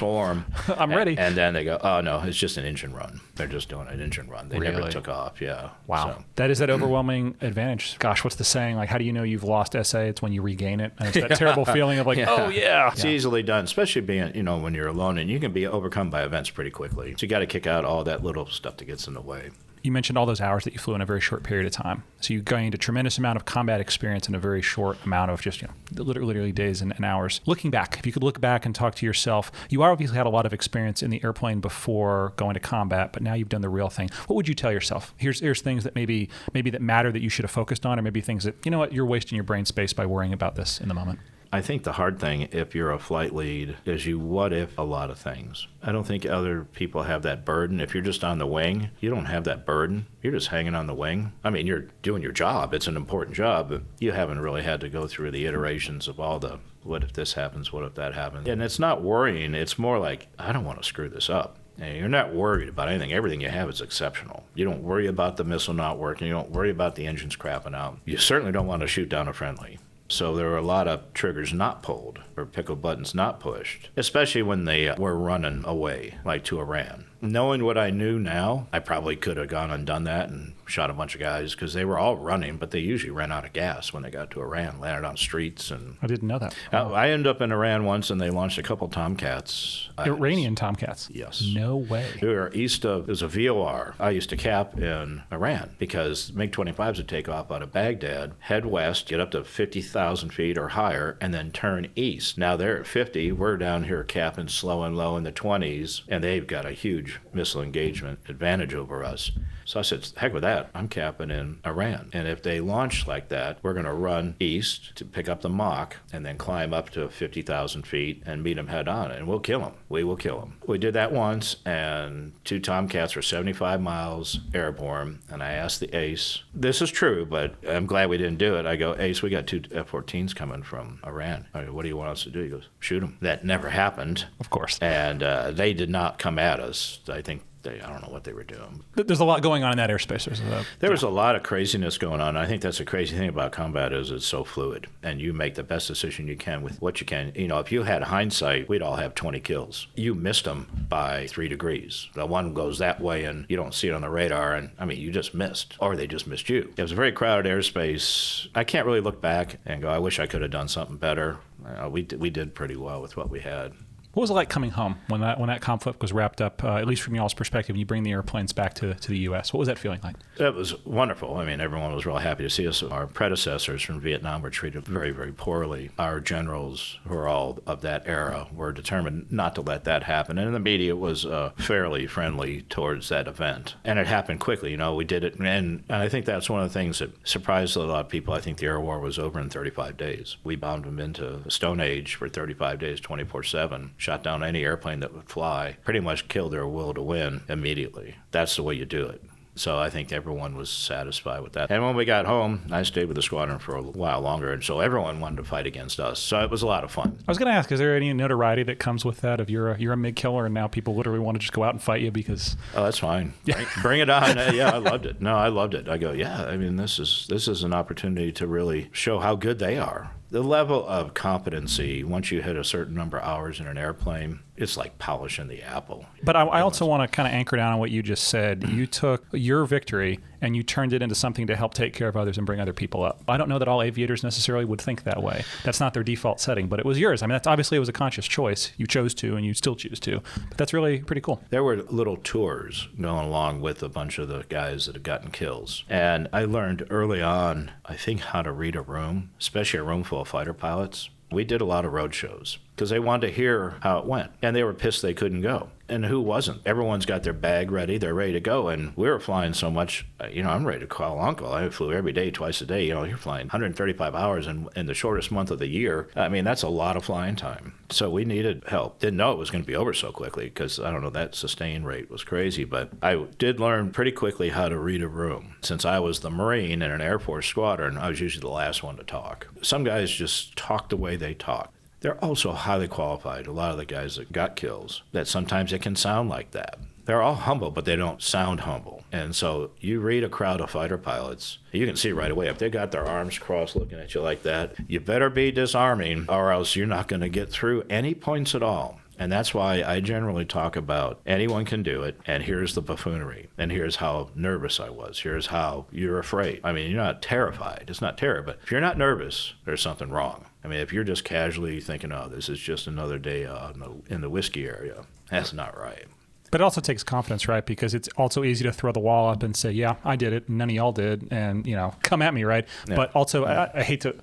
I'm ready. And then they go, oh no, it's just an engine run. They're just doing an engine run. They never Really? took off. Yeah. Wow. So. That is that overwhelming advantage. Gosh, what's the saying? Like, how do you know you've lost SA? It's when you regain it. And it's that terrible feeling of like, oh, yeah. It's easily done, especially being, when you're alone, and you can be overcome by events pretty quickly. So you got to kick out all that little stuff that gets in the way. You mentioned all those hours that you flew in a very short period of time. So you gained a tremendous amount of combat experience in a very short amount of just, literally days and hours. Looking back, if you could look back and talk to yourself, you obviously had a lot of experience in the airplane before going to combat, but now you've done the real thing. What would you tell yourself? Here's things that maybe that matter that you should have focused on, or maybe things that, you're wasting your brain space by worrying about this in the moment. I think the hard thing, if you're a flight lead, is you what if a lot of things. I don't think other people have that burden. If you're just on the wing, you don't have that burden. You're just hanging on the wing. I mean, you're doing your job. It's an important job, but you haven't really had to go through the iterations of all the what if this happens, what if that happens. And it's not worrying. It's more like, I don't want to screw this up. And you're not worried about anything. Everything you have is exceptional. You don't worry about the missile not working. You don't worry about the engines crapping out. You certainly don't want to shoot down a friendly. So there were a lot of triggers not pulled or pickle buttons not pushed, especially when they were running away, like to Iran. Knowing what I knew now, I probably could have gone and done that and shot a bunch of guys, because they were all running, but they usually ran out of gas when they got to Iran, landed on streets. And I didn't know that. I ended up in Iran once, and they launched a couple Tomcats. Iranian Tomcats? Yes. No way. We were east of, it was a VOR. I used to cap in Iran, because MiG-25s would take off out of Baghdad, head west, get up to 50,000 feet or higher, and then turn east. Now they're at 50. We're down here capping slow and low in the 20s, and they've got a huge missile engagement advantage over us. So I said, heck with that. I'm capping in Iran. And if they launch like that, we're going to run east to pick up the Mach and then climb up to 50,000 feet and meet them head on. And we'll kill them. We will kill them. We did that once, and 2 Tomcats were 75 miles airborne. And I asked the ace, this is true, but I'm glad we didn't do it. I go, Ace, we got 2 F-14s coming from Iran. I go, what do you want us to do? He goes, shoot them. That never happened. Of course. And they did not come at us. I think I don't know what they were doing. There's a lot going on in that airspace. There was a lot of craziness going on. I think that's the crazy thing about combat is it's so fluid, and you make the best decision you can with what you can. If you had hindsight, we'd all have 20 kills. You missed them by 3 degrees. The one goes that way, and you don't see it on the radar, and you just missed, or they just missed you. It was a very crowded airspace. I can't really look back and go, I wish I could have done something better. We did pretty well with what we had. What was it like coming home when that conflict was wrapped up, at least from y'all's perspective, and you bring the airplanes back to the U.S.? What was that feeling like? It was wonderful. Everyone was real happy to see us. Our predecessors from Vietnam were treated very, very poorly. Our generals, who are all of that era, were determined not to let that happen. And the media was fairly friendly towards that event. And it happened quickly. We did it. And I think that's one of the things that surprised a lot of people. I think the air war was over in 35 days. We bombed them into the Stone Age for 35 days, 24/7. Shot down any airplane that would fly, pretty much killed their will to win immediately. That's the way you do it. So I think everyone was satisfied with that. And when we got home, I stayed with the squadron for a while longer, and so everyone wanted to fight against us. So it was a lot of fun. I was going to ask, is there any notoriety that comes with that? If you're a MiG killer, and now people literally want to just go out and fight you because... Oh, that's fine. Bring it on. Yeah, I loved it. No, I loved it. I go, yeah, this is an opportunity to really show how good they are. The level of competency, once you hit a certain number of hours in an airplane, it's like polishing the apple. But I also want to kind of anchor down on what you just said. You took your victory and you turned it into something to help take care of others and bring other people up. I don't know that all aviators necessarily would think that way. That's not their default setting, but it was yours. I mean, that's obviously it was a conscious choice. You chose to, and you still choose to. But that's really pretty cool. There were little tours going along with a bunch of the guys that had gotten kills. And I learned early on, I think, how to read a room, especially a room full of fighter pilots. We did a lot of road shows because they wanted to hear how it went. And they were pissed they couldn't go. And who wasn't? Everyone's got their bag ready. They're ready to go. And we were flying so much, I'm ready to call uncle. I flew every day, twice a day. You're flying 135 hours in the shortest month of the year. I mean, that's a lot of flying time. So we needed help. Didn't know it was going to be over so quickly because, I don't know, that sustain rate was crazy. But I did learn pretty quickly how to read a room. Since I was the Marine in an Air Force squadron, I was usually the last one to talk. Some guys just talk the way they talk. They're also highly qualified, a lot of the guys that got kills, that sometimes it can sound like that. They're all humble, but they don't sound humble. And so you read a crowd of fighter pilots, you can see right away, if they got their arms crossed looking at you like that, you better be disarming or else you're not going to get through any points at all. And that's why I generally talk about anyone can do it, and here's the buffoonery, and here's how nervous I was, here's how you're afraid. I mean, you're not terrified. It's not terror, but if you're not nervous, there's something wrong. I mean, if you're just casually thinking, oh, this is just another day in the whiskey area, that's not right. But it also takes confidence, right? Because it's also easy to throw the wall up and say, yeah, I did it. None of y'all did. And, come at me, right? Yeah. But also, I hate to,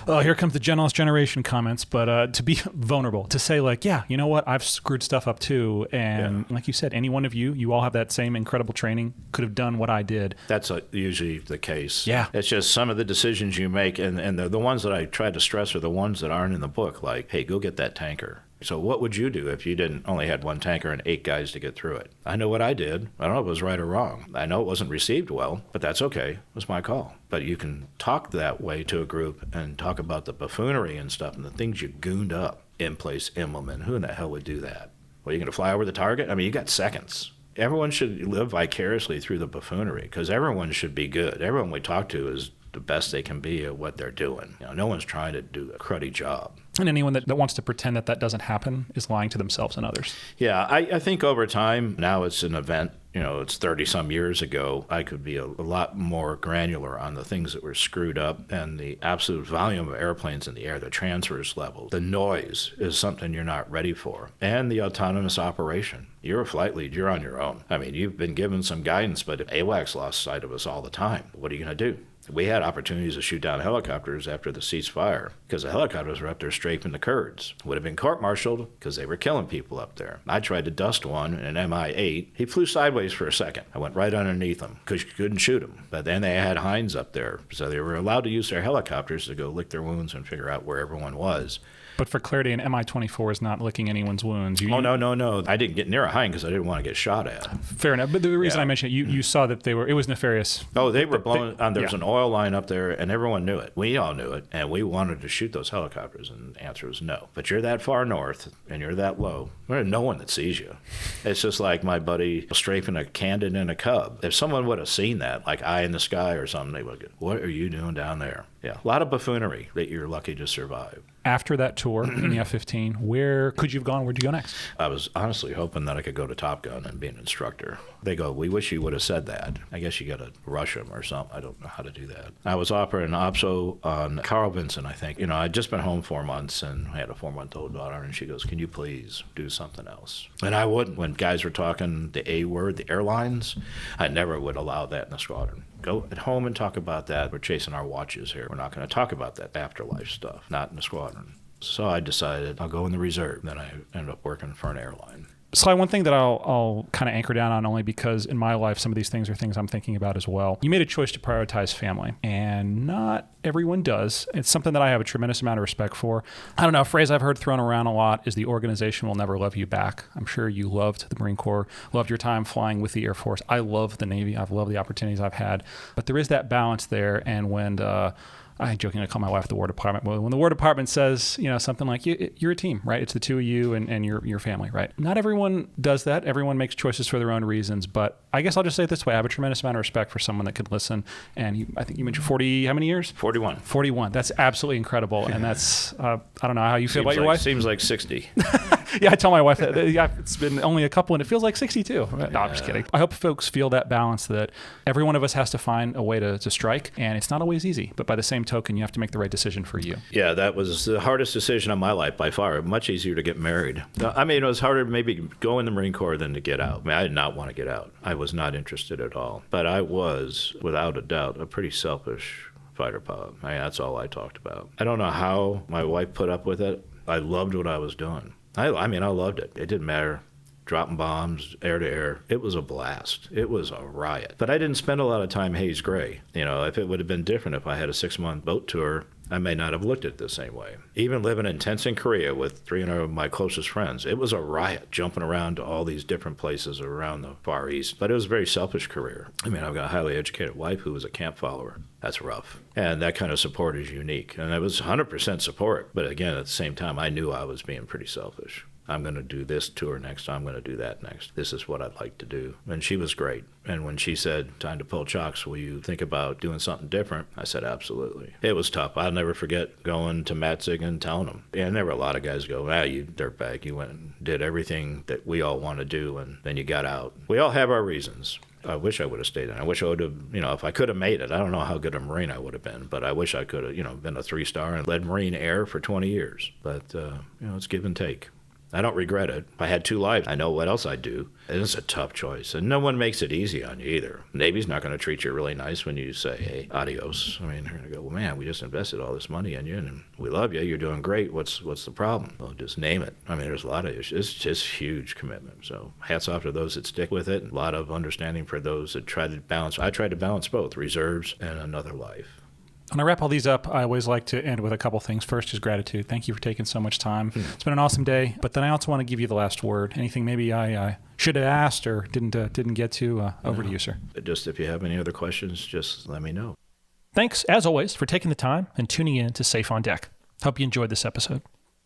here comes the Genesis generation comments, but to be vulnerable, to say like, yeah, you know what? I've screwed stuff up too. And like you said, any one of you all have that same incredible training, could have done what I did. That's usually the case. Yeah. It's just some of the decisions you make. And the ones that I try to stress are the ones that aren't in the book. Like, hey, go get that tanker. So what would you do if you only had one tanker and 8 guys to get through it? I know what I did. I don't know if it was right or wrong. I know it wasn't received well, but that's okay. It was my call. But you can talk that way to a group and talk about the buffoonery and stuff and the things you gooned up in place implement. Who in the hell would do that? Well, you're going to fly over the target? I mean, you got seconds. Everyone should live vicariously through the buffoonery because everyone should be good. Everyone we talk to is the best they can be at what they're doing. No one's trying to do a cruddy job. And anyone that wants to pretend that doesn't happen is lying to themselves and others. Yeah, I think over time, now it's an event, it's 30-some years ago, I could be a lot more granular on the things that were screwed up and the absolute volume of airplanes in the air, the transverse level. The noise is something you're not ready for. And the autonomous operation. You're a flight lead, you're on your own. I mean, you've been given some guidance, but if AWACS lost sight of us all the time, what are you going to do? We had opportunities to shoot down helicopters after the ceasefire because the helicopters were up there strafing the Kurds. Would have been court-martialed because they were killing people up there. I tried to dust one, an Mi-8. He flew sideways for a second. I went right underneath him because you couldn't shoot him. But then they had Heinz up there, so they were allowed to use their helicopters to go lick their wounds and figure out where everyone was. But for clarity, an Mi-24 is not licking anyone's wounds. No. I didn't get near a Heinz because I didn't want to get shot at. Fair enough. But the reason I mentioned it, you saw that it was nefarious. Oh, they were blowing. There was an oil line up there, and everyone knew it. We all knew it, and we wanted to shoot those helicopters, and the answer was no. But you're that far north, and you're that low. There's no one that sees you. It's just like my buddy strafing a Candid and a Cub. If someone would have seen that, like Eye in the Sky or something, they would go, what are you doing down there? Yeah, a lot of buffoonery that you're lucky to survive. After that tour in the F-15, where could you have gone? Where'd you go next? I was honestly hoping that I could go to Top Gun and be an instructor. They go, we wish you would have said that. I guess you got to rush them or something. I don't know how to do that. I was offered an OPSO on Carl Vinson, I think. I'd just been home 4 months, and I had a 4-month-old daughter, and she goes, can you please do something else? And I wouldn't. When guys were talking the A word, the airlines, I never would allow that in the squadron. Go at home and talk about that. We're chasing our watches here. We're not going to talk about that afterlife stuff, not in the squadron. So I decided I'll go in the reserve. Then I ended up working for an airline. Sly, one thing that I'll kind of anchor down on, only because in my life, some of these things are things I'm thinking about as well. You made a choice to prioritize family, and not everyone does. It's something that I have a tremendous amount of respect for. I don't know, a phrase I've heard thrown around a lot is the organization will never love you back. I'm sure you loved the Marine Corps, loved your time flying with the Air Force. I love the Navy. I've loved the opportunities I've had. But there is that balance there, and when I jokingly call my wife the War Department. Well, when the War Department says, something like, you're a team, right? It's the two of you and your family, right? Not everyone does that. Everyone makes choices for their own reasons. But I guess I'll just say it this way. I have a tremendous amount of respect for someone that could listen. And I think you mentioned 40, how many years? 41. 41. That's absolutely incredible. And that's, I don't know how you feel about your wife. Seems like 60. Yeah, I tell my wife that it's been only a couple and it feels like 62. No, I'm just kidding. I hope folks feel that balance that every one of us has to find a way to strike, and it's not always easy. But by the same token, you have to make the right decision for you. Yeah, that was the hardest decision of my life by far. Much easier to get married. I mean, it was harder to maybe go in the Marine Corps than to get out. I mean, I did not want to get out. I was not interested at all. But I was, without a doubt, a pretty selfish fighter pilot. I mean, that's all I talked about. I don't know how my wife put up with it. I loved what I was doing. I mean, I loved it. It didn't matter. Dropping bombs, air to air. It was a blast. It was a riot. But I didn't spend a lot of time Hayes Gray. You know, if it would have been different if I had a 6-month boat tour, I may not have looked at it the same way. Even living in tents in Korea with 300 of my closest friends, it was a riot jumping around to all these different places around the Far East. But it was a very selfish career. I mean, I've got a highly educated wife who was a camp follower. That's rough. And that kind of support is unique. And it was 100% support. But again, at the same time, I knew I was being pretty selfish. I'm going to do this tour next. I'm going to do that next. This is what I'd like to do. And she was great. And when she said, time to pull chocks, will you think about doing something different? I said, absolutely. It was tough. I'll never forget going to Matzig and telling him. And there were a lot of guys go, you dirtbag. You went and did everything that we all want to do, and then you got out. We all have our reasons. I wish I would have stayed in. I wish I would have, if I could have made it. I don't know how good a Marine I would have been, but I wish I could have, been a 3-star and led Marine Air for 20 years. But, it's give and take. I don't regret it. If I had 2 lives, I know what else I'd do. And it's a tough choice. And no one makes it easy on you either. Navy's not going to treat you really nice when you say, hey, adios. I mean, they're going to go, well, man, we just invested all this money in you, and we love you. You're doing great. What's the problem? Well, just name it. I mean, there's a lot of issues. It's just huge commitment. So hats off to those that stick with it. A lot of understanding for those that try to balance. I tried to balance both, reserves and another life. When I wrap all these up, I always like to end with a couple things. First is gratitude. Thank you for taking so much time. It's been an awesome day, but then I also want to give you the last word. Anything maybe I should have asked or didn't get to, over to you, sir. Just if you have any other questions, just let me know. Thanks, as always, for taking the time and tuning in to Safe on Deck. Hope you enjoyed this episode.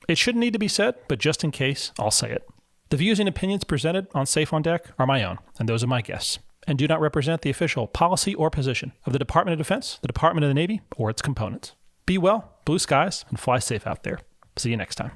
It shouldn't need to be said, but just in case, I'll say it. The views and opinions presented on Safe on Deck are my own and those of my guests, and do not represent the official policy or position of the Department of Defense, the Department of the Navy, or its components. Be well, blue skies, and fly safe out there. See you next time.